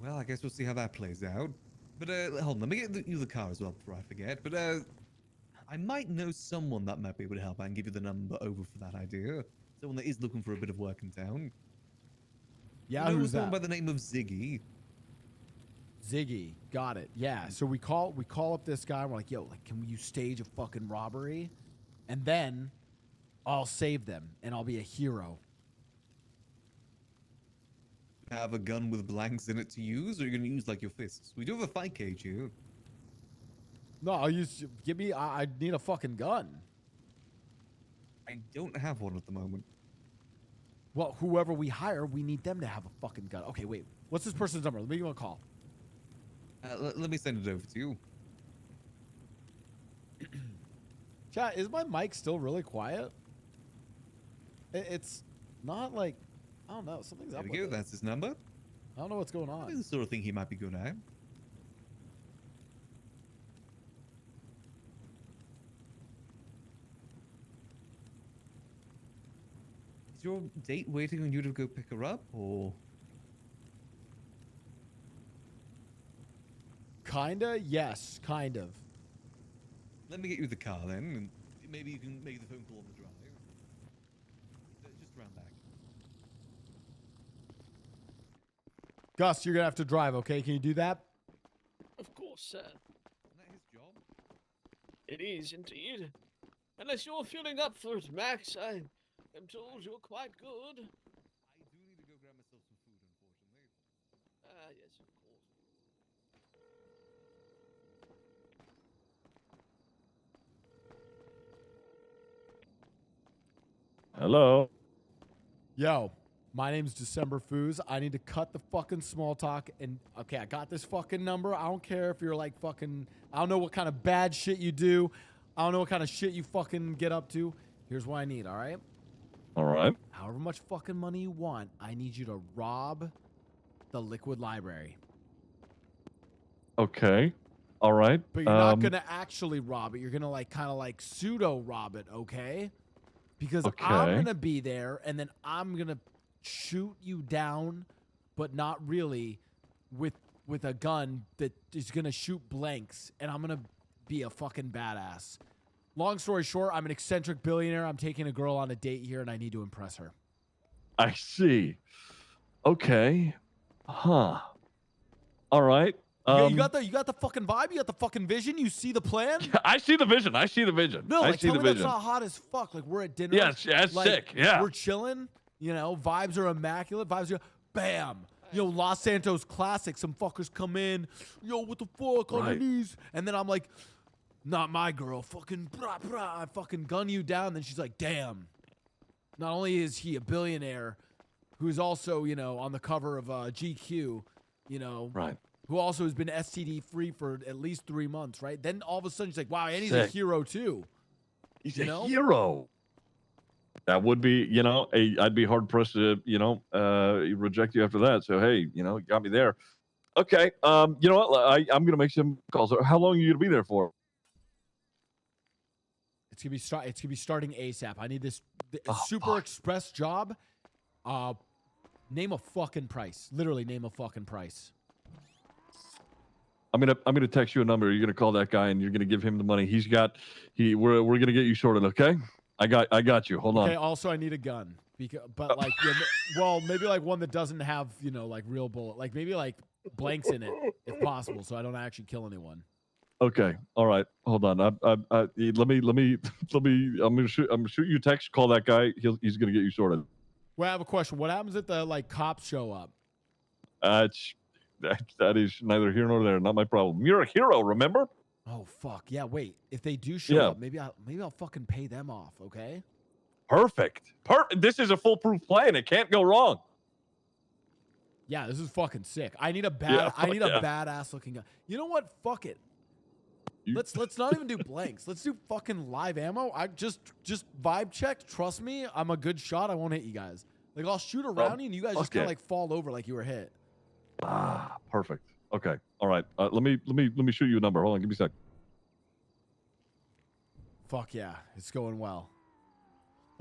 Well, I guess we'll see how that plays out. But hold on, let me get you the car as well before I forget. But I might know someone that might be able to help. I can give you the number over for that idea. Someone that is looking for a bit of work in town. Yeah, you know who's someone that? by the name of Ziggy. Ziggy, got it. Yeah. So we call up this guy. We're like, yo, like, can you stage a fucking robbery, and then I'll save them and I'll be a hero. have a gun with blanks in it to use, or are you gonna use like your fists? We do have a fight cage here. No, I'll use. Give me. I need a fucking gun. I don't have one at the moment. Well, whoever we hire, we need them to have a fucking gun. Okay, wait. What's this person's number? Let me give him a call. Let me send it over to you. Chat, is my mic still really quiet? It's not like, I don't know, something's There up we with go. it. That's his number. I don't know what's going on. That's the sort of thing he might be good at. Is your date waiting on you to go pick her up, or? Kinda, yes, kind of. Let me get you the car then, and maybe you can make the phone call on the drive. Just around back. Gus, you're gonna have to drive, okay? Can you do that? Of course, sir. Isn't that his job? It is indeed. Unless you're feeling up for it, Max, I am told you're quite good. I do need to go grab myself some food, unfortunately. Ah, yes, of course. Hello. Yo, my name's December Foos. I need to cut the fucking small talk and okay, I got this fucking number. I don't care if you're like fucking, I don't know what kind of bad shit you do. I don't know what kind of shit you fucking get up to. Here's what I need, all right? All right. However much fucking money you want, I need you to rob the Liquid Library. Okay. All right. But you're not gonna actually rob it. You're gonna like kind of like pseudo rob it, okay? Because I'm Okay. gonna be there and then I'm gonna shoot you down, but not really, with a gun that is gonna shoot blanks, and I'm gonna be a fucking badass. Long story short, I'm an eccentric billionaire. I'm taking a girl on a date here, and I need to impress her. I see. Okay. Huh. All right. You got the fucking vibe. You got the fucking vision. You see the plan. I see the vision. I see the vision. No, I like see tell the me that's vision. not hot as fuck. Like we're at dinner. Yes, yeah, it's like, sick, yeah. We're chilling. You know, vibes are immaculate. Vibes are bam. Yo, Los Santos classic. Some fuckers come in. Yo, what the fuck on Right. your knees? And then I'm like, not my girl. Fucking brah, brah. I fucking gun you down. Then she's like, damn. Not only is he a billionaire, who's also, you know, on the cover of GQ, you know, Right. who also has been STD free for at least 3 months, right? Then all of a sudden she's like, wow, and he's a Sick. hero too. He's You a know? hero. That would be, you know, I'd be hard pressed to, you know, reject you after that. So hey, you know, you got me there. Okay. You know what? I'm gonna make some calls. How long are you gonna be there for? It's gonna be starting ASAP. I need this Oh, super express job. Name a fucking price. Literally name a fucking price. I'm gonna text you a number. You're gonna call that guy and you're gonna give him the money. We're gonna get you sorted. Okay. I got you. Hold Okay, on. also I need a gun. But like well, maybe like one that doesn't have, you know, like real bullet. Like maybe like blanks in it if possible, so I don't actually kill anyone. Okay. All right. Hold on. Let me. I'm gonna shoot you a text. Call that guy. He's gonna get you sorted. Well, I have a question. What happens if the like cops show up? That is neither here nor there. Not my problem. You're a hero. Remember? Oh fuck. Yeah, wait. If they do show Yeah. up, maybe I'll fucking pay them off, okay? Perfect. This is a foolproof plan. It can't go wrong. Yeah, this is fucking sick. I need a Yeah, I need a yeah. badass looking gun. You know what? Fuck it. Let's not even do blanks. Let's do fucking live ammo. I just vibe check. Trust me, I'm a good shot. I won't hit you guys. Like I'll shoot around you and you guys just kind of okay. like fall over like you were hit. Perfect. Okay. All right. Let me shoot you a number. Hold on. Give me a sec. Fuck yeah, it's going well.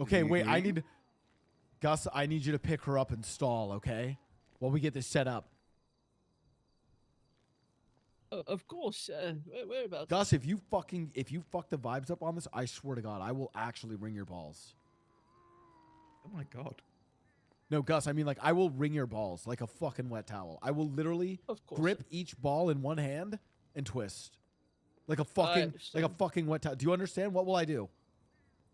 Okay, wait. I need Gus. I need you to pick her up and stall. Okay, while we get this set up. Of course. Whereabouts? Gus, if you fuck the vibes up on this, I swear to God, I will actually wring your balls. Oh my god. No, Gus, I mean like I will wring your balls like a fucking wet towel. I will literally grip each ball in one hand and twist. Like a fucking wet towel. Do you understand? What will I do?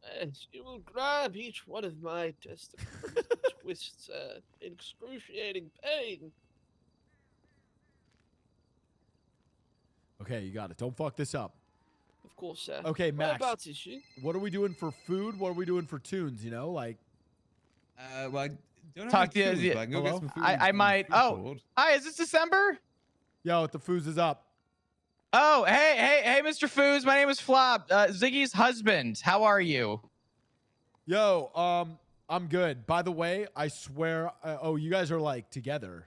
Yes, you will grab each one of my testicles and twist in excruciating pain. Okay, you got it. Don't fuck this up. Of course, sir. Okay, Max. Whereabouts is she? What are we doing for food? What are we doing for tunes? You know, like. Well, I don't have Talk any to you. tunes, but I can go get some food. I might. Oh, hi. Is this December? Yo, the foos is up. Oh, hey, Mr. Foos. My name is Flop, Ziggy's husband. How are you? Yo, I'm good. By the way, I swear. Oh, you guys are like together.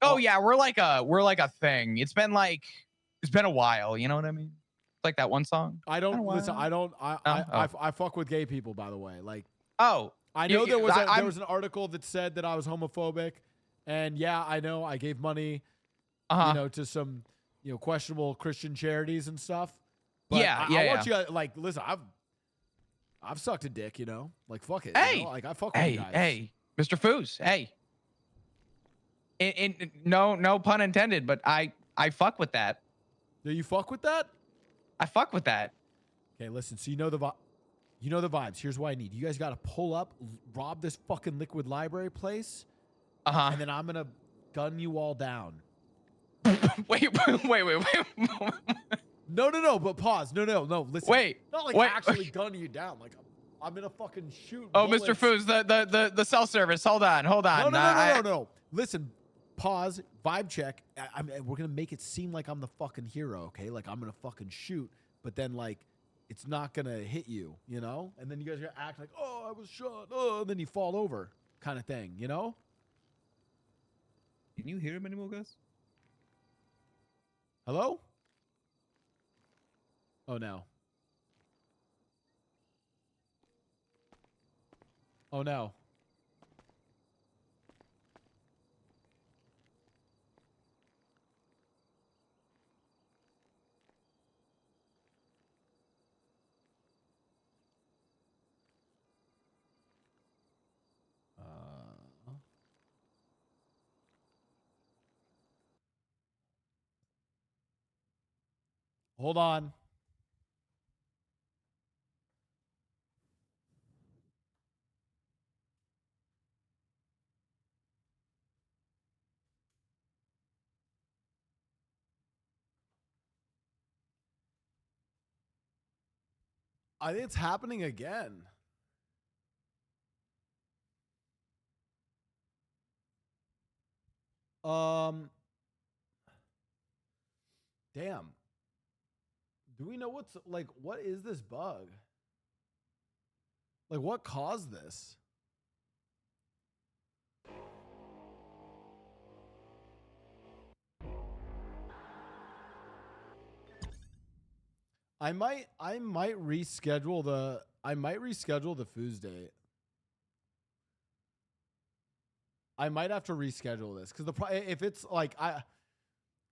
Oh yeah, we're like a thing. It's been a while. You know what I mean? Like that one song. I don't listen. I don't. I fuck with gay people. By the way, like. Oh, I know there was an article that said that I was homophobic, and yeah, I know I gave money, you know, to some, you know, questionable Christian charities and stuff. But I want you guys, like, listen, I've sucked a dick, you know, like fuck it, you know? Like I fuck with you guys. Hey, Mr. Foos. Hey. No pun intended, but I fuck with that. Do you fuck with that? I fuck with that. Okay, listen. So you know the vibes. Here's what I need. You guys got to pull up, rob this fucking Liquid Library place, and then I'm gonna gun you all down. wait. No. But pause. No. Listen. Wait. Not like actually gun you down. Like I'm gonna fucking shoot. Oh, bullets. Mr. Foos, the cell service. Hold on. No. Listen. Pause. Vibe check. We're gonna make it seem like I'm the fucking hero. Okay. Like I'm gonna fucking shoot, but then like. It's not gonna hit you, you know? And then you guys are gonna act like, oh, I was shot, oh, and then you fall over, kind of thing, you know? Can you hear him anymore, guys? Hello? Oh no. Oh no. Hold on. I think it's happening again. Damn. Do we know what is this bug? Like, what caused this? I might reschedule the foos date. I might have to reschedule this because if it's like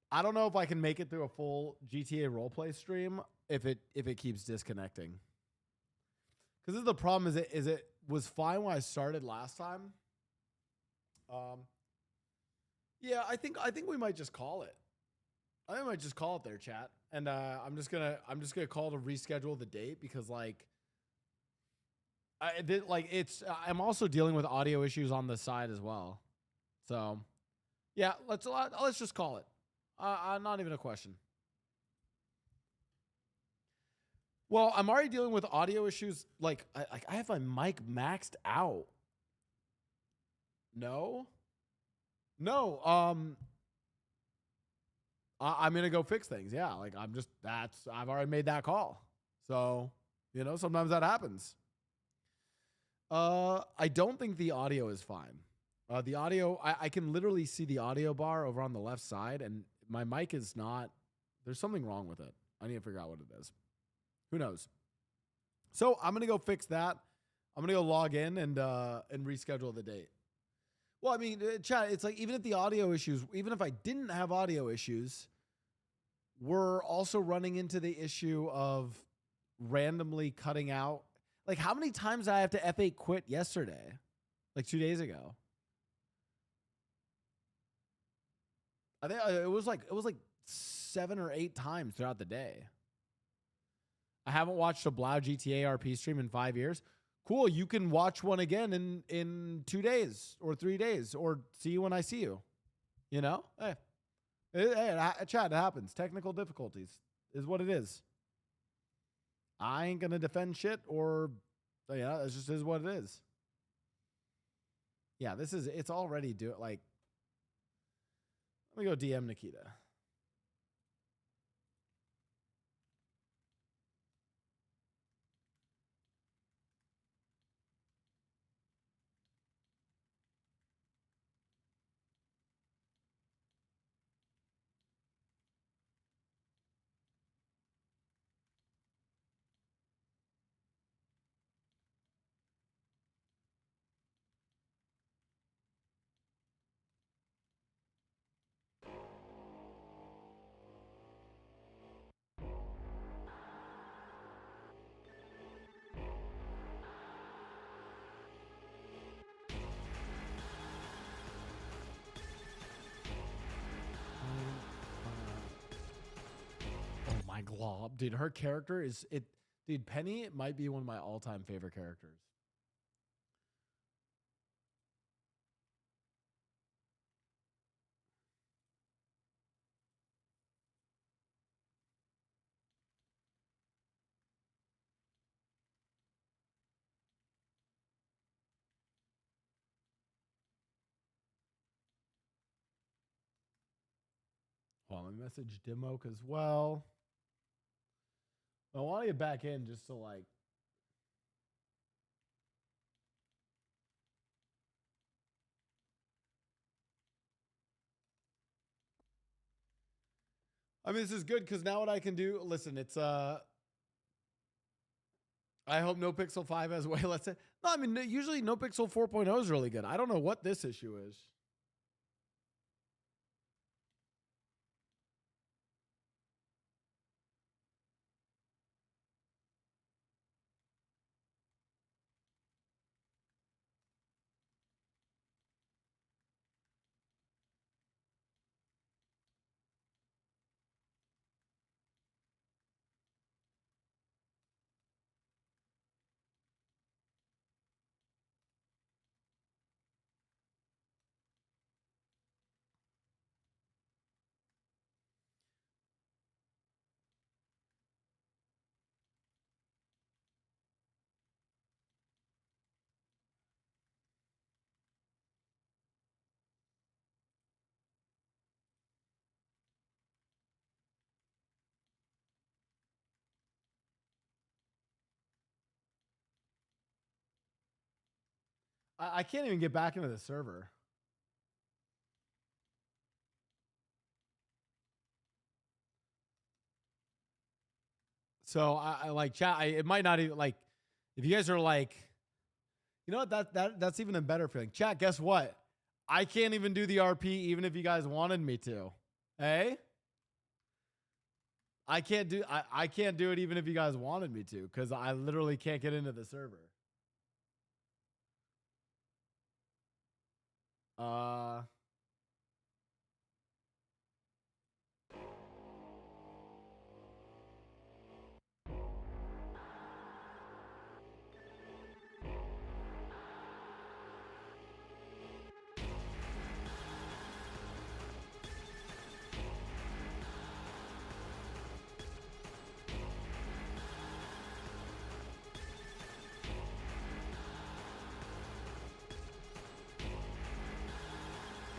I don't know if I can make it through a full GTA roleplay stream if it keeps disconnecting. Because this is the problem. Is it was fine when I started last time. Yeah, I think we might just call it. I think I might just call it there, chat. And I'm just gonna call to reschedule the date because I'm also dealing with audio issues on the side as well. So yeah, let's just call it. Not even a question. Well, I'm already dealing with audio issues. Like I have my mic maxed out. No. I'm gonna go fix things. Yeah, like I've already made that call. So, you know, sometimes that happens. I don't think the audio is fine. The audio, I can literally see the audio bar over on the left side, and my mic is not. There's something wrong with it. I need to figure out what it is. Who knows? So I'm gonna go fix that. I'm gonna go log in and reschedule the date. Well, I mean, chat, it's like even if the audio issues, even if I didn't have audio issues, we're also running into the issue of randomly cutting out. Like, how many times did I have to F8 quit yesterday? Like 2 days ago. I think it was like 7 or 8 times throughout the day. I haven't watched a Blau GTA RP stream in 5 years. Cool. You can watch one again in 2 days or 3 days, or see you when I see you. You know? Hey, chat, it happens. Technical difficulties is what it is. I ain't going to defend shit, or, yeah, it just is what it is. Yeah, it's already like, let me go DM Nikita. Oh my glob, dude! Her character is it, dude. Penny might be one of my all-time favorite characters. Well, let me message Dimok as well. I want to get back in just to like. I mean, this is good because now what I can do. Listen, it's I hope No Pixel 5 has way less. No, I mean usually No Pixel 4.0 is really good. I don't know what this issue is. I can't even get back into the server. So I like chat. It might not even like if you guys are like, you know what, that's even a better feeling. Chat, guess what? I can't even do the RP even if you guys wanted me to. Hey? I can't do it even if you guys wanted me to, because I literally can't get into the server.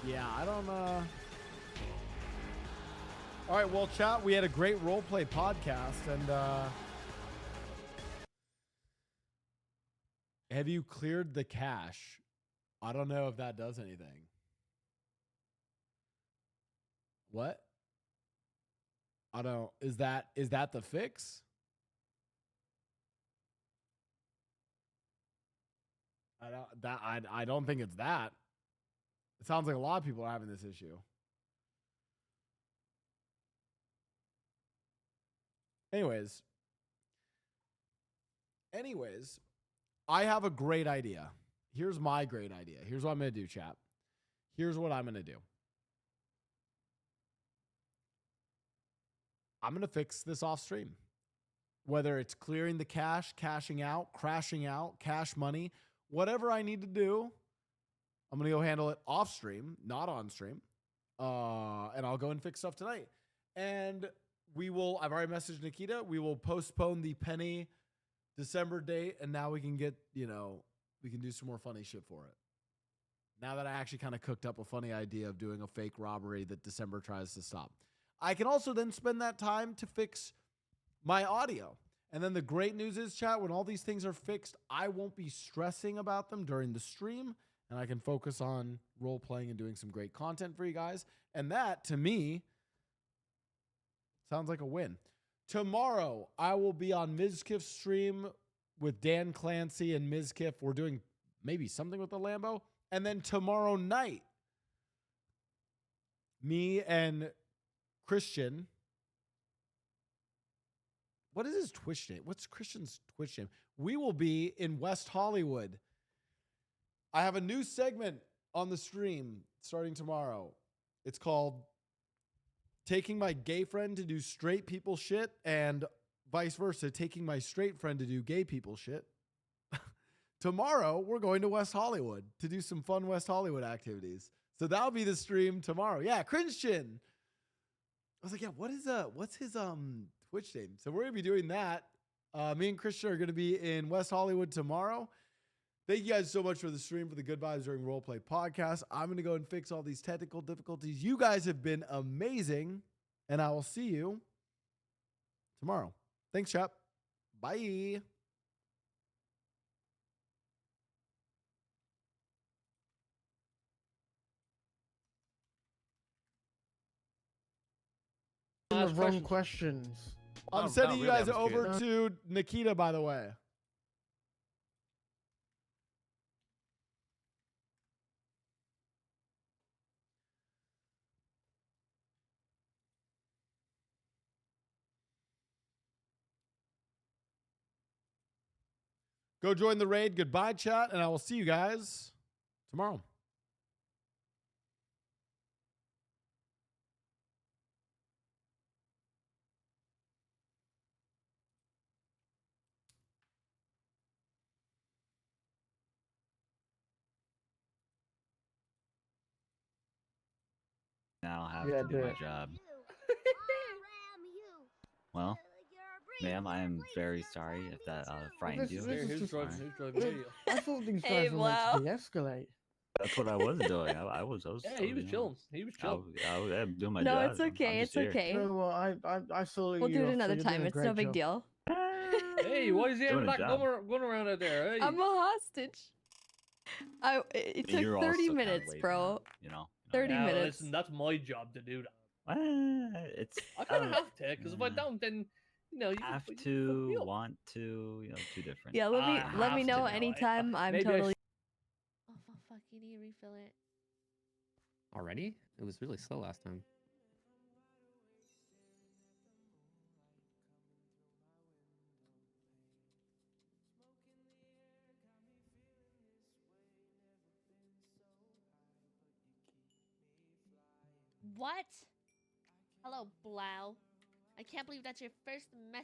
Yeah, I don't All right, well, chat, we had a great roleplay podcast, and have you cleared the cache? I don't know if that does anything. What? I don't. Is that the fix? I don't think it's that. It sounds like a lot of people are having this issue. Anyways, I have a great idea. Here's my great idea. Here's what I'm going to do, chat. Here's what I'm going to do. I'm going to fix this off stream. whether it's clearing the cache, cashing out, crashing out, cash money, whatever I need to do, I'm going to go handle it off stream, not on stream. And I'll go and fix stuff tonight. And I've already messaged Nikita. We will postpone the Penny December date. And now we can get, we can do some more funny shit for it. Now that I actually kind of cooked up a funny idea of doing a fake robbery that December tries to stop. I can also then spend that time to fix my audio. And then the great news is, chat, when all these things are fixed, I won't be stressing about them during the stream. And I can focus on role playing and doing some great content for you guys. And that, to me, sounds like a win. Tomorrow, I will be on Mizkif's stream with Dan Clancy and Mizkif. We're doing maybe something with the Lambo. And then tomorrow night, me and Christian. What is his Twitch name? What's Christian's Twitch name? We will be in West Hollywood. I have a new segment on the stream starting tomorrow. It's called Taking My Gay Friend to Do Straight People Shit, and vice versa, taking my straight friend to do gay people shit. Tomorrow, we're going to West Hollywood to do some fun West Hollywood activities. So that'll be the stream tomorrow. Yeah, Christian. I was like, yeah, what's his Twitch name? So we're gonna be doing that. Me and Christian are gonna be in West Hollywood tomorrow. Thank you guys so much for the stream, for the Good Vibes During Roleplay podcast. I'm going to go and fix all these technical difficulties. You guys have been amazing, and I will see you tomorrow. Thanks, chap. Bye. The wrong questions. I'm sending you guys over to Nikita, by the way. Go join the raid. Goodbye, chat, and I will see you guys tomorrow. Now I have Yeah, to do do my it. job. Well, ma'am, I am very sorry if that frightened you. Alright. I thought these Hey, guys were meant to de-escalate. That's what I was doing. I was. Yeah, he was chilling. He was chilling. I was doing my No, job. it's okay. I'm It's just here. okay. You know what? I saw We'll do you it off, so another you're time. doing a It's no great big job. deal. Hey, why is he Doing having a that job. going around out there? Hey. I'm a hostage. It You're took 30 also kinda minutes, late, bro. You know. 30 Yeah, minutes. Listen, that's my job to do that. It's. I kind of have to, because if I don't, then you have you to, fuck me up. want to, two different. Yeah, let me have know to anytime. I'm maybe I totally. Oh, fuck, you need to refill it. Already? It was really slow last time. What? Hello, Blau. I can't believe that's your first message.